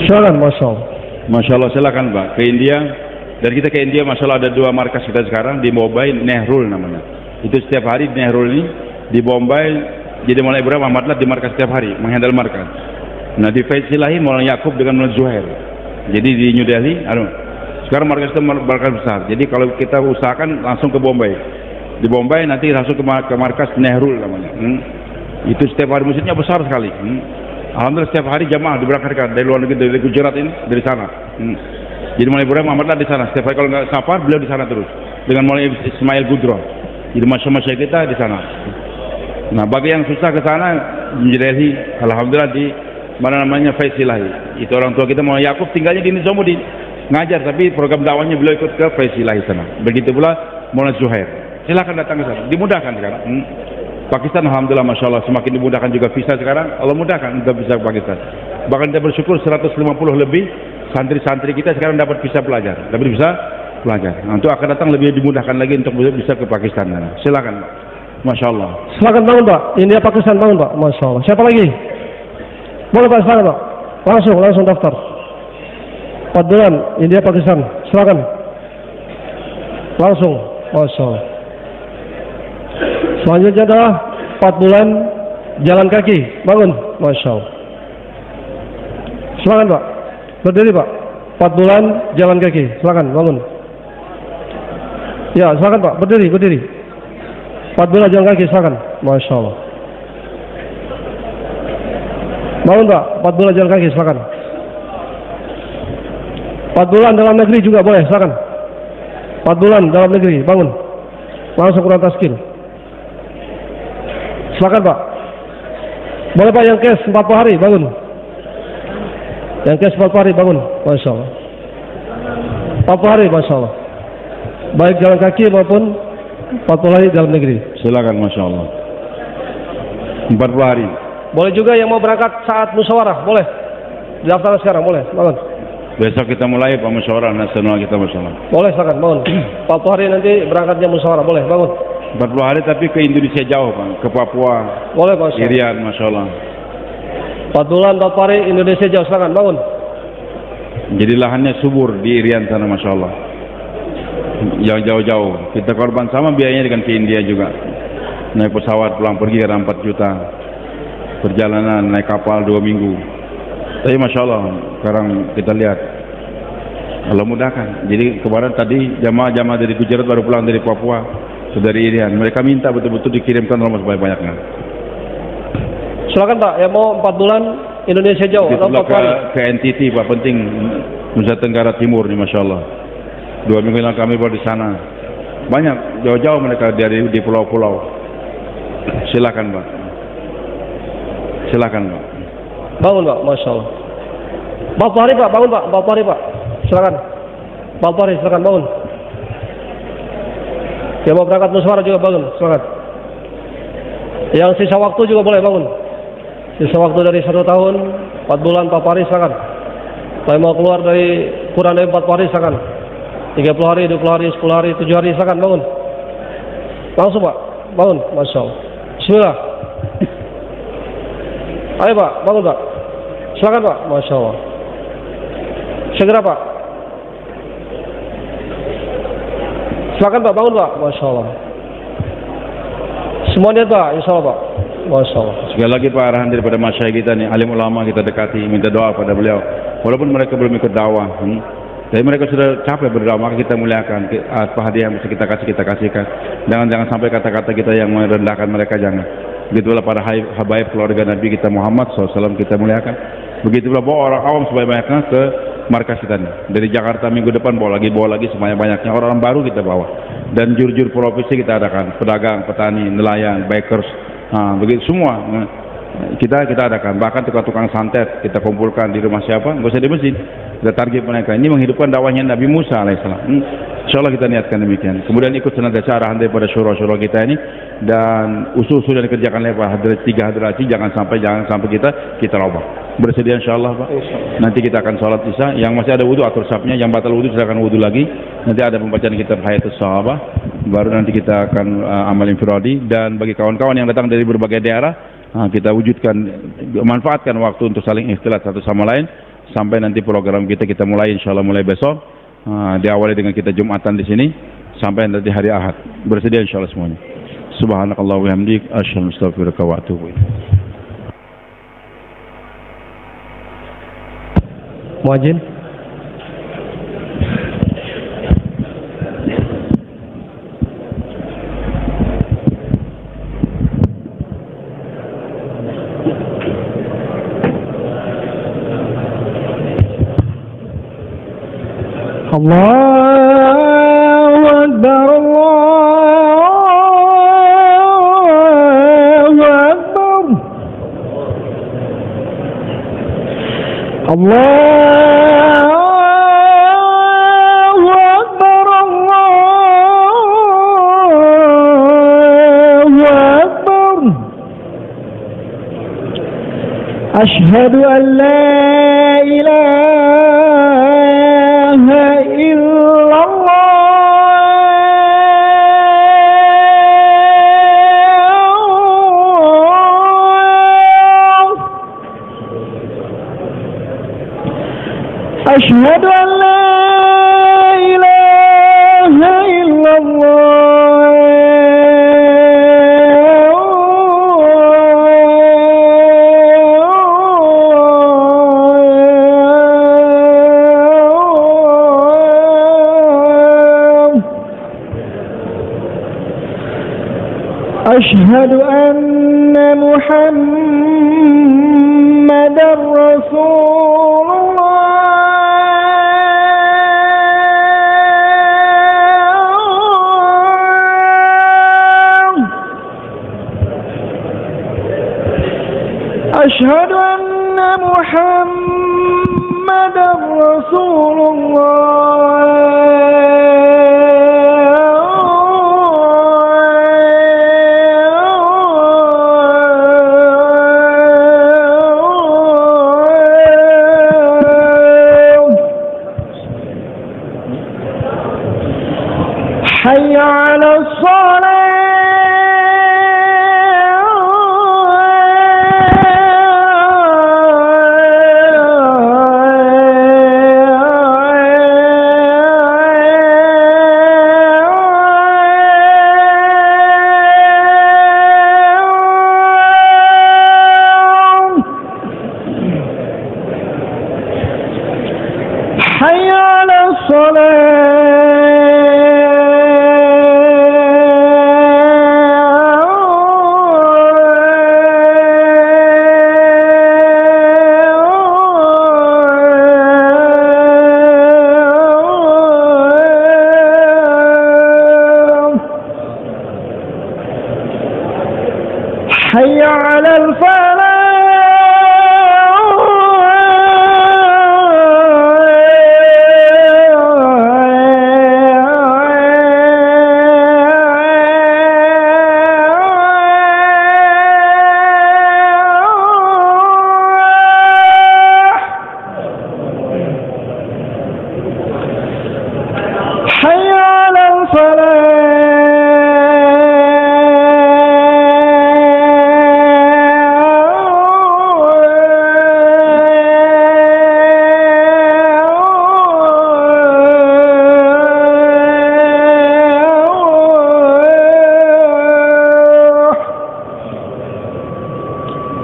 Silakan, Masya Allah. Masya Allah, silakan Pak. Ke India. Dan kita ke India, Masya Allah ada 2 markas kita sekarang di Mumbai, Nehrul namanya. Itu setiap hari Nehrul ini di Bombay, jadi Maulana Ibrahim Ahmad di markas setiap hari menghandle markas. Nah di Faisilahi Maulana Yakub dengan Maulana Zuhair. Jadi di New Delhi, sekarang markas itu markas besar. Jadi kalau kita usahakan langsung ke Bombay. Di Bombay nanti langsung ke markas Nehrul namanya. Itu setiap hari masjidnya besar sekali. Alhamdulillah setiap hari jamaah diberangkatkan dari luar negeri, dari Gujarat ini, dari sana. Jadi Maulana Ibrahim Ahmad di sana. Setiap hari kalau nggak safar beliau di sana terus. Dengan Maulana Ismail Gudro. Jadi masyarakat kita di sana. Nah bagi yang susah ke sana, di Delhi, alhamdulillah di mana namanya Faisilahi. Itu orang tua kita Maulana Yakub tinggalnya di Nizamuddin, ngajar, tapi program dakwahnya beliau ikut ke Faisilahi sana. Begitu pula Maulana Zuhair. Silakan datang ke sana, dimudahkan sekarang. Pakistan alhamdulillah Masya Allah semakin dimudahkan juga visa sekarang. Allah mudahkan untuk visa Pakistan. Bahkan kita bersyukur 150 lebih santri-santri kita sekarang dapat bisa belajar. Nah, untuk akan datang lebih dimudahkan lagi untuk bisa ke Pakistan. Silakan, Pak. Masya Allah. Silakan bangun, Pak. India Pakistan bangun, Pak. Masya Allah. Siapa lagi? Boleh, Pak, silakan, Pak. Langsung daftar. 4 bulan India Pakistan. Silakan. Langsung. Masya Allah. Selanjutnya adalah 4 bulan jalan kaki. Bangun. Masya Allah. Silakan, Pak. Berdiri, Pak. 4 bulan jalan kaki. Silakan, bangun. Ya, silakan, Pak. Berdiri. 4 bulan jalan kaki, silakan. Masya Allah. Bangun, Pak. 4 bulan jalan kaki, silakan. 4 bulan dalam negeri juga boleh, silakan. 4 bulan dalam negeri, bangun. Langsung kurang skill. Silakan, Pak. Boleh, Pak, yang cash 40 hari, bangun. Yang cash 40 hari, bangun. Masya Allah. 40 hari, Masya Allah. Baik jalan kaki maupun 40 hari dalam negeri. Silakan, Masya Allah. 40 hari. Boleh juga yang mau berangkat saat musyawarah, boleh. Daftar sekarang, boleh. Bangun. Besok kita mulai Pak musyawarah nasional kita, Masya Allah. Boleh, silakan, bangun. 40 hari nanti berangkatnya musyawarah, boleh. Bangun. 40 hari tapi ke Indonesia jauh, Pak. Ke Papua. Boleh, Masya Allah. Irian, Masya Allah. 4 bulan 40 hari Indonesia jauh, silakan, bangun. Jadi lahannya subur di Irian sana, Masya Allah. Yang jauh-jauh. Kita korban sama biayanya dengan ke India juga. Naik pesawat pulang pergi karena 4 juta. Perjalanan naik kapal 2 minggu. Tapi Masya Allah, sekarang kita lihat Allah mudahkan. Jadi kemarin tadi jamaah-jamaah dari Gujarat baru pulang dari Papua, dari Irian. Mereka minta betul-betul dikirimkan rumah sebanyak-banyaknya. Silakan, Pak, yang mau 4 bulan Indonesia jauh atau 4 hari. Ke NTT, Pak, penting Nusa Tenggara Timur nih, Masya Allah. 2 minggu yang kami baru di sana. Banyak jauh-jauh mereka dari di pulau-pulau. Silakan, Pak. Silakan, Pak. Bangun, Pak, Masya Allah. 40 hari, Pak, bangun, Pak. 40 hari, Pak. Silakan. 40 hari, silakan, bangun. Yang mau berangkat musyawarah juga bangun, silakan. Yang sisa waktu juga boleh bangun. Sisa waktu dari 1 tahun, 4 bulan, 40 hari, silakan. Kalau mau keluar dari kurang dari 40 hari, silakan. 30 hari, 20 hari, 10 hari, 7 hari, silakan, bangun. Langsung, Pak, bangun, Masya Allah. Bismillah. Ayo, Pak, bangun, Pak. Silakan, Pak. Masya Allah. Segera, Pak. Silakan, Pak, bangun, Pak. Masya Allah. Semuanya, Pak, insya Allah, Pak. Masya Allah. Sekali lagi, Pak, arahan daripada masyarakat kita nih, alim ulama kita dekati, minta doa pada beliau. Walaupun mereka belum ikut dakwah, tapi mereka sudah capek berdakwah, maka kita muliakan. Apa hadiah yang bisa kita kasihkan. Jangan sampai kata-kata kita yang merendahkan mereka, jangan. Begitulah para habaib keluarga Nabi kita Muhammad SAW kita muliakan. Begitulah bawa orang awam sebanyak-banyaknya ke markas kita nih. Dari Jakarta minggu depan bawa lagi sebanyak-banyaknya. Orang baru kita bawa. Dan jur-jur profesi kita adakan. Pedagang, petani, nelayan, bakers. Nah, begitu semua. Kita adakan. Bahkan tukang-tukang santet kita kumpulkan di rumah siapa? Nggak usah di masjid. Kita target mereka. Ini menghidupkan dakwahnya Nabi Musa alaihissalam. Insyaallah kita niatkan demikian. Kemudian ikut senantiasa arahan daripada syura-syura kita ini dan usul-usul yang dikerjakan oleh Pak 3 Hadrati jangan sampai kita robah. Bersedia insyaallah, Pak. Nanti kita akan sholat isya. Yang masih ada wudu atur safnya, yang batal wudu silakan wudu lagi. Nanti ada pembacaan kitab Hayatus Sahabah. Baru nanti kita akan amal infiradi dan bagi kawan-kawan yang datang dari berbagai daerah, kita wujudkan manfaatkan waktu untuk saling ikhtilat satu sama lain sampai nanti program kita mulai insyaallah mulai besok. Diawali dengan kita Jumatan di sini sampai nanti hari Ahad. Bersedia insyaallah semuanya. Subhanakallah wa hamdik asyhadu an la ilaha illa anta wa atubu ilaik. Muadzin. Allahu Akbar, Allahu Akbar, Allahu Akbar, Allahu Akbar, أشهد أن لا إله إلا الله. أشهد أن لا إله إلا أشهد أن محمدا رسول الله. أشهد أن محمدا رسول حي على حي على حي على الفلاح. حي على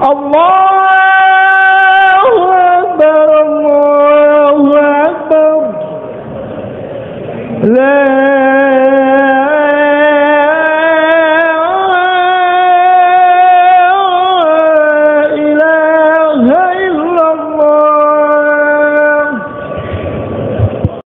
الله أكبر الله أكبر. لا